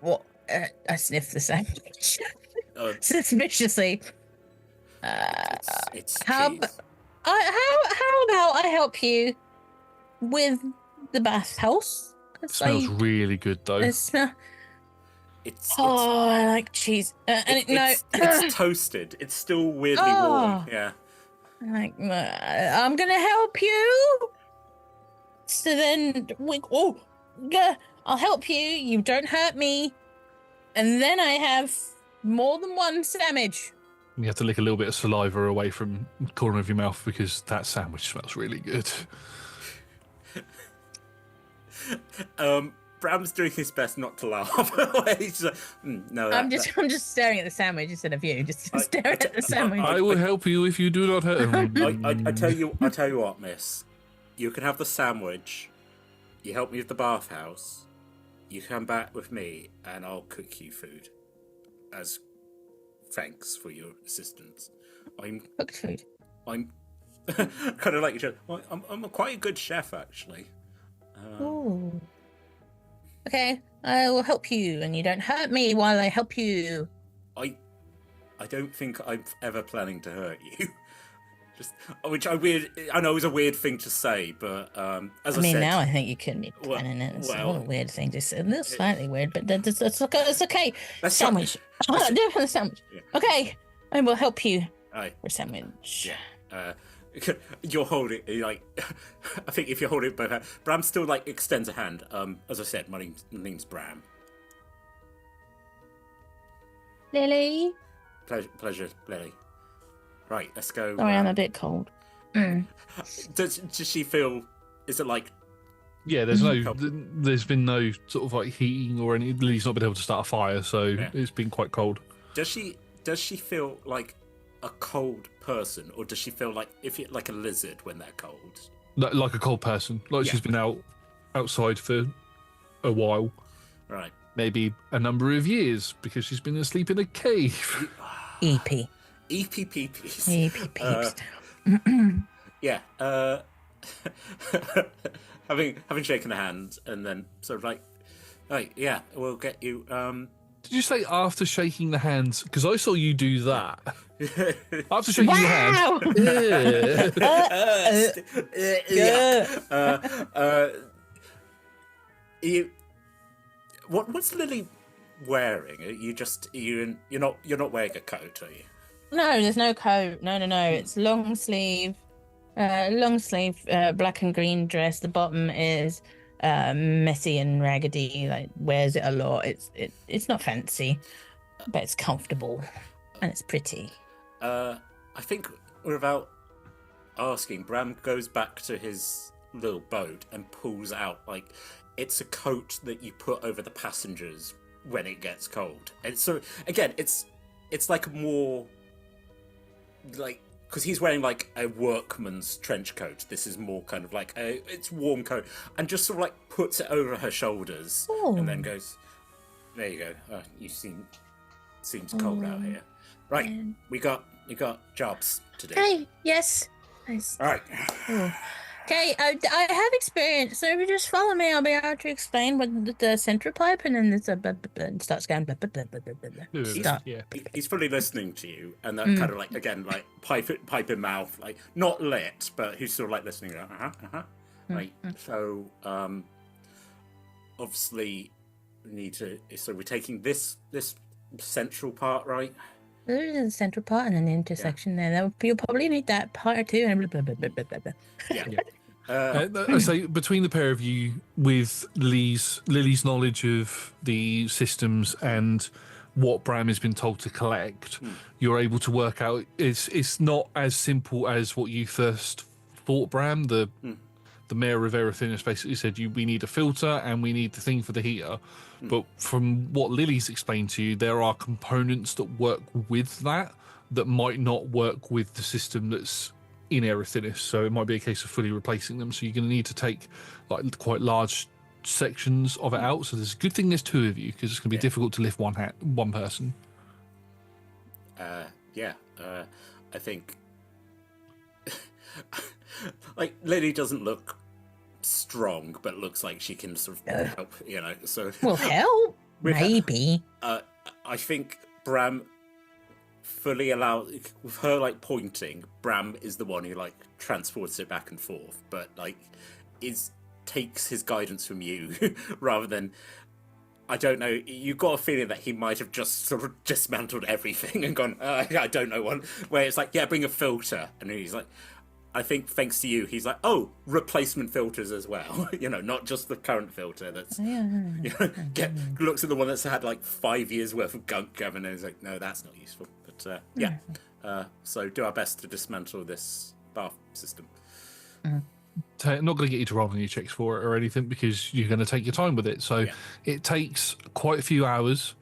What? I sniff the sandwich suspiciously. It's How cheese. how about I help you with the bathhouse? It smells really good, though. I like cheese. It's toasted. It's still weirdly warm. Yeah. I'm gonna help you. So then I'll help you. You don't hurt me, and then I have more than one sandwich. You have to lick a little bit of saliva away from the corner of your mouth because that sandwich smells really good. Bram's doing his best not to laugh. He's just like, no. I'm just staring at the sandwich instead of you. Just staring at the sandwich. I will help you if you do not hurt him. I tell you what, miss. You can have the sandwich. You help me with the bathhouse. You come back with me, and I'll cook you food as thanks for your assistance. Cooked food. I'm kind of like each other. Well, I'm quite a good chef, actually. Ooh. Okay, I will help you, and you don't hurt me while I help you. I don't think I'm ever planning to hurt you. I know is a weird thing to say, but as I said, now I think you couldn't be planning it. It's a weird thing to say. It's slightly weird, but it's okay. Sandwich. Definitely sandwich. Yeah. Okay, I will help you. Aye. For sandwich. Yeah. You're holding like I think if you're holding it both hands, Bram still like extends a hand. As I said, my name's Bram. Lily. Pleasure, Lily. Right, let's go. Sorry, I'm a bit cold. Does she feel? Is it like? Yeah, there's been no sort of like heating or anything. Lily's not been able to start a fire, so it's been quite cold. Does she feel like a cold person, or does she feel like like a lizard when they're cold? Like a cold person, like she's been outside for a while, right? Maybe a number of years because she's been asleep in a cave. EP. EPPPs. Yeah. Having shaken a hand and then sort of like, right, yeah, we'll get you. Did you say after shaking the hands? Because I saw you do that. After shaking the hand. What's Lily wearing? You're not wearing a coat, are you? No, there's no coat. No. It's long sleeve, black and green dress. The bottom is messy and raggedy. Like wears it a lot. It's not fancy, but it's comfortable and it's pretty. I think without asking, Bram goes back to his little boat and pulls out like it's a coat that you put over the passengers when it gets cold. And so again, it's like a more like because he's wearing like a workman's trench coat. This is more kind of like it's warm coat, and just sort of like puts it over her shoulders. Ooh. And then goes, "There you go. You seems cold out here, right? We got jobs to do." Hey, yes, nice. All right. Ooh. Okay, I have experience, so if you just follow me, I'll be able to explain what the central pipe, and then there's and starts going blah, blah, blah, blah, blah, blah. He's fully listening to you, and that kind of like again like pipe in mouth, like not lit, but he's sort of like listening. Right. So obviously we need to. So we're taking this central part, right? There's the central part and then the intersection there. You'll probably need that part too. And blah, blah, blah, blah, blah, blah. Yeah. I say between the pair of you, with Lily's knowledge of the systems and what Bram has been told to collect, you're able to work out it's not as simple as what you first thought, Bram. The mayor of Aerodrun basically said we need a filter and we need the thing for the heater. But from what Lily's explained to you, there are components that work with that might not work with the system that's in Aerodrun. So it might be a case of fully replacing them. So you're going to need to take like quite large sections of it out. So there's a good thing there's two of you because it's going to be difficult to lift one person. I think like Lily doesn't look strong, but looks like she can sort of help, so well, help maybe. I think Bram fully with her like pointing, Bram is the one who like transports it back and forth, but like takes his guidance from you rather than, I don't know, you got a feeling that he might have just sort of dismantled everything and gone, I don't know one, where it's like, yeah, bring a filter, and he's like, I think thanks to you, he's like, oh, replacement filters as well. Not just the current filter that's looks at the one that's had like 5 years worth of gunk and he's like, no, that's not useful. But so do our best to dismantle this bath system. I'm not going to get you to roll any checks for it or anything because you're going to take your time with it. So it takes quite a few hours.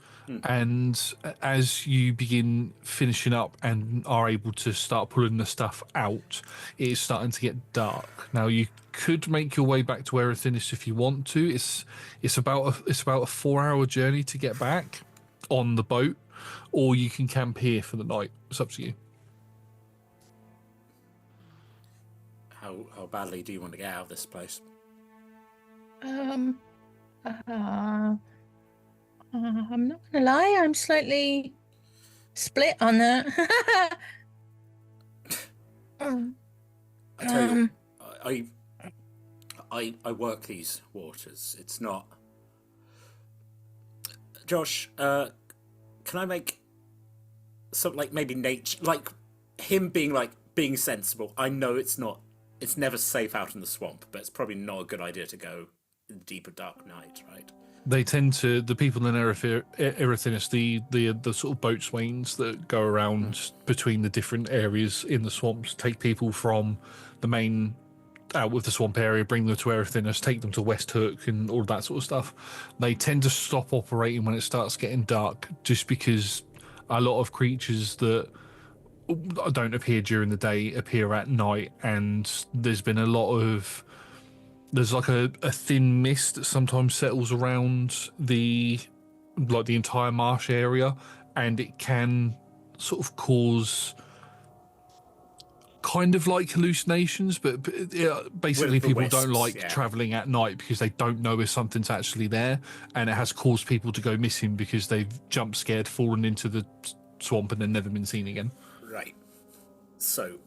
And as you begin finishing up and are able to start pulling the stuff out, it is starting to get dark. Now you could make your way back to Aerodrun if you want to. It's about a 4-hour journey to get back on the boat, or you can camp here for the night. It's up to you. how badly do you want to get out of this place? I'm not gonna lie, I'm slightly split on that. I tell you, I work these waters. It's not. Josh, can I make something like maybe nature, like him being sensible? I know it's not. It's never safe out in the swamp, but it's probably not a good idea to go in the deeper dark night, right? They tend to, the people in Erethinus, the sort of boatswains that go around between the different areas in the swamps, take people from the main out of the swamp area, bring them to Erethinus, take them to West Hook and all that sort of stuff. They tend to stop operating when it starts getting dark, just because a lot of creatures that don't appear during the day appear at night, and there's been a lot of like a thin mist that sometimes settles around the entire marsh area, and it can sort of cause kind of like hallucinations, but basically people don't like traveling at night because they don't know if something's actually there, and it has caused people to go missing because they've jump scared, fallen into the swamp, and then never been seen again. Right. So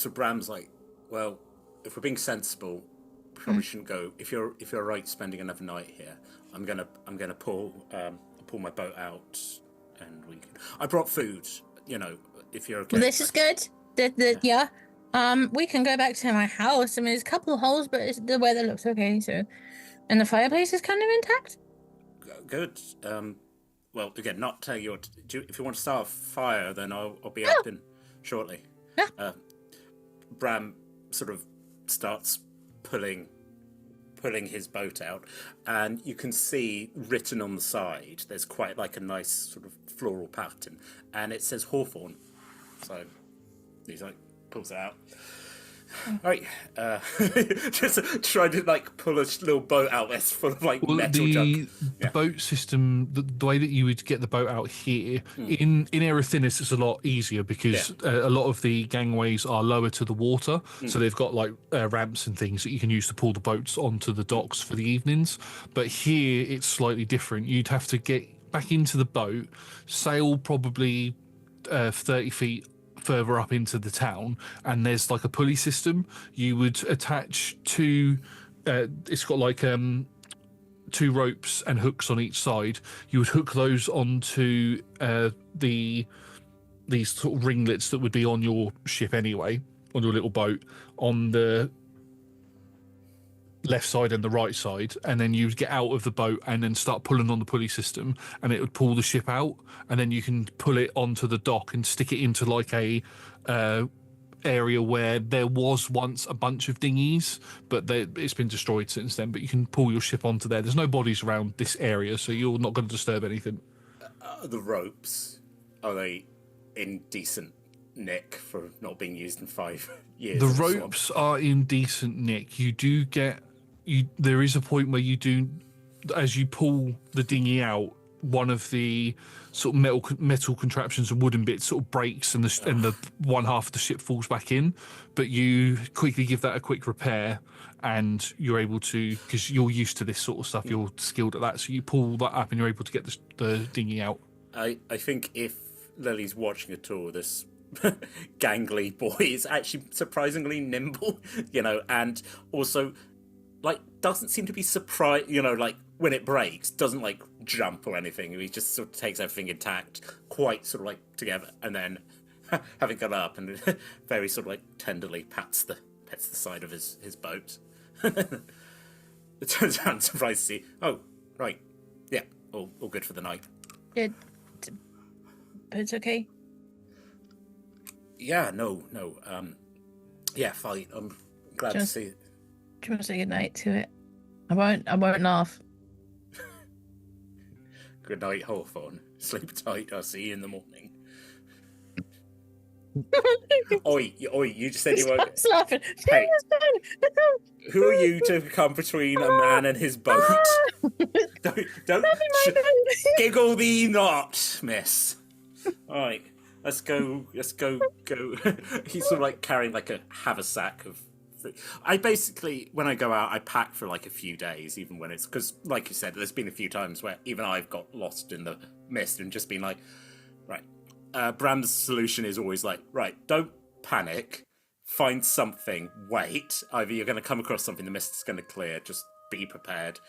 Bram's like, well, if we're being sensible, probably shouldn't go. If you're right spending another night here, I'm gonna pull my boat out, and I brought food. You know, if you're okay. This is good. Yeah. We can go back to my house. I mean, there's a couple of holes, but the weather looks okay. So, and the fireplace is kind of intact. Good. Well, again, not tell you what to do. If you want to start a fire, then I'll be up in shortly. Yeah. Bram sort of starts pulling his boat out, and you can see written on the side, there's quite like a nice sort of floral pattern, and it says Hawthorne. So he's like, pulls it out. Right, just trying to like pull a little boat out that's full of like metal junk. The boat system, the way that you would get the boat out here in Erethinus is a lot easier because a lot of the gangways are lower to the water, so they've got like ramps and things that you can use to pull the boats onto the docks for the evenings. But here it's slightly different. You'd have to get back into the boat, sail probably 30 feet further up into the town, and there's like a pulley system. You would attach two it's got like two ropes and hooks on each side. You would hook those onto these sort of ringlets that would be on your ship anyway, on your little boat, on the left side and the right side, and then you'd get out of the boat and then start pulling on the pulley system, and it would pull the ship out, and then you can pull it onto the dock and stick it into like a area where there was once a bunch of dinghies, but it's been destroyed since then. But you can pull your ship onto there. There's no bodies around this area, so you're not going to disturb anything. The ropes, are they in decent nick for not being used in 5 years? The ropes are in decent nick. You do get there is a point where you do, as you pull the dinghy out, one of the sort of metal contraptions and wooden bits sort of breaks, and the one half of the ship falls back in. But you quickly give that a quick repair, and you're able to, because you're used to this sort of stuff, you're skilled at that, so you pull that up and you're able to get the dinghy out. I think if Lily's watching at all, this gangly boy is actually surprisingly nimble, you know, and also like doesn't seem to be surprised, you know, like when it breaks, doesn't like jump or anything. He just sort of takes everything intact, quite sort of like together, and then having got up and very sort of like tenderly pets the side of his boat. It turns out surprised to see, oh right, yeah, all good for the night. But it's okay. Yeah, no. Yeah, fine. I'm glad to see it. Do you want to say goodnight to it? I won't laugh. Good night, Hawthorne. Sleep tight. I'll see you in the morning. Oi, you just said you won't. Stop laughing. Hey, who are you to come between a man and his boat? Don't giggle thee not, miss. All right. Let's go. He's sort of like carrying like a haversack of I basically, when I go out, I pack for like a few days, even when it's because, like you said, there's been a few times where even I've got lost in the mist and just been like, right. Bram's solution is always like, right, don't panic, find something, wait. Either you're going to come across something, the mist is going to clear, just be prepared.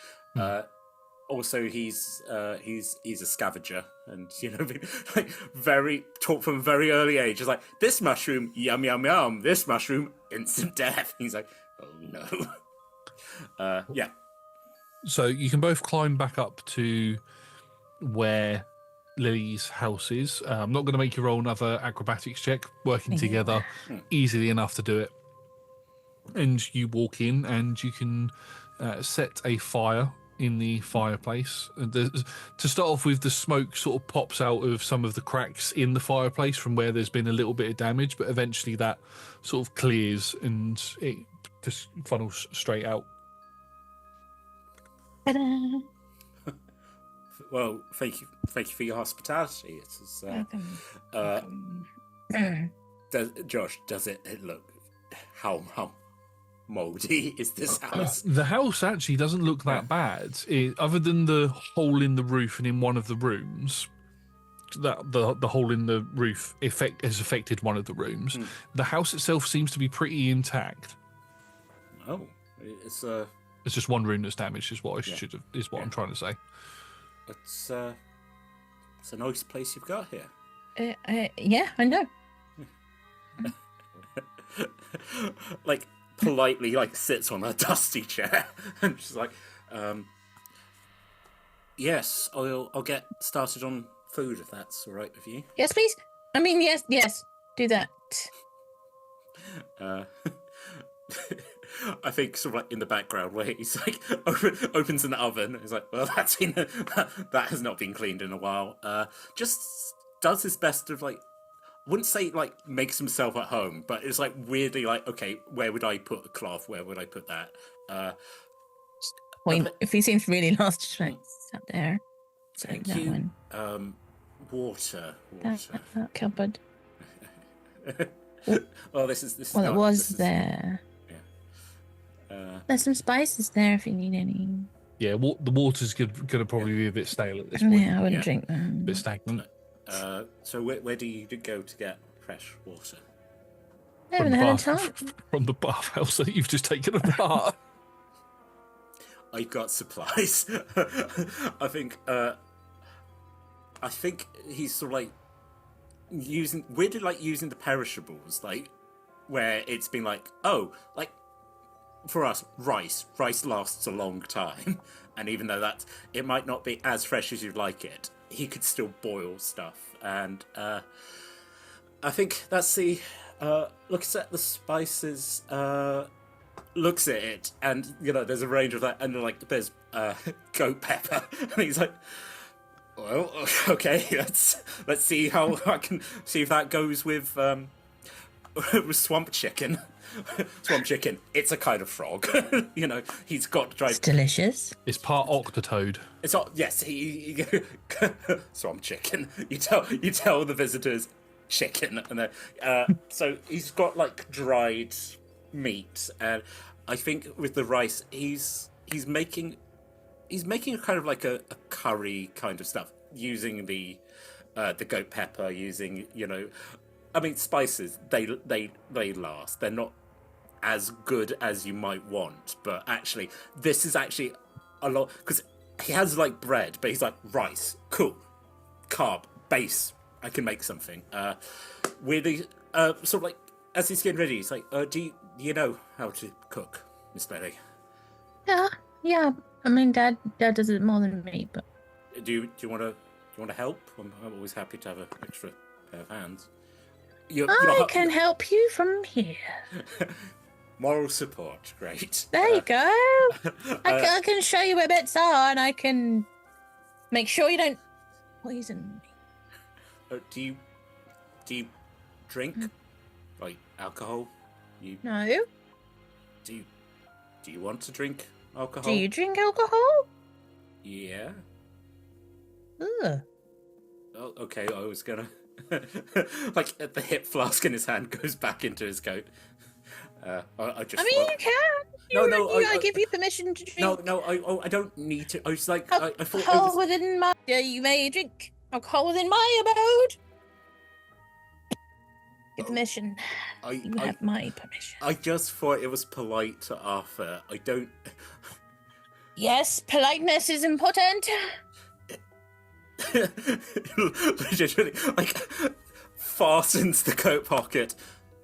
Also, he's a scavenger, and like very taught from a very early age. It's like, this mushroom, yum yum yum. This mushroom, instant death. He's like, oh no. Yeah. So you can both climb back up to where Lily's house is. I'm not going to make you roll another acrobatics check. Working together, easily enough to do it. And you walk in, and you can set a fire in the fireplace. And to start off with, the smoke sort of pops out of some of the cracks in the fireplace from where there's been a little bit of damage, but eventually that sort of clears and it just funnels straight out. Ta-da. Well, thank you for your hospitality. It's Josh, does it look how moldy is this house? The house actually doesn't look that bad, other than the hole in the roof and in one of the rooms. That the hole in the roof has affected one of the rooms. The house itself seems to be pretty intact. Oh, it's just one room that's damaged. Is what I'm trying to say. It's a nice place you've got here. Yeah, I know. Like politely, like sits on a dusty chair and she's like, "Yes, I'll get started on food if that's all right with you." Yes, please. I mean, yes, do that. I think sort of like in the background where he's like opens an oven. He's like, well, that has not been cleaned in a while. Just does his best to like, I wouldn't say like makes himself at home, but it's like weirdly like, okay, where would I put a cloth? Where would I put that? If he seems really lost, just like up there. Thank that you. One. Water. That cupboard. Well, this is. Well, it was there. Yeah. There's some spices there if you need any. Yeah, the water's going to probably be a bit stale at this point. Yeah, I wouldn't drink them. A bit stagnant. So where do you go to get fresh water? I haven't had time. From the bathhouse that you've just taken apart. I've got supplies. I think he's sort of like using the perishables, like where it's been like, oh, like for us, rice lasts a long time, and even though it might not be as fresh as you'd like it, he could still boil stuff. And I think that's the looks at the spices, looks at it, and there's a range of that, and like there's goat pepper, and he's like, well, okay, let's see how I can see if that goes with swamp chicken. Swamp chicken, it's a kind of frog. He's got dried. It's delicious. It's part octotoad. It's not. Yes, he swamp chicken. You tell the visitors chicken, and so he's got like dried meat, and I think with the rice, he's making a kind of like a curry kind of stuff using the goat pepper, using I mean spices. They last. They're not as good as you might want, but actually this is actually a lot because he has like bread, but he's like rice, cool, carb base. I can make something. Weirdly, sort of like as he's getting ready, he's like, do you know how to cook, Miss Lilly? Yeah. I mean, Dad does it more than me, but do you want to help? I'm always happy to have an extra pair of hands. I can help you from here. Moral support, great. There you go. I can show you where bits are, and I can make sure you don't poison me. Do you drink like alcohol? No. Do you want to drink alcohol? Do you drink alcohol? Yeah. Ugh. Oh, okay. I was gonna like at the hip flask in his hand goes back into his coat. I just. I mean, you can. I give you permission to drink. No, I don't need to. I was like, I thought. Alcohol within my. You may drink alcohol within my abode. Give permission. You have my permission. I just thought it was polite to offer. I don't. Yes, politeness is important. Literally, like, fastens the coat pocket.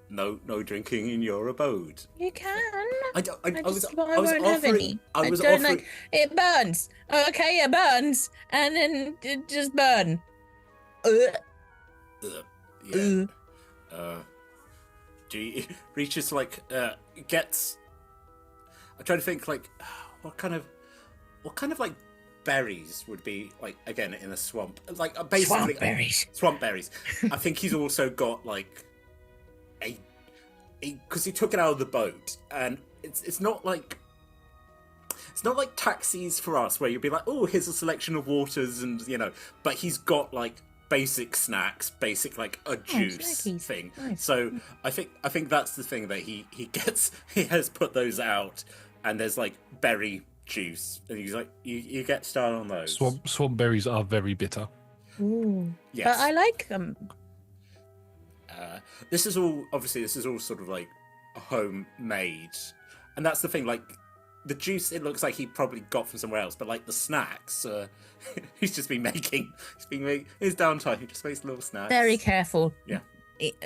No drinking in your abode. You can. I was won't have any. I was offering. Like, it burns. Okay, it burns, and then it just burn. Yeah. Reaches like gets. I'm trying to think like what kind of like berries would be like again in a swamp, like basically swamp berries. I think he's also got like a because he took it out of the boat, and it's not like taxis for us where you'd be like, oh, here's a selection of waters, and but he's got like basic snacks, basic like a juice thing. Nice. So I think that's the thing that he gets. He has put those out, and there's like berry juice, and he's like, you get started on those. Swamp berries are very bitter. Ooh. Yes. But I like them. This is all sort of like homemade, and that's the thing. Like the juice, it looks like he probably got from somewhere else, but like the snacks, he's just been making. His downtime. He just makes little snacks. Very careful. Yeah.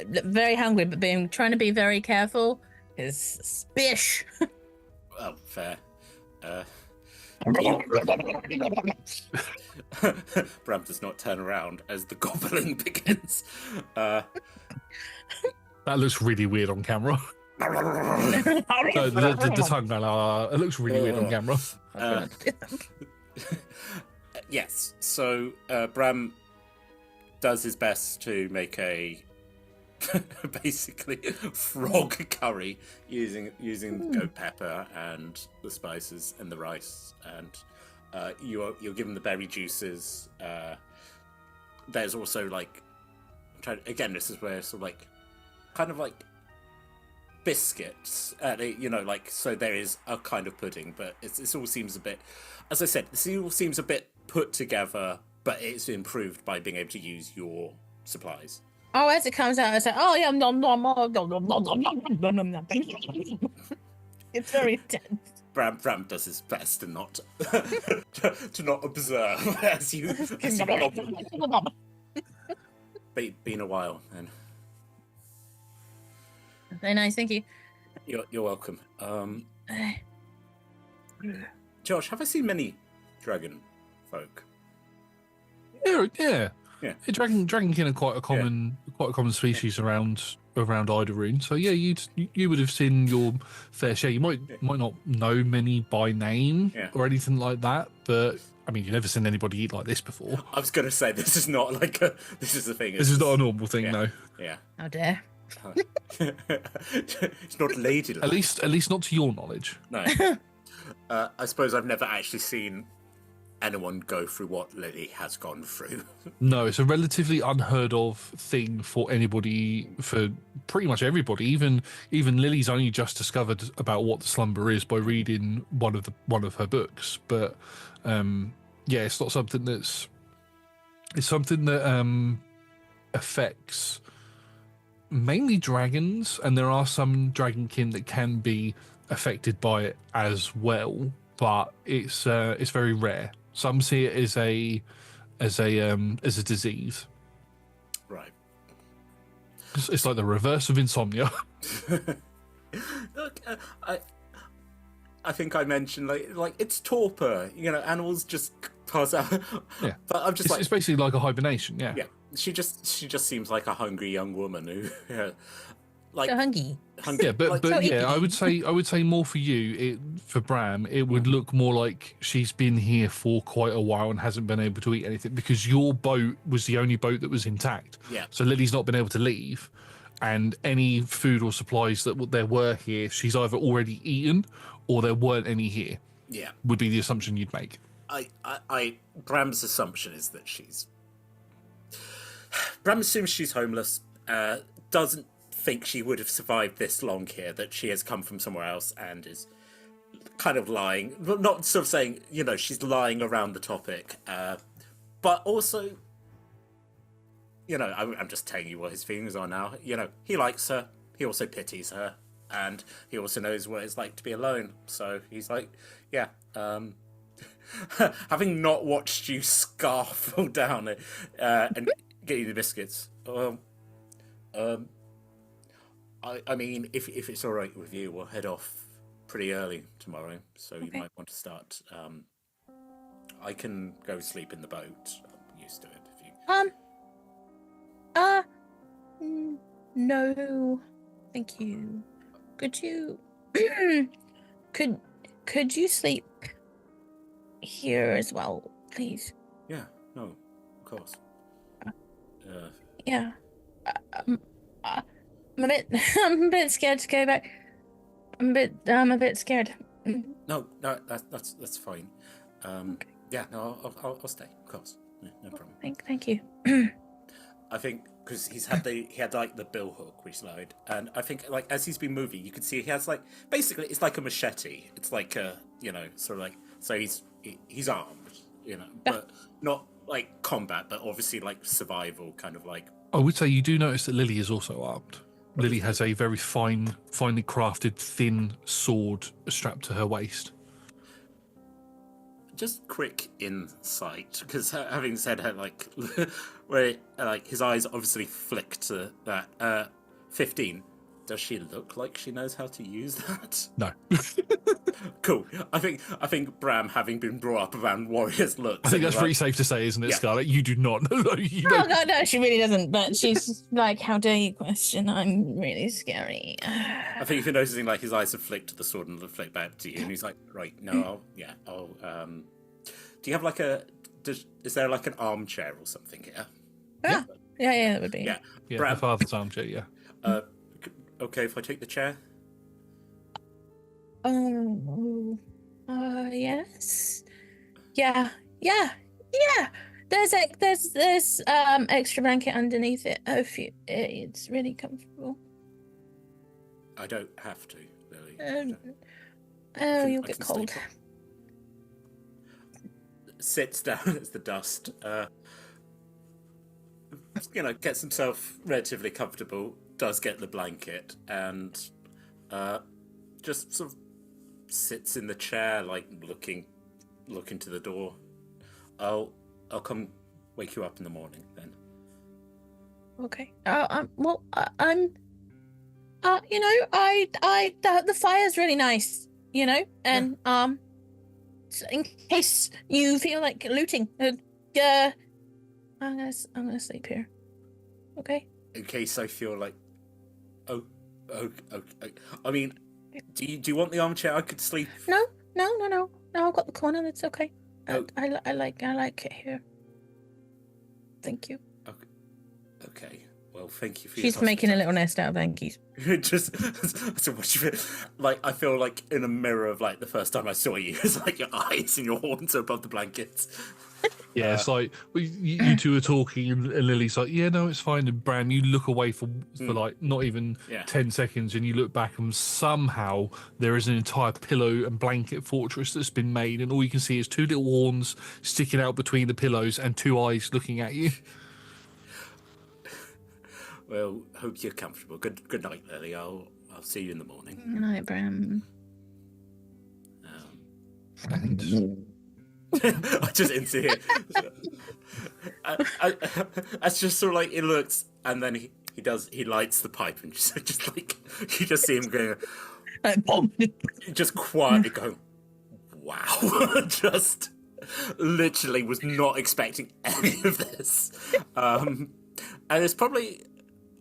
Very hungry, but trying to be very careful is spish. Well, fair. Bram does not turn around as the gobbling begins. That looks really weird on camera. The tongue, it looks really weird on camera. Yes, so Bram does his best to make a basically frog curry using goat pepper and the spices and the rice, and you're given the berry juices. There's also like again, this is where sort of like kind of like biscuits, like, so there is a kind of pudding, but it all seems a bit, as I said, this all seems a bit put together, but it's improved by being able to use your supplies. Oh, as it comes out, it's like, oh yeah, nom nom nom nom nom nom nom nom nom. It's very intense. Bram does his best to not to not observe as you been a while, and very nice, thank you. You're welcome. Josh, have I seen many dragon folk? Yeah. Dragonkin are quite a common species around Idorune. So yeah, you would have seen your fair share. You might not know many by name or anything like that, but I mean, you've never seen anybody eat like this before. I was going to say this is not like this is the thing. This is not a normal thing, no. Yeah. How dare. It's not ladylike. At least not to your knowledge. No. I suppose I've never actually seen anyone go through what Lilly has gone through. No, it's a relatively unheard of thing for anybody, for pretty much everybody. Even Lily's only just discovered about what the slumber is by reading one of her books. But it's not something that's. It's something that affects mainly dragons, and there are some dragonkin that can be affected by it as well. But it's very rare. Some see it as a disease. Right. It's like the reverse of insomnia. Look, I think I mentioned like it's torpor. Animals just pass out. Yeah. But I'm just it's basically like a hibernation. Yeah. Yeah. She just seems like a hungry young woman who. Like so hungry. Yeah, but I would say more for you. For Bram, it would look more like she's been here for quite a while and hasn't been able to eat anything, because your boat was the only boat that was intact. Yeah. So Lily's not been able to leave, and any food or supplies that there were here, she's either already eaten or there weren't any here. Yeah. Would be the assumption you'd make. Bram's assumption is that Bram assumes she's homeless. Doesn't think she would have survived this long here, that she has come from somewhere else and is kind of lying. Not sort of saying, she's lying around the topic, but also, I'm just telling you what his feelings are now. He likes her, he also pities her, and he also knows what it's like to be alone. So he's like, yeah, having not watched you scarf down it and get you the biscuits, I mean, if it's all right with you, we'll head off pretty early tomorrow, so you might want to start. I can go sleep in the boat. I'm used to it. If you... No, thank you. Could you, could you sleep here as well, please? Yeah, no, of course. Yeah. I'm a bit scared to go back. I'm a bit scared. No, that's fine. Okay. Yeah, no, I'll stay, of course. Yeah, no problem. Thank you. I think because he had like the bill hook we slide, and I think like as he's been moving, you can see he has like basically it's like a machete. It's like a sort of like, so he's armed, but not like combat, but obviously like survival kind of like. I would say you do notice that Lilly is also armed. Lilly has a very finely crafted, thin sword strapped to her waist. Just quick insight, because having said her, like, where like his eyes obviously flick to that 15. Does she look like she knows how to use that? No. Cool. I think Bram, having been brought up around warriors, looks. I think that's pretty safe to say, isn't it, Scarlet? You do not know. Oh God, no, she really doesn't. But she's like, "How dare you question? I'm really scary." I think if you're noticing, like his eyes have flicked to the sword and flick back to you, and he's like, "Right, no, I'll." Do you have like is there like an armchair or something here? Yeah, that would be. Yeah, Bram, the father's armchair. Yeah. Okay, if I take the chair. Yes. Yeah. There's extra blanket underneath it. It's really comfortable. I don't have to, Lily. You'll get cold. Sits down as the dust. Gets himself relatively comfortable. Does get the blanket and just sort of sits in the chair, like looking to the door. I'll come wake you up in the morning then. Okay. The fire's really nice, and so in case you feel like looting, I'm gonna sleep here. Okay. In case I feel like, I mean, do you want the armchair? I could sleep. No. I've got the corner. That's okay. I like it here. Thank you. Okay. Well, thank you for. She's making a little nest out of hankies. Just so much of it. Like I feel like in a mirror of like the first time I saw you. It's like your eyes and your horns are above the blankets. Yeah, it's like you two are talking, and Lily's like, "Yeah, no, it's fine." And Bram, you look away for like not even 10 seconds, and you look back, and somehow there is an entire pillow and blanket fortress that's been made, and all you can see is two little horns sticking out between the pillows and two eyes looking at you. Well, hope you're comfortable. Good night, Lily. I'll see you in the morning. Good night, Bram. I just into here. It's just sort of like it looks, and then he lights the pipe, and just like you just see him going, just quietly going, wow, just literally was not expecting any of this, and it's probably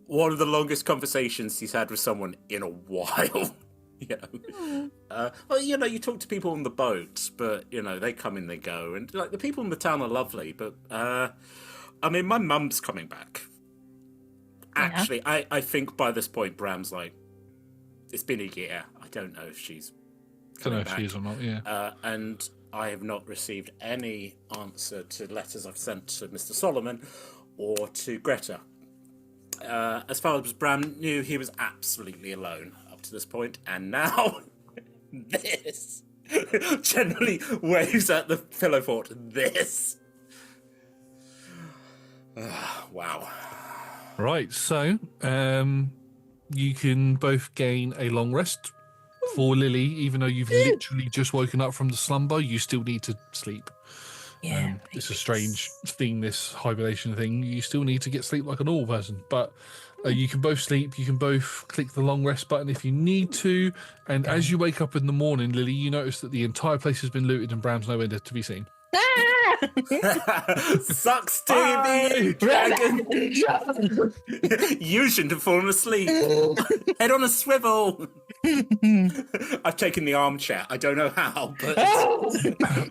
one of the longest conversations he's had with someone in a while. Well, you talk to people on the boat, but they come and they go, and like the people in the town are lovely, but I mean, my mum's coming back. Actually, I think by this point, Bram's like, it's been a year. I don't know if she's coming back. If she is or not. Yeah, and I have not received any answer to letters I've sent to Mr. Solomon or to Greta. as far as Bram knew, he was absolutely alone up to this point, and now this generally waves at the pillow fort. This. Wow. Right, so you can both gain a long rest. For Lily, even though you've literally just woken up from the slumber, you still need to sleep. Yeah. It's a strange thing, this hibernation thing. You still need to get sleep like a normal person. But you can both sleep. You can both click the long rest button if you need to. And as you wake up in the morning, Lily, you notice that the entire place has been looted and Bram's nowhere to be seen. Sucks, TV! Dragon! You shouldn't have fallen asleep. Head on a swivel. I've taken the armchair. I don't know how, but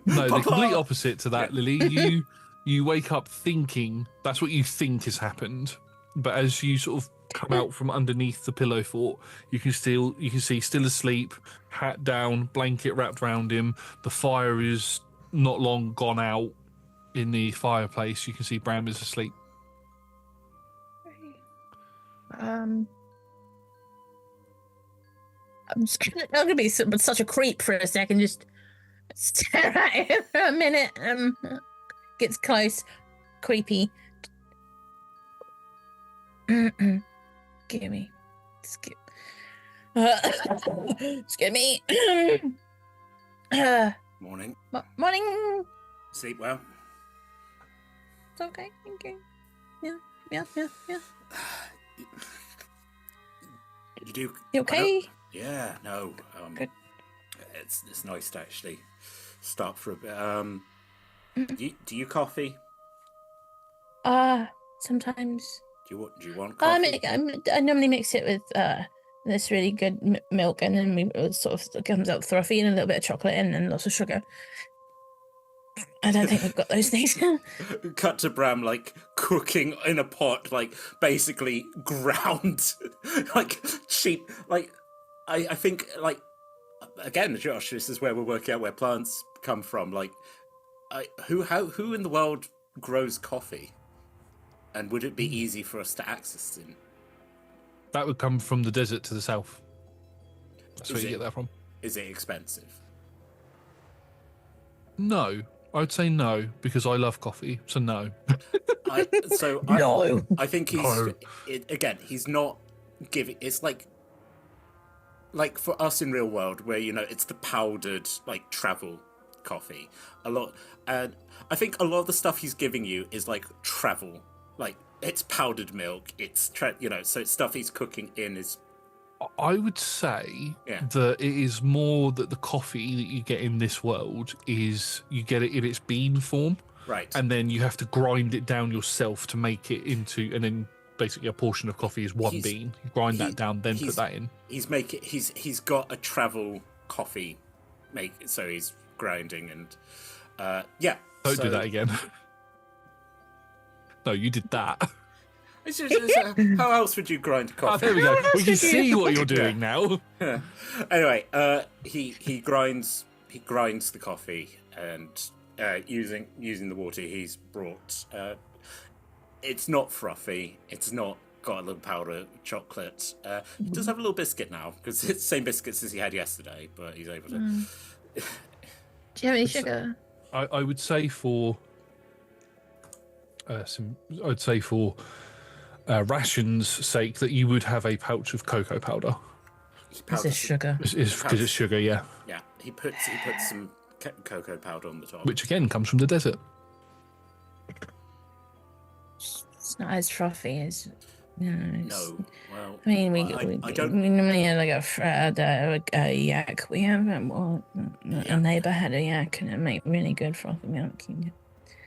No, the complete opposite to that, Lily. You wake up thinking that's what you think has happened, but as you sort of come out from underneath the pillow fort, you can see still asleep, hat down, blanket wrapped around him. The fire is not long gone out. In the fireplace, you can see Bram is asleep. I'm gonna be such a creep for a second. Just stare at him for a minute. Gets close, creepy. Give me, excuse me. morning. Morning. Sleep well. It's okay. Thank you. Yeah. You do. You okay? Yeah. No. Good. It's nice to actually stop for a bit. Do you coffee? Sometimes. Do you want coffee? I normally mix it with this really good milk, and then it sort of comes out frothy, and a little bit of chocolate in, and lots of sugar. I don't think we've got those things. Cut to Bram, like, cooking in a pot, like, basically ground, like, cheap, like, I think, like, again, Josh, this is where we're working out where plants come from, like, who in the world grows coffee? And would it be easy for us to access it? That would come from the desert to the south. That's where you get that from. Is it expensive? No. I would say no, because I love coffee, so no. No. I think he's not giving. It's like for us in real world, where it's the powdered like travel coffee a lot, and I think a lot of the stuff he's giving you is like travel, like it's powdered milk. It's so it's stuff he's cooking in is. I would say that it is more that the coffee that you get in this world is you get it in its bean form. Right. And then you have to grind it down yourself to make it into, and then basically a portion of coffee is one bean. You grind that down, then put that in. He's got a travel coffee so he's grinding and Don't do that again. No, you did that. It's just, how else would you grind coffee? Oh, there we go. We can see what you're doing now. Anyway, he grinds the coffee and using the water he's brought. It's not frothy. It's not got a little powder chocolate. He does have a little biscuit now because it's the same biscuits as he had yesterday, but he's able to. Do you have any sugar? I would say for rations' sake that you would have a pouch of cocoa powder. Is this sugar? It's because it's sugar, yeah. Yeah, he puts some cocoa powder on the top, which again comes from the desert. It's not as frothy as. No, well, I mean, we normally have like a yak. We have a neighbour had a yak, and it made really good frothy milk.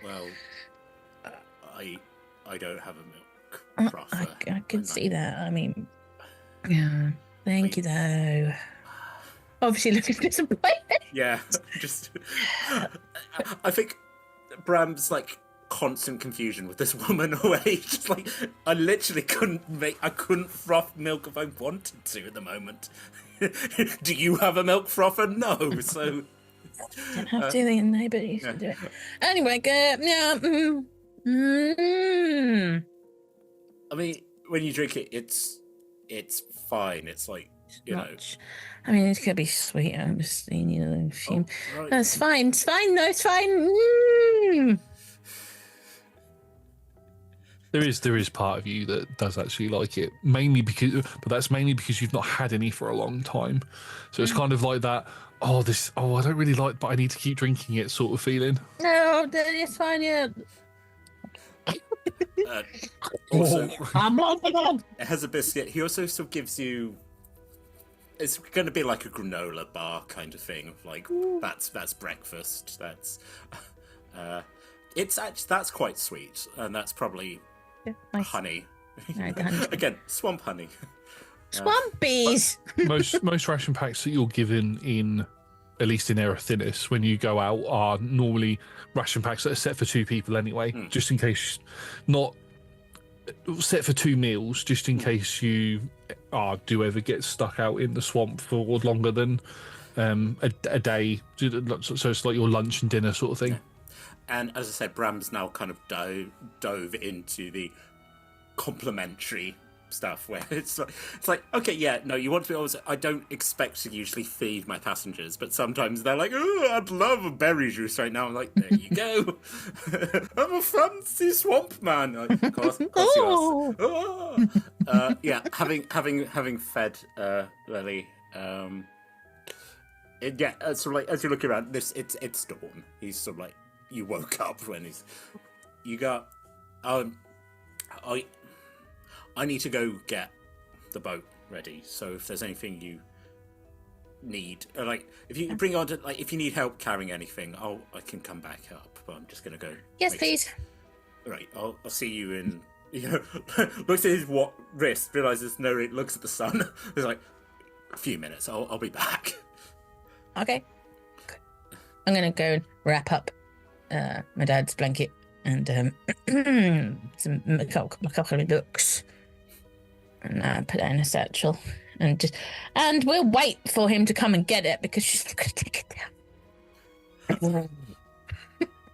Well, I don't have a milk frother. I can see that. I mean, yeah. Thank you, though. Obviously, looking disappointed. Yeah, just. I think Bram's like constant confusion with this woman away. Just like I literally couldn't froth milk if I wanted to at the moment. Do you have a milk frother? No, so. Don't have to. The neighbour used to do it. Anyway, I mean, when you drink it, it's fine. It's like, you know. I mean, it could be sweet. I'm just saying, you know, Right. That's fine. It's fine. No, it's fine. Mm. There is part of you that does actually like it, but that's mainly because you've not had any for a long time. So it's kind of like that. I don't really like, but I need to keep drinking it sort of feeling. No, it's fine. Yeah. Also, it has a biscuit. He also sort of gives you. It's going to be like a granola bar kind of thing. Like that's breakfast. That's that's quite sweet, and that's probably Nice. honey. Right, the honey. Again, swamp honey. Swampies. Most ration packs that you're given in, at least in Erethinis, when you go out, are normally ration packs that are set for 2 people anyway, just in case, not set for 2 meals, just in case you do ever get stuck out in the swamp for longer than a day. So it's like your lunch and dinner sort of thing. Yeah. And as I said, Bram's now kind of dove into the complimentary stuff where it's like, okay, yeah, no, you want to be always. I don't expect to usually feed my passengers, but sometimes they're like, oh, I'd love a berry juice right now. I'm like, there you go. I'm a fancy swamp man. Like, of course you are. Oh. Yeah, having fed Lily. Sort of like as you look around, it's dawn. He's sort of like, you woke up when you got. I need to go get the boat ready. So if there's anything you need, like if you bring on, like if you need help carrying anything, I can come back up. But I'm just gonna go. Yes, please. Right, I'll see you in. You know, looks at his wrist, realizes no, it looks at the sun. It's like a few minutes. I'll be back. Okay. Good. I'm gonna go wrap up my dad's blanket and a couple of books. And put it in a satchel, and we'll wait for him to come and get it because she's not going to take it down.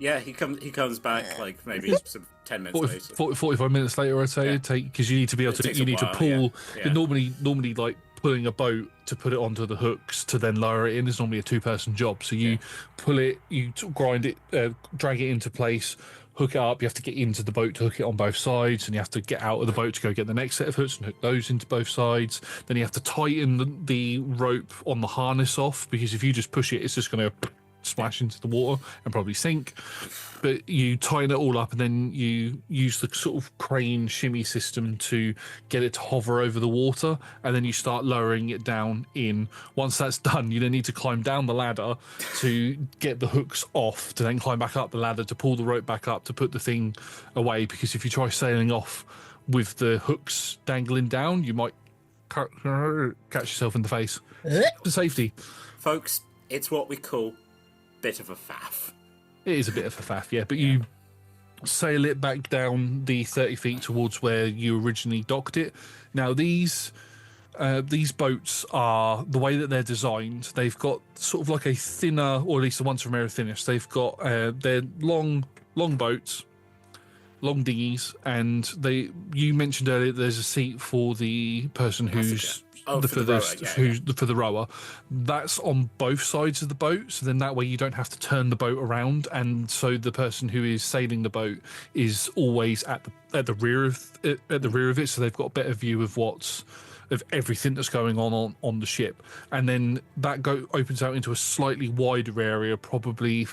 Yeah, he comes back like maybe some 10 minutes later. 45 minutes later, I'd say, because you need to be able to. You need to pull. Yeah. Normally, like pulling a boat to put it onto the hooks to then lower it in is normally a 2-person job. So you pull it, you grind it, drag it into place. Hook it up, you have to get into the boat to hook it on both sides, and you have to get out of the boat to go get the next set of hooks and hook those into both sides. Then you have to tighten the rope on the harness off, because if you just push it, it's just going to splash into the water and probably sink. But you tighten it all up, and then you use the sort of crane shimmy system to get it to hover over the water, and then you start lowering it down in. Once that's done, you then need to climb down the ladder to get the hooks off, to then climb back up the ladder to pull the rope back up to put the thing away, because if you try sailing off with the hooks dangling down, you might catch yourself in the face. For safety. Folks, it's what we call bit of a faff. It is a bit of a faff, yeah, but you sail it back down the 30 feet towards where you originally docked it. Now, these boats are, the way that they're designed, they've got sort of like a thinner, or at least the ones from Erethinis, they've got, they're long boats, long dinghies, and you mentioned earlier there's a seat for the person who's the furthest, for the rower. That's on both sides of the boat, so then that way you don't have to turn the boat around, and so the person who is sailing the boat is always at the rear of it, so they've got a better view of everything that's going on the ship. And then that opens out into a slightly wider area, probably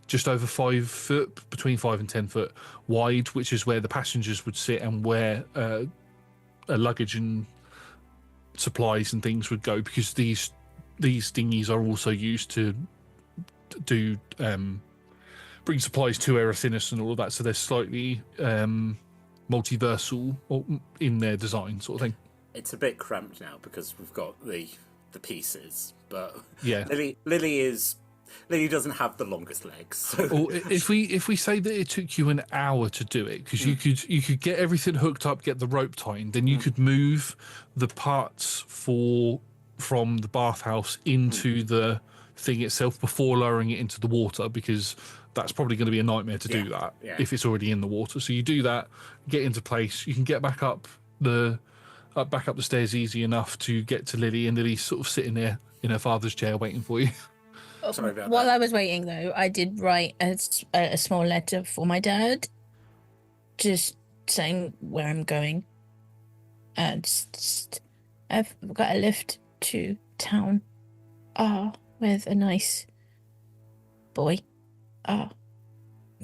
just over 5 foot, between 5 and 10 foot wide, which is where the passengers would sit and where luggage and supplies and things would go, because these dinghies are also used to do bring supplies to Erethinis and all of that, so they're slightly multiversal in their design, sort of thing. It's a bit cramped now because we've got the pieces, but yeah, Lily doesn't have the longest legs. So. Or if we say that it took you an hour to do it, because you could get everything hooked up, get the rope tightened, then you could move the parts from the bathhouse into the thing itself before lowering it into the water, because that's probably going to be a nightmare to do that if it's already in the water. So you do that, get into place, you can get back up the stairs easy enough to get to Lily, and Lily's sort of sitting there in her father's chair waiting for you. Sorry about While that. I was waiting, though, I did write a small letter for my dad, just saying where I'm going. And I've got a lift to town. With a nice boy.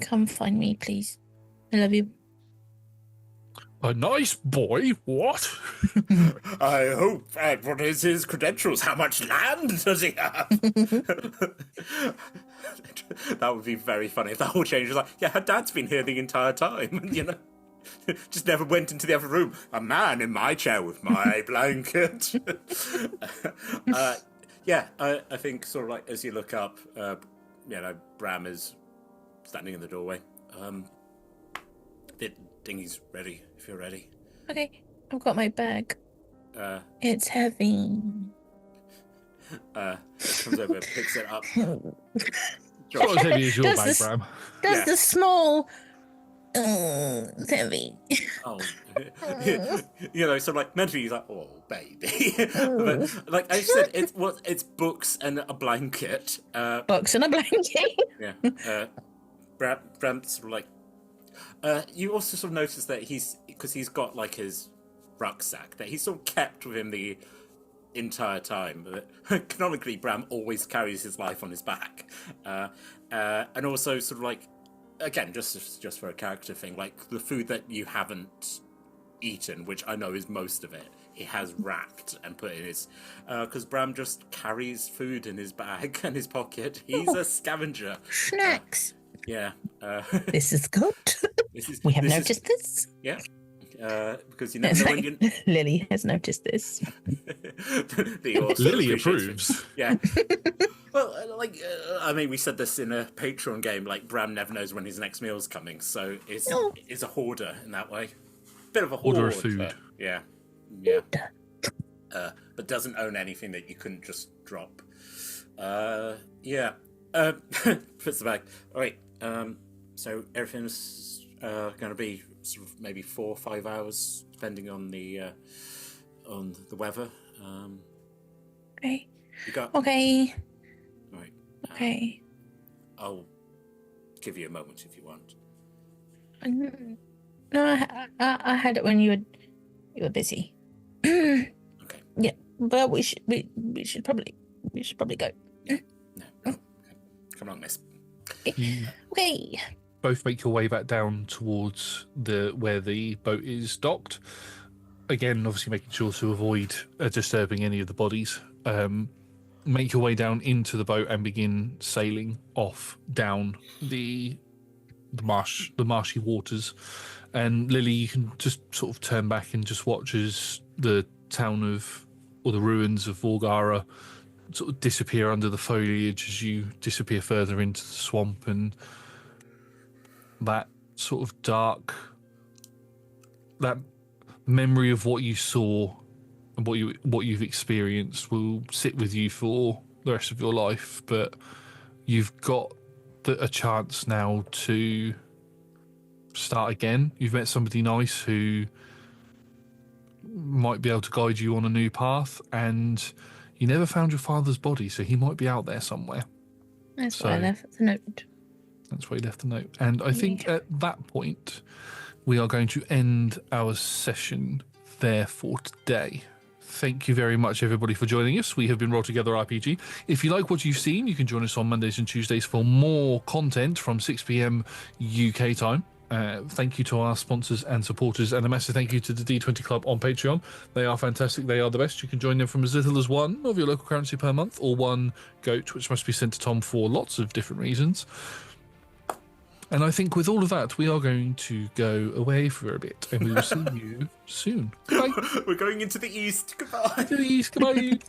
Come find me, please. I love you. A nice boy? What? I hope. And what is his credentials? How much land does he have? That would be very funny if that all changed. It was like, yeah, her dad's been here the entire time, you know. Just never went into the other room. A man in my chair with my blanket. I think sort of like as you look up, Bram is standing in the doorway. The dinghy's ready if you're ready. Okay, I've got my bag. It's heavy. Comes over, picks it up. Not as heavy as your bag, Bram. That's the small. It's heavy. So like mentally he's like, oh baby. But like I said, it's books and a blanket. Books and a blanket. Yeah. Bram's sort of like, you also sort of notice that because he's got like his rucksack that he's sort of kept with him the entire time. But canonically, Bram always carries his life on his back, and also sort of like. Again, just for a character thing, like the food that you haven't eaten, which I know is most of it, he has wrapped and put in his... Because Bram just carries food in his bag and his pocket. He's a scavenger. Snacks. This is good. We have noticed this. Yeah. Because you never know when you... Lily has noticed this. Lily approves. Yeah. Well, we said this in a Patreon game, like, Bram never knows when his next meal's coming, so it's a hoarder in that way. Bit of a hoarder of food. Yeah. But doesn't own anything that you couldn't just drop. Puts the bag. All right, so everything's going to be sort of maybe 4 or 5 hours, depending on the weather. Okay. You got... Okay. Right. Okay. I'll give you a moment if you want. No, I had it when you were busy. Okay. Yeah, but we should probably go. No. Okay. Come on, miss. Okay. Both make your way back down towards where the boat is docked. Again, obviously making sure to avoid disturbing any of the bodies. Make your way down into the boat and begin sailing off down the marshy waters. And Lily, you can just sort of turn back and just watch as the the ruins of Vorgara sort of disappear under the foliage as you disappear further into the swamp, and that sort of dark, that memory of what you saw and what you've experienced will sit with you for the rest of your life. But you've got a chance now to start again. You've met somebody nice who might be able to guide you on a new path, and you never found your father's body, so he might be out there somewhere. That's why I left the note. That's why you left the note. And I think at that point, we are going to end our session there for today. Thank you very much, everybody, for joining us. We have been Roll Together RPG. If you like what you've seen, you can join us on Mondays and Tuesdays for more content from 6 p.m. UK time. Thank you to our sponsors and supporters, and a massive thank you to the D20 Club on Patreon. They are fantastic. They are the best. You can join them from as little as $1 of your local currency per month, or 1 goat, which must be sent to Tom for lots of different reasons. And I think with all of that, we are going to go away for a bit, and we will see you soon. Goodbye. We're going into the east. Goodbye. To the east. Goodbye.